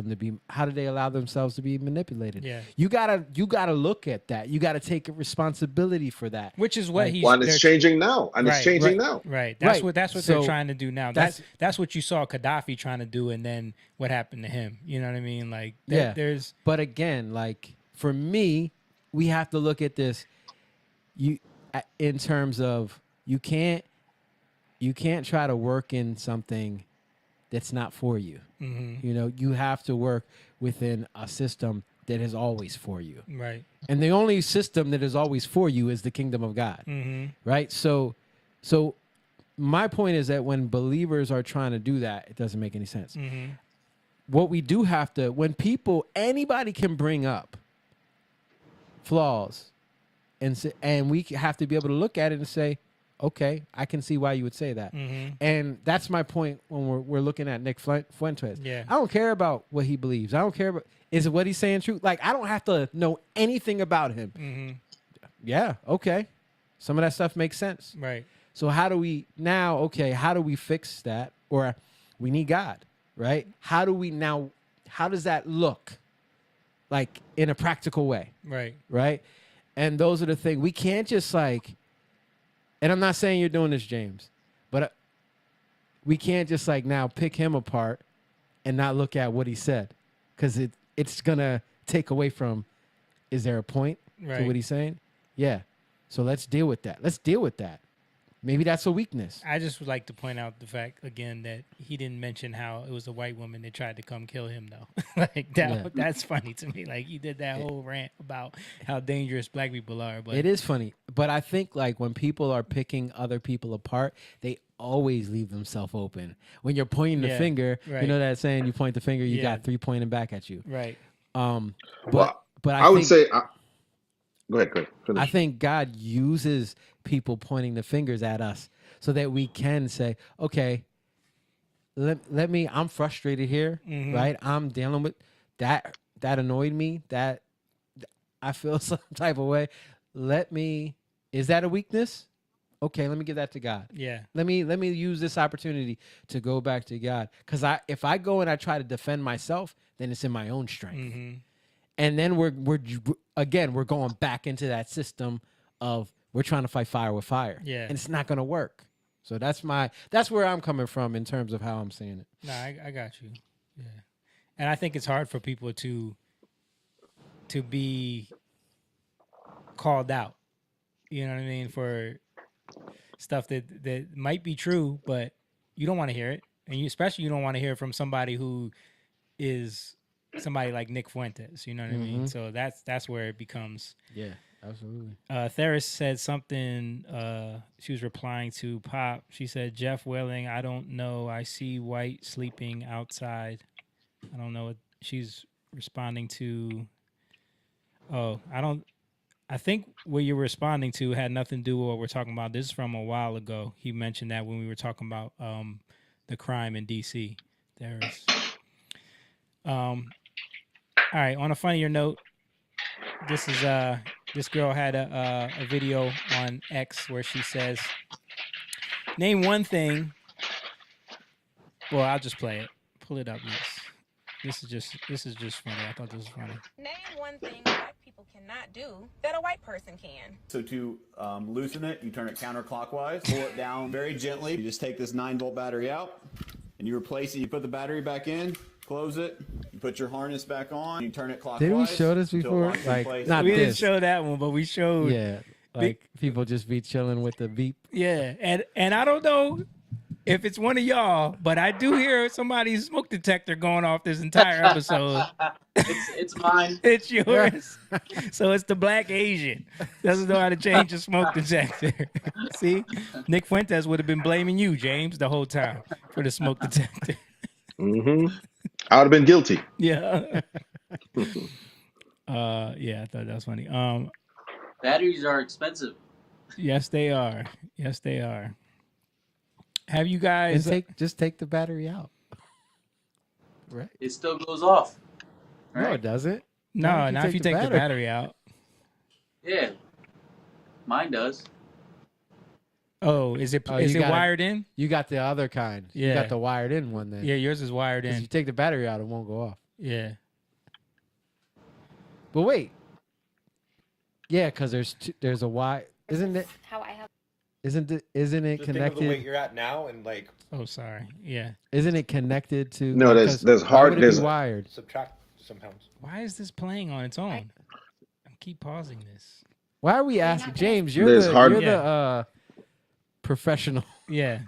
themselves to be manipulated? Yeah. You gotta look at that. You gotta take responsibility for that. Which is what and it's changing now. And it's changing now. Right. That's what they're trying to do now. That's what you saw Gaddafi trying to do, and then what happened to him. You know what I mean? Like there's But again, like for me, we have to look at this in terms of you can't try to work in something that's not for you. You know, you have to work within a system that is always for you. Right. And the only system that is always for you is the kingdom of God. Right? So my point is that when believers are trying to do that, it doesn't make any sense. What we do have to, when anybody can bring up flaws and we have to be able to look at it and say, okay, I can see why you would say that. And that's my point when we're looking at Nick Fuentes. Yeah. I don't care about what he believes. I don't care about, is it what he's saying true? Like, I don't have to know anything about him. Yeah, okay. Some of that stuff makes sense. Right. So how do we fix that? Or we need God, right? How does that look like in a practical way? Right. Right? And those are the things. We can't just like, and I'm not saying you're doing this, James, but we can't just like now pick him apart and not look at what he said, because it's going to take away from, is there a point to what he's saying? Yeah. So let's deal with that. Maybe that's a weakness. I just would like to point out the fact again that he didn't mention how it was a white woman that tried to come kill him though. Like that, Yeah. that's funny to me. Like he did that whole rant about how dangerous black people are. But It is funny, but I think like when people are picking other people apart, they always leave themselves open. When you're pointing the Yeah, finger, right. you know that saying, you point the finger, you Yeah. got 3 pointing back at you. Right. But Well, but I would think, say. Go ahead. Finish. I think God uses people pointing the fingers at us so that we can say, okay, let me, I'm frustrated here, Mhm. right? I'm dealing with that annoyed me, that I feel some type of way. Is that a weakness? Okay, let me give that to God. Yeah. Let me use this opportunity to go back to God. Because if I go and I try to defend myself, then it's in my own strength. Mm-hmm. And then we're going back into that system of we're trying to fight fire with fire. Yeah. And it's not gonna work. So that's where I'm coming from in terms of how I'm saying it. No, I got you. Yeah. And I think it's hard for people to be called out. You know what I mean? For stuff that might be true, but you don't want to hear it. And you don't want to hear it from somebody who is somebody like Nick Fuentes. You know what I mean? Mhm. So that's where it becomes. Yeah, absolutely. Theris said something. She was replying to Pop. She said, "Jeff Welling, I don't know. I see White sleeping outside." I don't know what she's responding to. Oh, I think what you're responding to had nothing to do with what we're talking about. This is from a while ago. He mentioned that when we were talking about the crime in D.C. There's. All right. On a funnier note, this is this girl had a video on X where she says, "Name one thing." Well, I'll just play it. Pull it up, Miss. This is just funny. I thought this was funny. Name one thing black people cannot do that a white person can. So to loosen it, you turn it counterclockwise, pull it down very gently. You just take this 9-volt battery out, and you replace it. You put the battery back in, close it. You put your harness back on. You turn it clockwise. Did we show this until it before? locks in Like, place. not We didn't this. show that one, but we showed. Yeah, like people just be chilling with the beep. Yeah, and I don't know if it's one of y'all, but I do hear somebody's smoke detector going off this entire episode. It's mine. It's yours. So it's the black Asian. Doesn't know how to change a smoke detector. See? Nick Fuentes would have been blaming you, James, the whole time for the smoke detector. Mm-hmm. I would have been guilty. Yeah. Yeah, I thought that was funny. Batteries are expensive. Yes, they are. Yes, they are. Have you guys And just take the battery out. Right? It still goes off. No, Right? it doesn't. No, not if you take the battery out. Yeah. Mine does. Oh, is it Oh, you got it. wired in? You got the other kind. You Yeah. got the wired in one then. Yeah, yours is wired 'Cause in. you take the battery out, it won't go off. Yeah. But wait. Yeah, because there's a wire. Isn't it? How I have. Isn't it Just think of the weight connected? you're at now and like Oh, sorry. Yeah. Isn't it connected to? No, there's 'cause hard- why would it be there's- wired. subtract some pounds. Why is this playing on its own? I keep pausing this. Why are we asking James? You're There's the hard- you're Yeah. the professional. Yeah.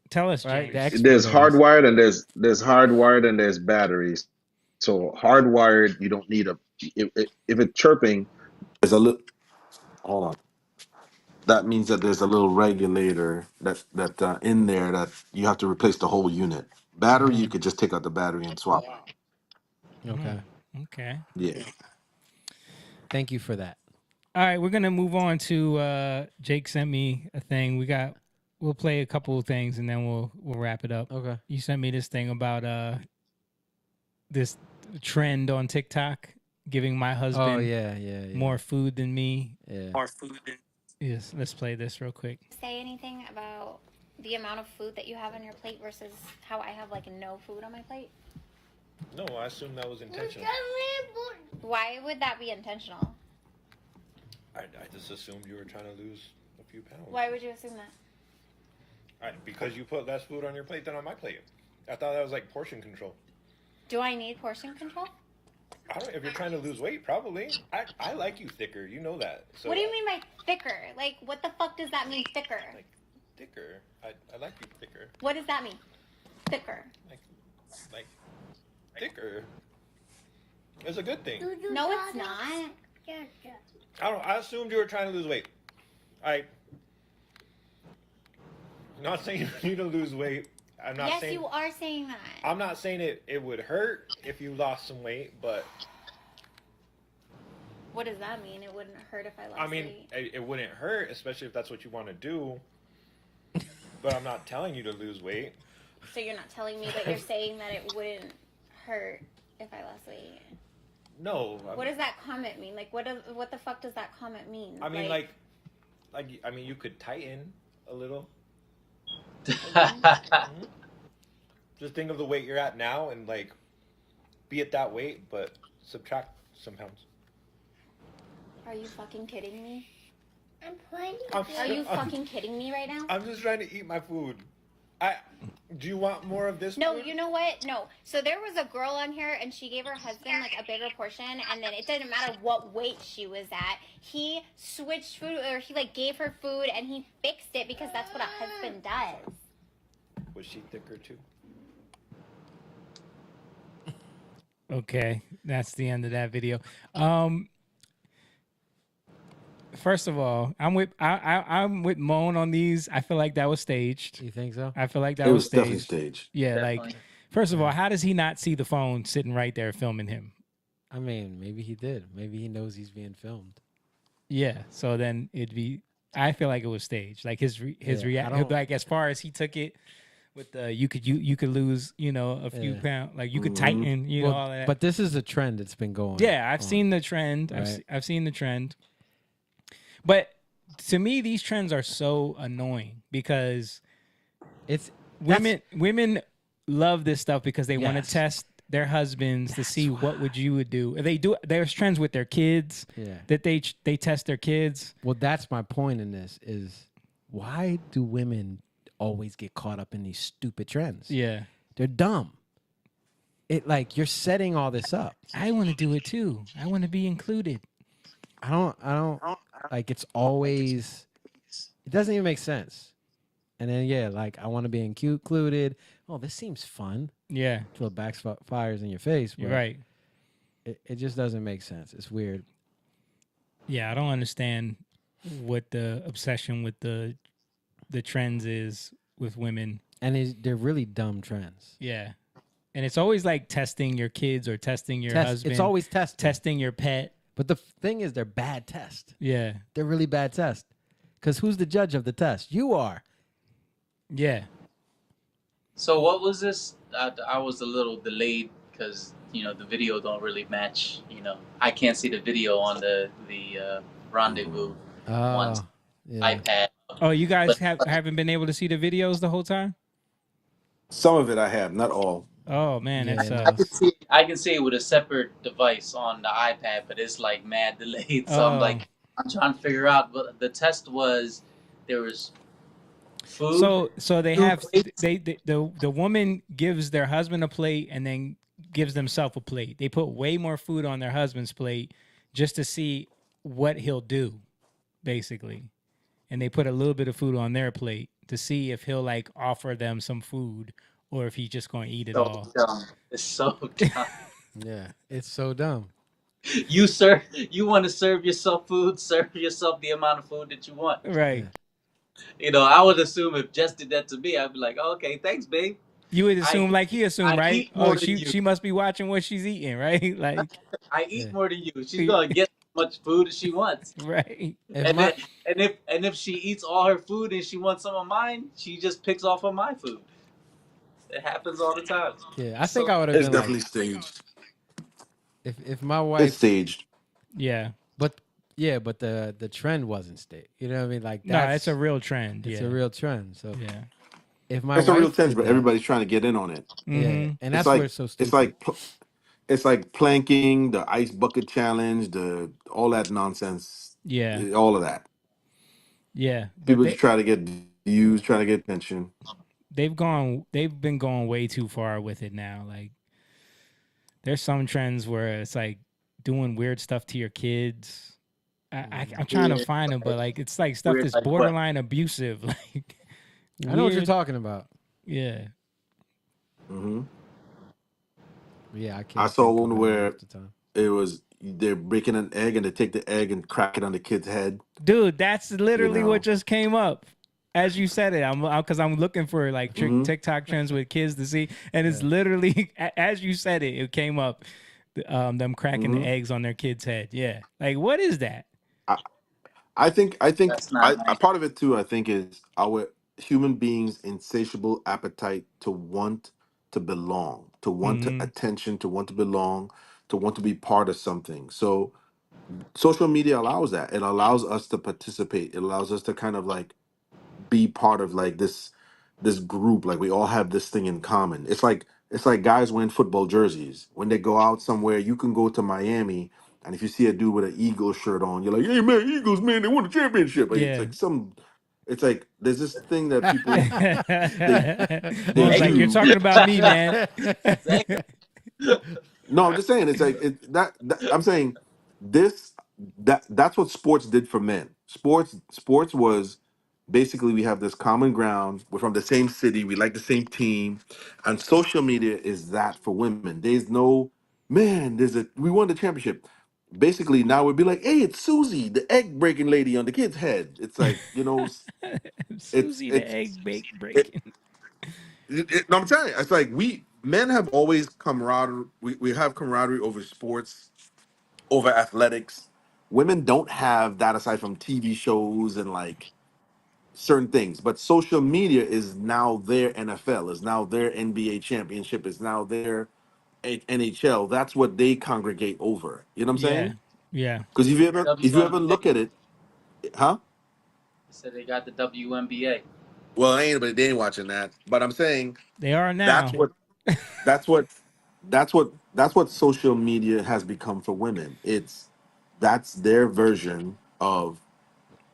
Tell us, Right? James. The expert There's on hardwired and there's hardwired and there's batteries. So hardwired, you don't need if it's chirping, there's a little. Hold on. That means that there's a little regulator that in there that you have to replace the whole unit. Battery, you could just take out the battery and swap. Okay. Okay. Yeah. Thank you for that. All right, we're gonna move on to Jake sent me a thing. We'll play a couple of things and then we'll wrap it up. Okay. You sent me this thing about this trend on TikTok giving my husband Oh yeah. more food than me. Yeah. More food than Yes, let's play this real quick. Say anything about the amount of food that you have on your plate versus how I have like no food on my plate? No, I assume that was intentional. Why would that be intentional? I just assumed you were trying to lose a few pounds. Why would you assume that? Because you put less food on your plate than on my plate. I thought that was like portion control. Do I need portion control? I don't. If you're trying to lose weight, probably. I like you thicker. You know that. So What do you mean by thicker? Like, what the fuck does that mean, thicker? thicker. I like you thicker. What does that mean? Thicker. Like thicker. It's a good thing. No, it's not. I assumed you were trying to lose weight. I'm not saying you need to lose weight. I'm not Yes, saying you are saying that. I'm not saying it would hurt if you lost some weight, but What does that mean? It wouldn't hurt if I lost I mean, weight. it wouldn't hurt, especially if that's what you want to do. But I'm not telling you to lose weight. So you're not telling me, but you're saying that it wouldn't hurt if I lost weight. No. What does that comment mean? Like, what the fuck does that comment mean? I mean, I mean, you could tighten a little. Just think of the weight you're at now and like be at that weight, but subtract some pounds. Are you fucking kidding me? I'm playing. Are you fucking kidding me right now? I'm just trying to eat my food. Do you want more of this? No, food? you know what? No. So there was a girl on here, and she gave her husband like a bigger portion, and then it didn't matter what weight she was at. He switched food, or he like gave her food, and he fixed it because that's what a husband does. Was she thicker too? Okay, that's the end of that video. First of all, I'm with Moan on these. I feel like that was staged. You think so? I feel like that It was was definitely staged. staged. Yeah, Definitely. like first of all, how does he not see the phone sitting right there filming him? I mean, maybe he did. Maybe he knows he's being filmed. Yeah, so then it'd be. I feel like it was staged. Like his reaction, like as far as he took it with the you could lose, a few pounds, like you could tighten, Well, all of that. But this is a trend that's been going. Yeah, I've on, seen the trend. right? I've seen the trend. But to me, these trends are so annoying because women love this stuff because they want to Yes. test their husbands to see what would do. They do. There's trends with their kids. Yeah. That they test their kids. Well, that's my point in this is why do women always get caught up in these stupid trends? Yeah. They're dumb. It like you're setting all this up. I want to do it too. I want to be included. I don't like it's always it doesn't even make sense. And then yeah, like I want to be included. Oh, this seems fun. Yeah. Till it backfires in your face. You're but right. It just doesn't make sense. It's weird. Yeah, I don't understand what the obsession with the trends is with women. And they're really dumb trends. Yeah. And it's always like testing your kids or testing your husband. It's always testing your pet. But the thing is, they're bad tests. Yeah. They're really bad tests. Because who's the judge of the test? You are. Yeah. So what was this? I was a little delayed because the video don't really match. I can't see the video on the rendezvous once iPad. Oh, you guys haven't been able to see the videos the whole time? Some of it I have, not all. Oh man, Yeah, that's I can see it with a separate device on the iPad, but it's like mad delayed. So I'm trying to figure out. But the test was there was food. So they have the woman gives their husband a plate and then gives themselves a plate. They put way more food on their husband's plate just to see what he'll do, basically. And they put a little bit of food on their plate to see if he'll like offer them some food or if he's just going to eat it all. Dumb. It's so dumb. Yeah, it's so dumb. You want to serve yourself food, serve yourself the amount of food that you want. Right. I would assume if Jess did that to me, I'd be like, oh, okay, thanks, babe. You would assume like he assumed, I right? eat more Oh, than you. she must be watching what she's eating, right? Like I eat more than you. She's gonna get as much food as she wants. Right. And if she eats all her food and she wants some of mine, she just picks off of my food. It happens all the time. Yeah, I think I would have It's been definitely like, staged. if my wife It's staged. Yeah. But the trend wasn't staged. You know what I mean? Like No, it's a real trend. It's yeah. a real trend. So Yeah. if my It's a real wife trend, did but that- everybody's trying to get in on it. Yeah, and It's that's like, where it's so stupid. It's like planking, the ice bucket challenge, all that nonsense. Yeah. All of that. Yeah. But People just try to get views, try to get attention. they've been going way too far with it now. Like there's some trends where it's like doing weird stuff to your kids. I'm trying to find them, but like it's like stuff Weird that's like what? borderline abusive. Like I know what you're weird. talking about. Yeah. Hmm. Yeah, I I can't saw think of one it where off the time. it was they're breaking an egg and they take the egg and crack it on the kid's head. Dude, that's You literally what know. just came up as you said it. I'm because I'm looking for like Hmm. TikTok trends with kids to see, and it's Yeah. literally as you said it, it came up. Them cracking the Hmm. eggs on their kid's head. Yeah, like what is that? I, I think That's not a nice. part of it too. I think is our human beings' insatiable appetite to want to belong, to want to Hmm. attention, to want to belong, to want to be part of something. So social media allows that. It allows us to participate. It allows us to kind of like be part of like this group. Like we all have this thing in common. It's like guys wearing football jerseys. When they go out somewhere, you can go to Miami, and if you see a dude with an Eagles shirt on, you're like, "Hey man, Eagles man, they won the championship." Like, it's Yeah. like some. It's like there's this thing that people they they Mom's like, you're do. talking about me, man. No, I'm just saying it's like that I'm saying this that's what sports did for men. Sports was basically we have this common ground. We're from the same city. We like the same team, and social media is that for women. There's no man. We won the championship. Basically, now we'd be like, hey, it's Susie, the egg breaking lady on the kid's head. It's like it's Susie the it's egg bake it, breaking. no, I'm telling you, it's like we men have always camaraderie. We have camaraderie over sports, over athletics. Women don't have that aside from TV shows and like certain things. But social media is now their NFL, is now their NBA championship, is now their NHL. That's what they congregate over. You know what I'm Yeah. saying? Yeah. Because if you ever WNBA. look at it, huh? They said they got the WNBA. Well, they ain't watching that. But I'm saying They are that's now. what that's what that's what social media has become for women. That's their version of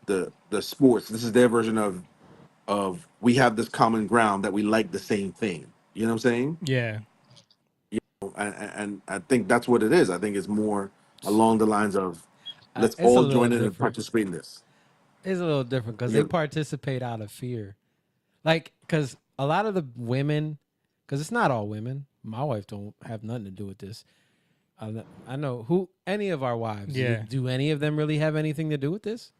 the sports. This is their version of we have this common ground that we like the same thing. You know what I'm saying? Yeah. And I think that's what it is. I think it's more along the lines of let's It's a all little join in and different. participate in this. It's a little different because they You participate out of fear. Like, because a lot of the women, because it's not all women. My wife don't have nothing to do with this. I know who any of our wives. Yeah. Do any of them really have anything to do with this?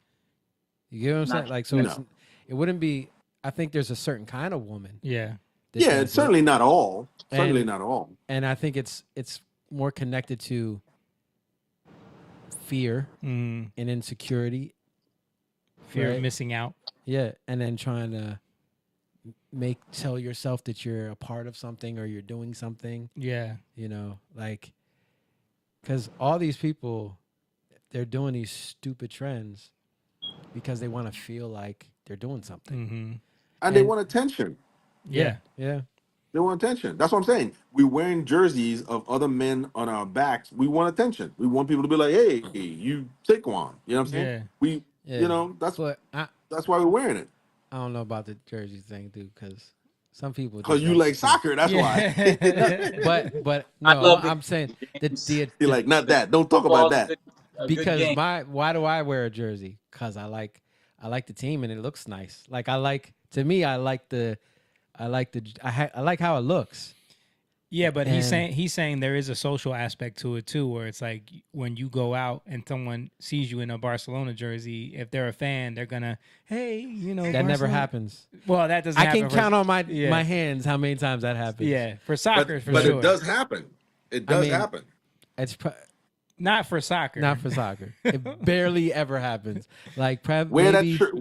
You get what I'm saying? Not Like, so No. it wouldn't be. I think there's a certain kind of woman Yeah. that Yeah, it's does it, certainly not all. Certainly and not all. and I think it's more connected to fear Mm. and insecurity. Fear of Right. missing out. Yeah, and then trying to tell yourself that you're a part of something or you're doing something. Yeah. You know, like because all these people, they're doing these stupid trends because they want to feel like they're doing something. Mm-hmm. And they want attention. Yeah. Yeah. They want attention. That's what I'm saying. We're wearing jerseys of other men on our backs. We want attention. We want people to be like, "Hey, you Saquon." You know what I'm saying? Yeah. We, Yeah. But that's why we're wearing it. I don't know about the jersey thing, dude, because some people Cause just you like like to see. soccer. That's why. But I no, love I'm saying the You're like, not that. Don't talk about football's that. a good because game. why do I wear a jersey? Because I like the team and it looks nice. Like I like I like how it looks. Yeah, but And- he's saying there is a social aspect to it too, where it's like when you go out and someone sees you in a Barcelona jersey, if they're a fan, they're gonna, hey, you know, That never Barcelona. happens. Well, that doesn't. I happen can for- count on my yeah. hands how many times that happens. Yeah, for soccer, for but sure. it does happen. It I does mean, happen. It's Not for soccer. not for soccer. It barely ever happens. Like Wear maybe that shirt.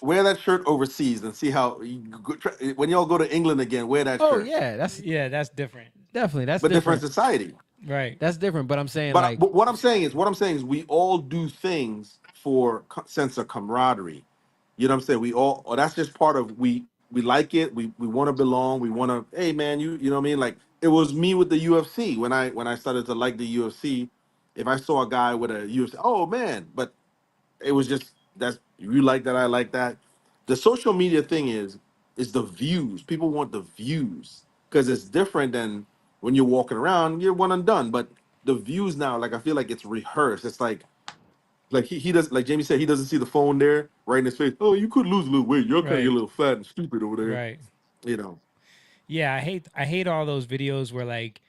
Wear that shirt overseas and see how when y'all go to England again. Wear that Oh shirt. yeah, that's different. definitely that's But different different. society. Right. That's different. But I'm saying But, like but what I'm saying is we all do things for sense of camaraderie. You know what I'm saying? We all or that's just part of we like it. We want to belong. We want to. Hey man, you know what I mean? Like it was me with the UFC when I started to like the UFC. If I saw a guy with a UFC, oh man! But it was just that's you like that, I like that. The social media thing is the views. People want the views because it's different than when you're walking around. You're one and done. But the views now, like I feel like it's rehearsed. It's like Like he does, like Jamie said, he doesn't see the phone there right in his face. Oh, you could lose a little weight. You're kind of get a Right. little fat and stupid over there. Right. You know. Yeah, I hate all those videos where like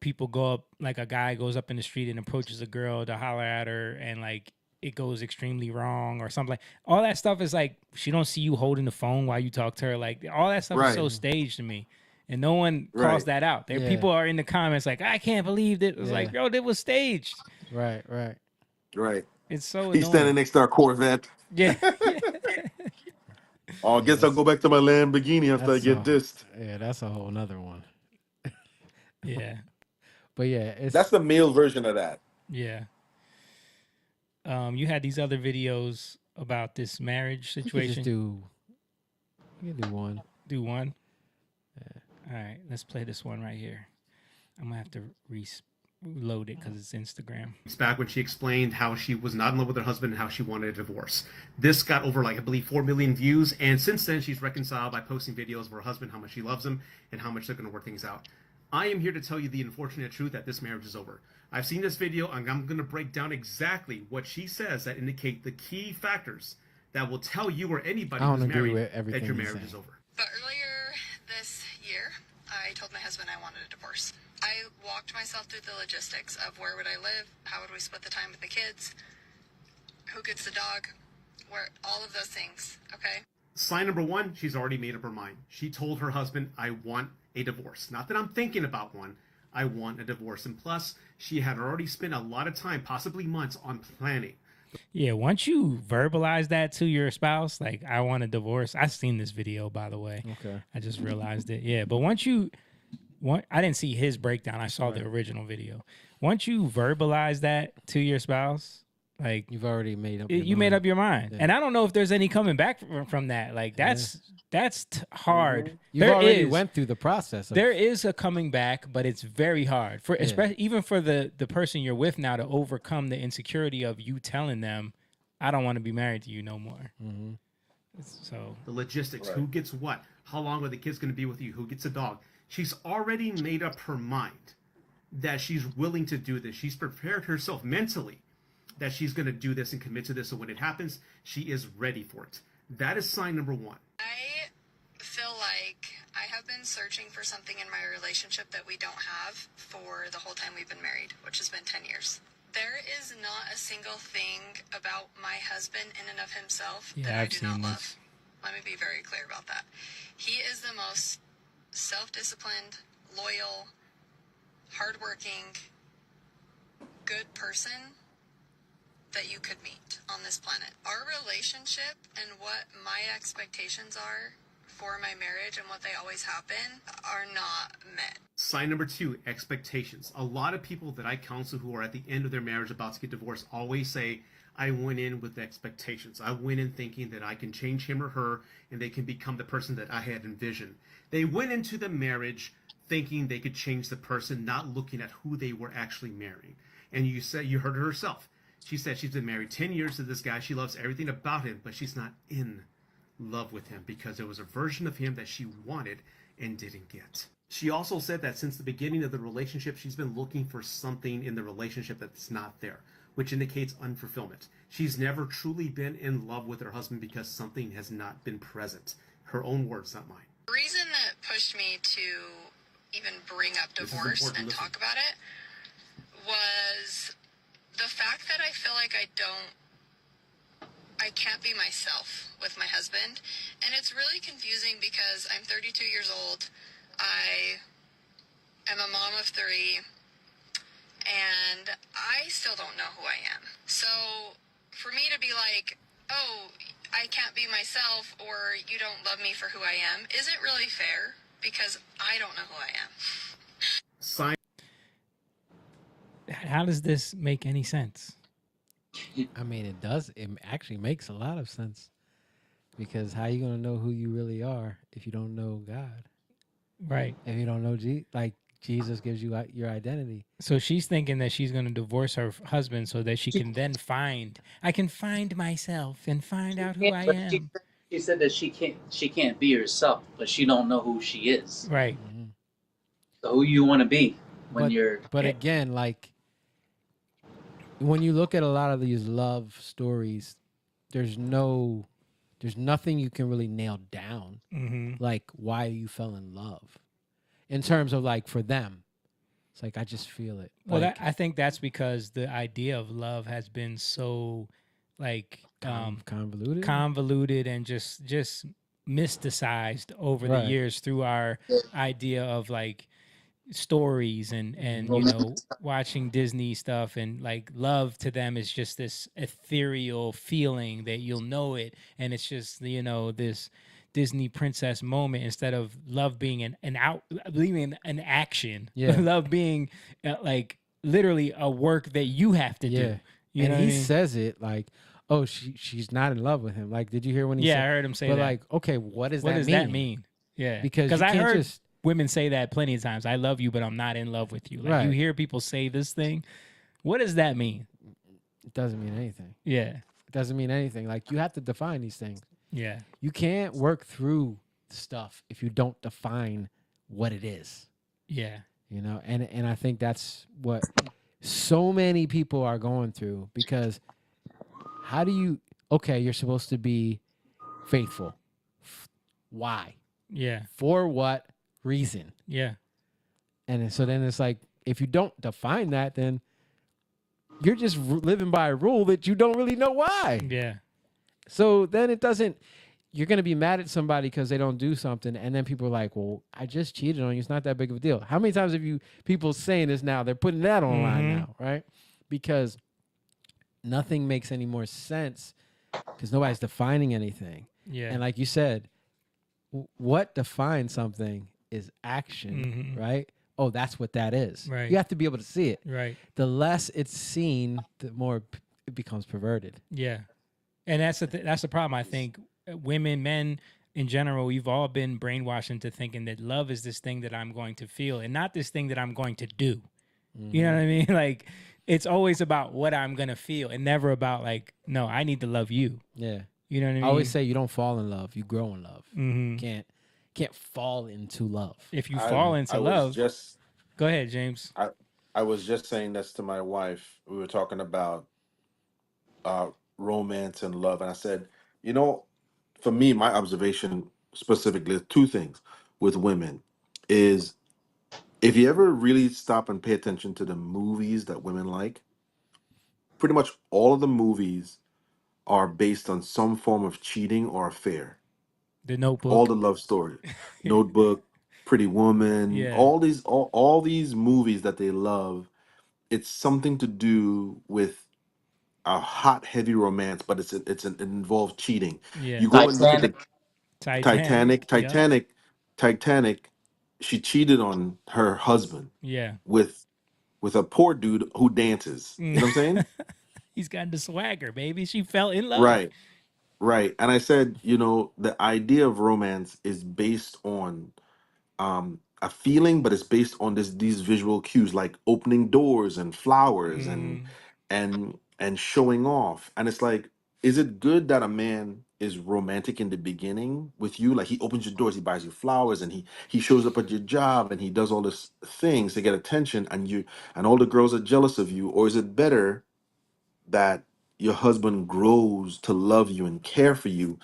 people go up, like a guy goes up in the street and approaches a girl to holler at her, and like it goes extremely wrong or something. Like all that stuff is like she don't see you holding the phone while you talk to her. Like all that stuff is so Right. staged to me, and no one calls Right. that out. There, Yeah. people are in the comments like, I can't believe it. It was like, Yeah. bro, it was staged. Right. Right. It's so He's annoying. standing next to our Corvette. Yeah. Oh, I guess I'll go back to my Lamborghini after I get dissed. Yeah, that's a whole nother one. Yeah. But yeah, it's That's the male version of that. Yeah. You had these other videos about this marriage we could situation. just do. We can do one. Do one. All right, let's play this one right here. I'm gonna have to reload it because it's Instagram. It's back when she explained how she was not in love with her husband and how she wanted a divorce. This got over, like, I believe 4 million views, and since then she's reconciled by posting videos of her husband, how much she loves him, and how much they're going to work things out. I am here to tell you the unfortunate truth that this marriage is over. I've seen this video, and I'm going to break down exactly what she says that indicate the key factors that will tell you or anybody I don't who's agree married with that everything your he's marriage saying. is over. But earlier this year, I told my husband I wanted a divorce. I walked myself through the logistics of where would I live, how would we split the time with the kids, who gets the dog, where all of those things, okay? Sign number one, she's already made up her mind. She told her husband, I want a divorce. Not that I'm thinking about one. I want a divorce. And plus, she had already spent a lot of time, possibly months, on planning. Yeah, once you verbalize that to your spouse, like, I want a divorce. I've seen this video, by the way. Okay. I just realized it. Yeah, but I didn't see his breakdown. I saw the original video. Once you verbalize that to your spouse, like, you've already made up. you made up your mind. Yeah. And I don't know if there's any coming back from that. Like, that's hard. You've There already is. went through the process. Of, There is a coming back, but it's very hard for especially even for the person you're with now to overcome the insecurity of you telling them, I don't want to be married to you no more. Mm-hmm. So the logistics, who gets what, how long are the kids going to be with you, who gets a dog. She's already made up her mind that she's willing to do this. She's prepared herself mentally that she's going to do this and commit to this. So when it happens, she is ready for it. That is sign number one. I feel like I have been searching for something in my relationship that we don't have for the whole time we've been married, which has been 10 years. There is not a single thing about my husband in and of himself that I do not love. Let me be very clear about that. He is the most self-disciplined, loyal, hardworking, good person that you could meet on this planet. Our relationship and what my expectations are for my marriage and what they always happen are not met. Sign number two, expectations. A lot of people that I counsel who are at the end of their marriage about to get divorced always say, I went in with expectations. I went in thinking that I can change him or her and they can become the person that I had envisioned. They went into the marriage thinking they could change the person, not looking at who they were actually marrying. And you heard her herself. She said she's been married 10 years to this guy. She loves everything about him, but she's not in love with him because there was a version of him that she wanted and didn't get. She also said that since the beginning of the relationship, she's been looking for something in the relationship that's not there, which indicates unfulfillment. She's never truly been in love with her husband because something has not been present. Her own words, not mine. The reason that pushed me to even bring up divorce and talk about it was the fact that I feel like I can't be myself with my husband. And it's really confusing because I'm 32 years old. I am a mom of 3. And I still don't know who I am. So for me to be like, oh, I can't be myself or you don't love me for who I am isn't really fair because I don't know who I am. Sign. How does this make any sense? I mean, it does. It actually makes a lot of sense because how you gonna know who you really are if you don't know God? Right. If you don't know Jesus gives you your identity. So she's thinking that she's going to divorce her husband so that she can then I can find myself and find out who I am. She said that she can't be herself, but she don't know who she is. Right. So who you want to be when you're. But again, like when you look at a lot of these love stories, there's nothing you can really nail down, like why you fell in love, in terms of like for them. It's like I just feel it. Well, Like I think that's because the idea of love has been so like convoluted and just mysticized over the Right. years through our idea of like stories and watching Disney stuff, and like love to them is just this ethereal feeling that you'll know it, and it's just this Disney princess moment instead of love being believing an action. Yeah. Love being like literally a work that you have to yeah. do. You And know he what I mean? says it like, oh, she's not in love with him. Like, did you hear when he Yeah, said? I heard him say but that. like, okay, what does What that does mean? that mean? Yeah, Because because you I can't heard just women say that plenty of times. I love you, but I'm not in love with you. Like you Right. hear people say this thing. What does that mean? It doesn't mean anything. Yeah. It doesn't mean anything. Like you have to define these things. Yeah. You can't work through stuff if you don't define what it is. Yeah. You know, and I think that's what so many people are going through, because how do you you're supposed to be faithful. Why? Yeah. For what reason? Yeah. And so then it's like, if you don't define that, then you're just living by a rule that you don't really know why. Yeah. So then you're going to be mad at somebody because they don't do something. And then people are like, well, I just cheated on you. It's not that big of a deal. How many times have people saying this now? They're putting that online now, right? Because nothing makes any more sense because nobody's defining anything. Yeah. And like you said, what defines something is action, right? Oh, that's what that is. Right. You have to be able to see it. Right. The less it's seen, the more it becomes perverted. Yeah. And that's the problem. I think women, men in general, we've all been brainwashed into thinking that love is this thing that I'm going to feel and not this thing that I'm going to do. You know what I mean? Like it's always about what I'm going to feel and never about like, no, I need to love you. Yeah. You know what I mean? I always say you don't fall in love, you grow in love. Mm-hmm. Can't fall into love. If you fall into love, go ahead, James. I was just saying this to my wife. We were talking about romance and love, and I said, for me, my observation specifically is two things with women is if you ever really stop and pay attention to the movies that women like, pretty much all of the movies are based on some form of cheating or affair. The Notebook. All the love stories, Notebook, Pretty Woman, Yeah. all these movies that they love, it's something to do with a hot, heavy romance, but it involves cheating. Yeah. You go and look at the Titanic. Titanic. She cheated on her husband. Yeah. With a poor dude who dances. You know what I'm saying? He's got the swagger, baby. She fell in love. Right. Right. And I said, the idea of romance is based on a feeling, but it's based on these visual cues like opening doors and flowers and showing off. And it's like, is it good that a man is romantic in the beginning with you? Like he opens your doors, he buys you flowers, and he shows up at your job and he does all these things to get attention, and all the girls are jealous of you? Or is it better that your husband grows to love you and care for you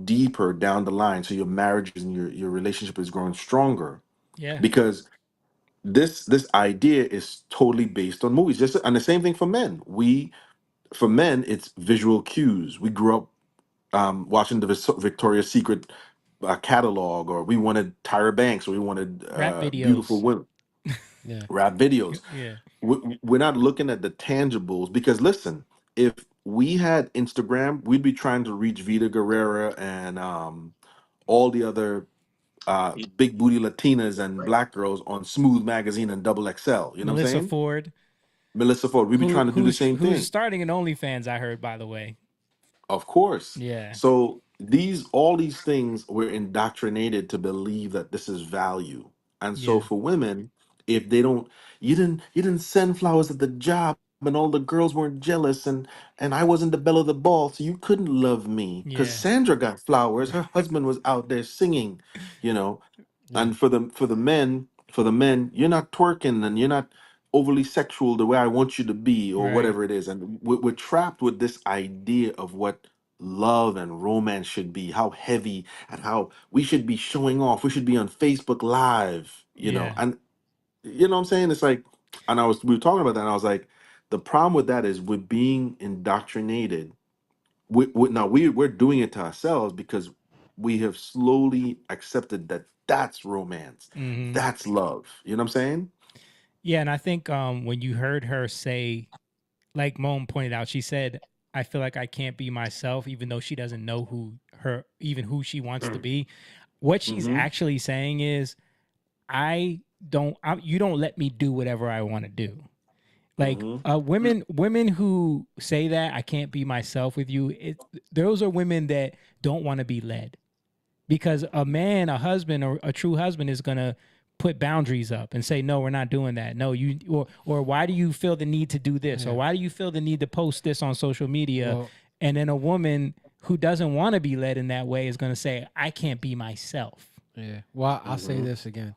deeper down the line, so your marriage and your relationship is growing stronger? Yeah. Because this idea is totally based on movies. Just and the same thing for men. For men, it's visual cues. We grew up watching the Victoria's Secret catalog, or we wanted Tyra Banks, or we wanted Rap videos. beautiful women. Yeah. Rap videos. Yeah. We're not looking at the tangibles, because listen, if we had Instagram, we'd be trying to reach Vita Guerrera and all the other big booty Latinas and black girls on Smooth Magazine and Double XL. You know what I'm saying? Melissa Ford. We'd be trying to do the same thing. Who's starting an OnlyFans, I heard, by the way. Of course. Yeah. So all these things, we're indoctrinated to believe that this is value. And so Yeah. for women, if they don't, you didn't send flowers at the job and all the girls weren't jealous, and I wasn't the belle of the ball, so you couldn't love me because Yeah. Sandra got flowers. Her husband was out there singing, you know. Yeah. And for the men, you're not twerking and you're not overly sexual the way I want you to be, or Right. whatever it is. And we're trapped with this idea of what love and romance should be, how heavy, and how we should be showing off. We should be on Facebook Live, Yeah. and you know what I'm saying? It's like, and we were talking about that, and I was like, the problem with that is we're being indoctrinated. We're doing it to ourselves because we have slowly accepted that that's romance, Hmm. that's love. You know what I'm saying? Yeah, and I think when you heard her say, like Moan pointed out, she said, "I feel like I can't be myself," even though she doesn't know who she wants to be. What she's Mm-hmm. actually saying is, you don't let me do whatever I want to do. Like Mm-hmm. women who say that I can't be myself with you, those are women that don't want to be led. Because a man, a husband, or a true husband is gonna put boundaries up and say, no, we're not doing that. No, or why do you feel the need to do this? Or Yeah. why do you feel the need to post this on social media? Well, And then a woman who doesn't want to be led in that way is gonna say, I can't be myself. yeah. Well, I'll say Mm-hmm. this again.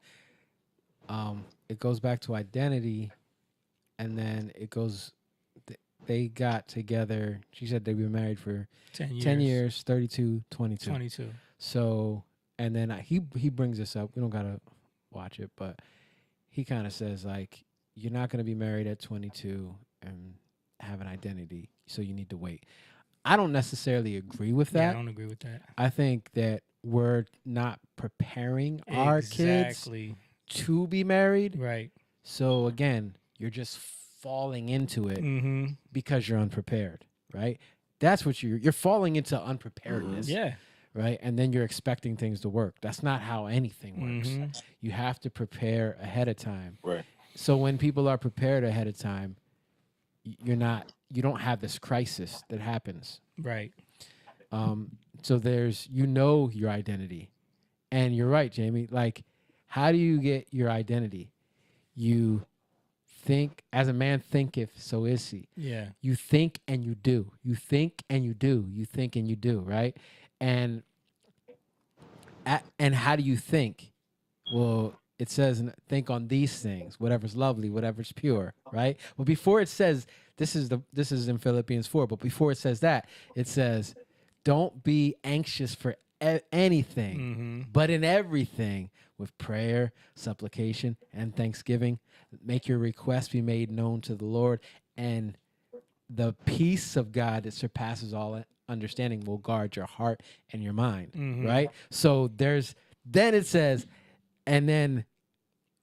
It goes back to identity, and then they got together. She said they've been married for 10 years, 32, 22. 22. So, and then he brings this up. We don't gotta watch it, but he kind of says like, you're not gonna be married at 22 and have an identity, so you need to wait. I don't necessarily agree with Yeah, I that. don't agree with that. I think that we're not preparing our kids Exactly. to be married. Right. So again, you're just falling into it Mm-hmm. because you're unprepared, right? That's what you're falling into unpreparedness. Yeah. Right? And then you're expecting things to work. That's not how anything works. Mhm. You have to prepare ahead of time. Right. So when people are prepared ahead of time, you don't have this crisis that happens. Right. So there's your identity. And you're right, Jamie. Like, how do you get your identity? You think, as a man thinketh, so is he. Yeah. You think and you do. You think and you do. You think and you do, right? And how do you think? Well, it says think on these things, whatever's lovely, whatever's pure, right? Well, before it says this is in Philippians 4, but before it says that, it says don't be anxious for anything, but in everything with prayer, supplication, and thanksgiving, make your requests be made known to the Lord, and the peace of God that surpasses all understanding will guard your heart and your mind, right? So then it says, and then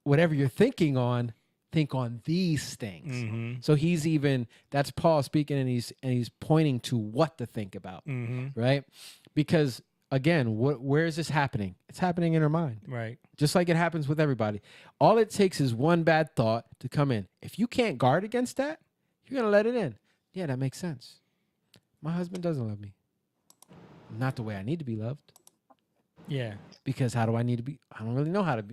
whatever you're thinking on, think on these things. So that's Paul speaking, and he's pointing to what to think about, right? Because again, where is this happening? It's happening in our mind, Right. just like it happens with everybody. All it takes is one bad thought to come in. If you can't guard against that, you're gonna let it in. Yeah, that makes sense. My husband doesn't love me. Not the way I need to be loved. Yeah. Because how do I need to be? I don't really know how to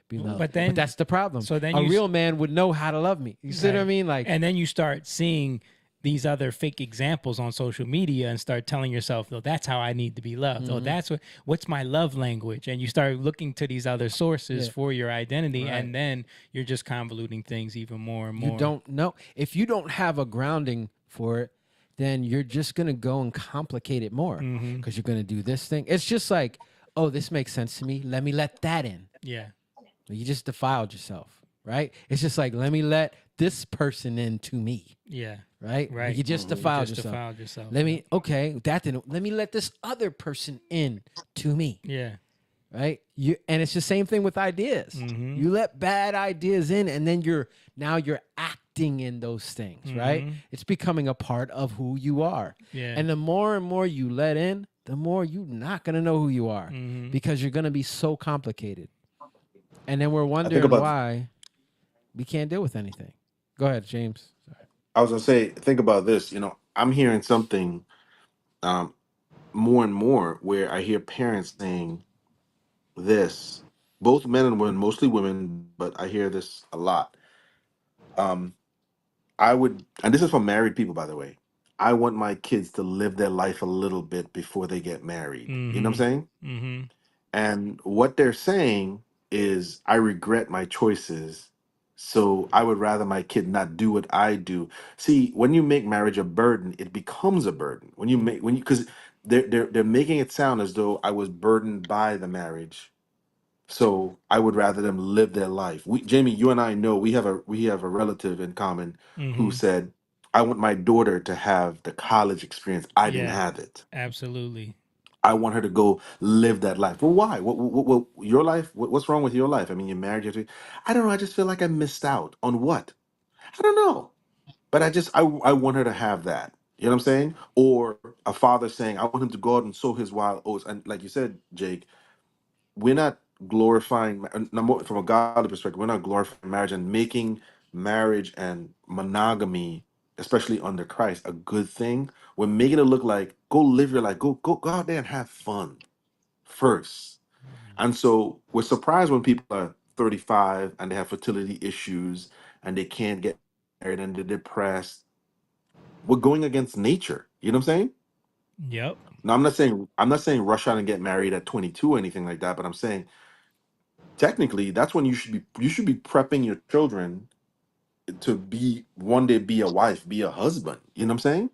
be loved. But that's the problem. So then a real man would know how to love me. You see what I Right. mean? Like, and then you start seeing these other fake examples on social media and start telling yourself, oh, that's how I need to be loved. Oh, that's what's my love language. And you start looking to these other sources for your identity. Right. And then you're just convoluting things even more and more. you don't know. If you don't have a grounding for it, then you're just going to go and complicate it more because you're going to do this thing. It's just like, oh, this makes sense to me. Let me let that in. Yeah. You just defiled yourself, right? It's just like, let me let this person in to me. Yeah. Right? Right. You just defiled yourself. Let me let this other person in to me. Yeah. Right? And it's the same thing with ideas. You let bad ideas in, and then you're acting in those things, right? It's becoming a part of who you are. Yeah. And the more and more you let in, the more you're not going to know who you are because you're going to be so complicated. And then we're wondering why we can't deal with anything. Go ahead, James. Sorry. I was gonna say, think about this. I'm hearing something more and more where I hear parents saying this, both men and women, mostly women, but I hear this a lot. And this is from married people, by the way. I want my kids to live their life a little bit before they get married. You know what I'm saying? Mm-hmm. And what they're saying is, I regret my choices So I would rather my kid not do what I do. See, when you make marriage a burden, it becomes a burden. When you because they're making it sound as though I was burdened by the marriage. So I would rather them live their life. Jamie, you and I know we have a relative in common who Mm-hmm. said, "I want my daughter to have the college experience. I didn't Yeah, have it. absolutely. I want her to go live that life." Well, why? What your life? What's wrong with your life? I mean, you're married. I don't know. I just feel like I missed out on what? I don't know. But I want her to have that. You know what I'm saying? Or a father saying, "I want him to go out and sow his wild oats." And like you said, Jake, we're not glorifying from a godly perspective. We're not glorifying marriage and making marriage and monogamy, especially under Christ, a good thing. We're making it look like go live your life, go out there and have fun first. And so we're surprised when people are 35 and they have fertility issues and they can't get married and they're depressed. We're going against nature. You know what I'm saying? Yep. Now I'm not saying rush out and get married at 22 or anything like that, but I'm saying technically that's when you should be prepping your children to be one day be a wife, be a husband. You know what I'm saying?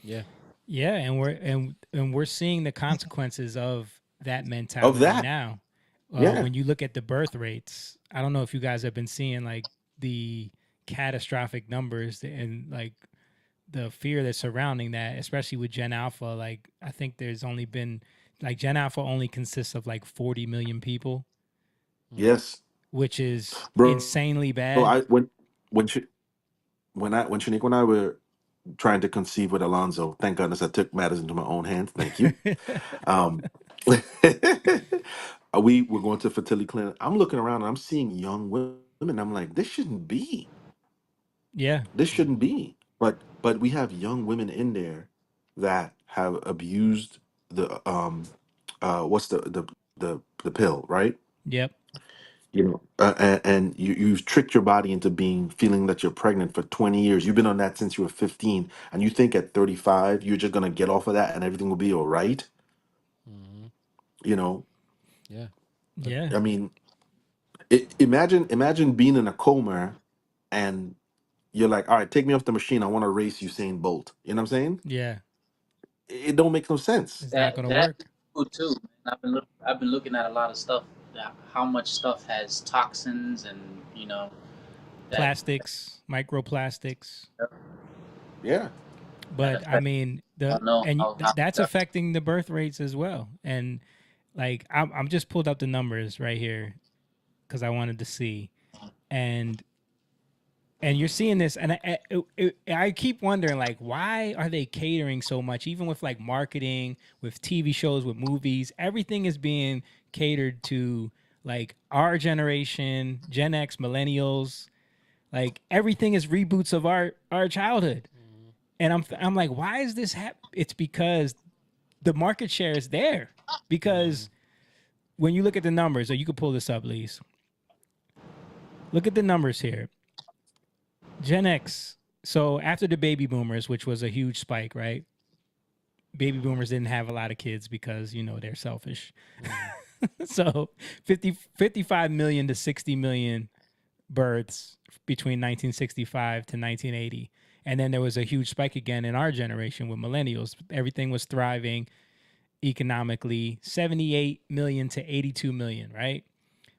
Yeah. Yeah, and we're seeing the consequences of that Of mentality that. now. Yeah. When you look at the birth rates, I don't know if you guys have been seeing like the catastrophic numbers and like the fear that's surrounding that, especially with Gen Alpha. Like I think there's only been like Gen Alpha only consists of like 40 million people, Yes. which is Bro, insanely bad. I when she, when Shanique and I were trying to conceive with Alonzo, thank goodness I took matters into my own hands. Thank you. Um, we were going to fertility clinic. I'm looking around and I'm seeing young women. I'm like, this shouldn't be. Yeah. This shouldn't be. But we have young women in there that have abused the what's the pill, right? Yep. And you've tricked your body into feeling that you're pregnant for 20 years. You've been on that since you were 15, and you think at 35 you're just gonna get off of that and everything will be all right. Hmm. You know, Yeah. But Yeah. I mean, imagine being in a coma and you're like, all right, take me off the machine. I want to race Usain Bolt. You know what I'm saying? Yeah. It don't make no sense. It's not gonna That work. is cool too. Man. I've been looking at a lot of stuff. How much stuff has toxins and that Plastics, microplastics. Yeah. that But I affect. mean I don't know that's how affecting the birth rates as well. And like I'm just pulled up the numbers right here because I wanted to see, and you're seeing this, and I keep wondering like why are they catering so much, even with like marketing, with TV shows, with movies, everything is being catered to like our generation, Gen X, millennials, like everything is reboots of our childhood. And I'm like, why is this It's because the market share is there. Because when you look at the numbers, or you could pull this up, Lise. Look at the numbers here. Gen X. So after the baby boomers, which was a huge spike, right? Baby boomers didn't have a lot of kids because, they're selfish. So 55 million to 60 million births between 1965 to 1980. And then there was a huge spike again in our generation with millennials. Everything was thriving economically, 78 million to 82 million, right?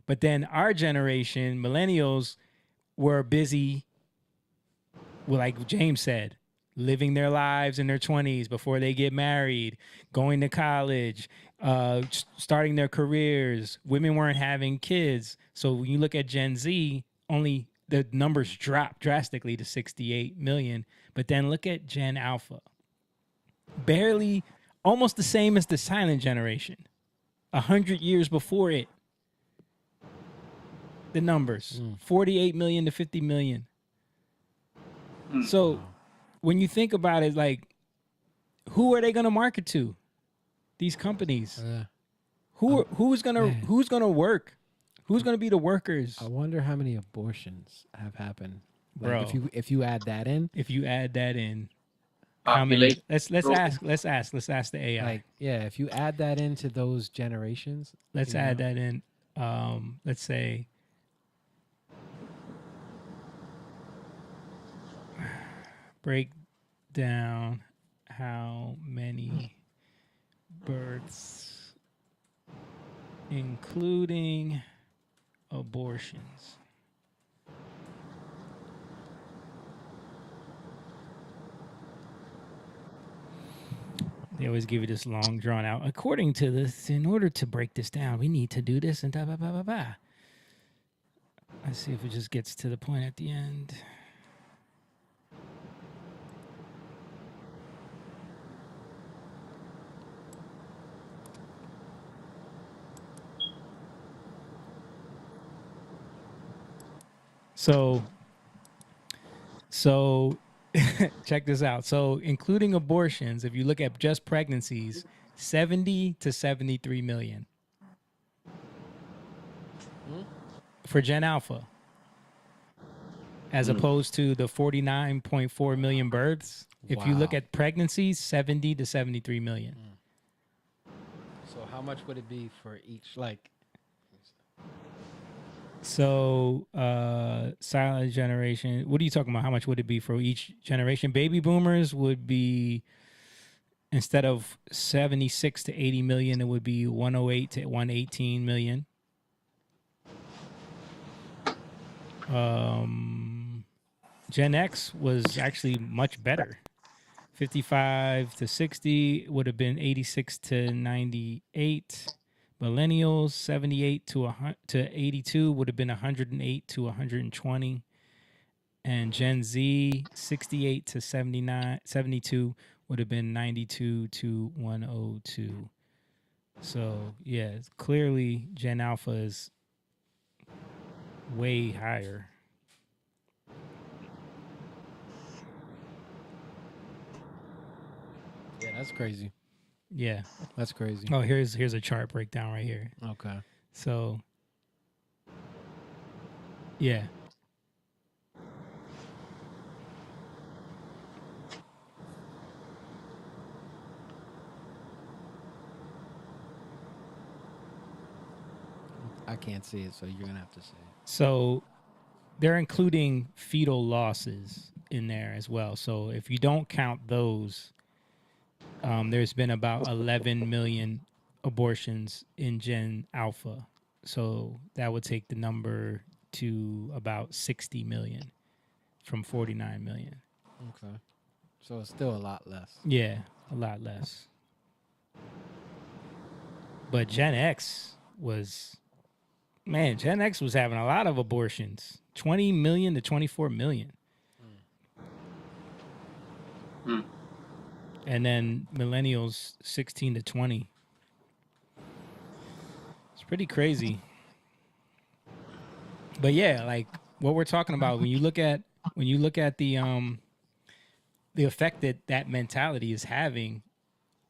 But then our generation, millennials, were busy, well, like James said, living their lives in their 20s before they get married, going to college, starting their careers. Women weren't having kids. So when you look at Gen Z, only the numbers drop drastically to 68 million. But then look at Gen Alpha. Barely, almost the same as the silent generation. 100 years before it. The numbers, 48 million to 50 million. So when you think about it, like, who are they going to market to? These companies. Who's gonna work? Who's gonna be the workers? I wonder how many abortions have happened. Like Bro. if you add that in. If you add that in, how many? Let's ask the AI. Like, yeah, if you add that into those generations. Let's add that in. Let's say break down how many births, including abortions. They always give you this long drawn out. According to this, in order to break this down, we need to do this and da ba ba ba ba. Let's see if it just gets to the point at the end. So check this out. So including abortions, if you look at just pregnancies, 70 to 73 million for Gen Alpha, as opposed to the 49.4 million births. If you look Wow. at pregnancies, 70 to 73 million. So how much would it be for each? Like, So silent generation, what are you talking about? How much would it be for each generation? Baby boomers would be, instead of 76 to 80 million, it would be 108 to 118 million. Gen X was actually much better. 55 to 60 would have been 86 to 98. Millennials, 78 to 82 would have been 108 to 120. And Gen Z, 68 to 72 would have been 92 to 102. So, yeah, clearly Gen Alpha is way higher. yeah, that's crazy. Yeah. That's crazy. Oh, here's a chart breakdown right here. Okay. So, yeah. I can't see it, so you're gonna have to say it. So they're including fetal losses in there as well. So if you don't count those, there's been about 11 million abortions in Gen Alpha. So that would take the number to about 60 million from 49 million. Okay. So it's still a lot less. Yeah, a lot less. But Gen X was, man, Gen X was having a lot of abortions. 20 million to 24 million. And then millennials, 16 to 20. It's pretty crazy. But yeah, like what we're talking about, when you look at the effect that mentality is having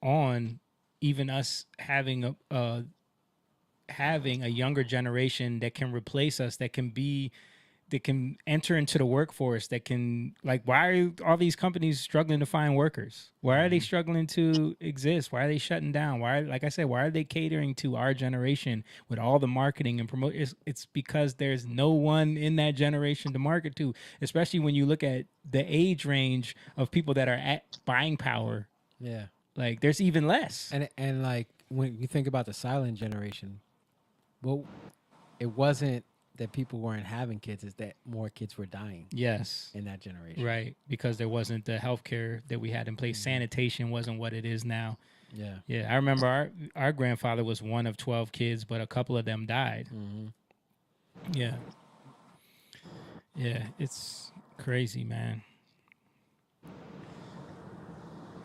on even us having a younger generation that can replace us, that can enter into the workforce, that can, like, why are all these companies struggling to find workers? Why are they struggling to exist? Why are they shutting down? Like I said, why are they catering to our generation with all the marketing and promote? It's because there's no one in that generation to market to, especially when you look at the age range of people that are at buying power. Yeah. Like there's even less. And like when you think about the silent generation, well, it wasn't that people weren't having kids, is that more kids were dying. Yes. In that generation. Right. Because there wasn't the healthcare that we had in place. Sanitation wasn't what it is now. Yeah. Yeah. I remember our grandfather was one of 12 kids, but a couple of them died. Yeah. Yeah. It's crazy, man.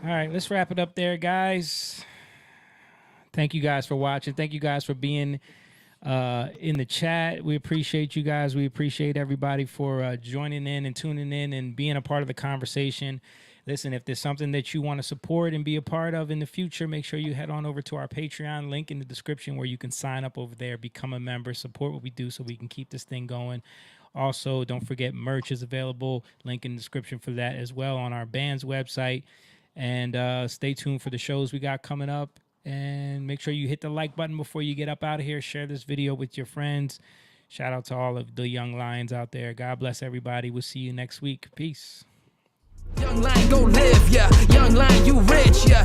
All right. Let's wrap it up there, guys. Thank you guys for watching. Thank you guys for being in the chat. We appreciate you guys. We appreciate everybody for joining in and tuning in and being a part of the conversation. Listen, if there's something that you want to support and be a part of in the future, make sure you head on over to our Patreon, link in the description where you can sign up over there, become a member, support what we do so we can keep this thing going. Also, don't forget merch is available, link in the description for that as well on our band's website. And stay tuned for the shows we got coming up. And make sure you hit the like button before you get up out of here. Share this video with your friends. Shout out to all of the young lions out there. God bless everybody. We'll see you next week. Peace. Young lion, go live, yeah. Young lion, you rich, yeah.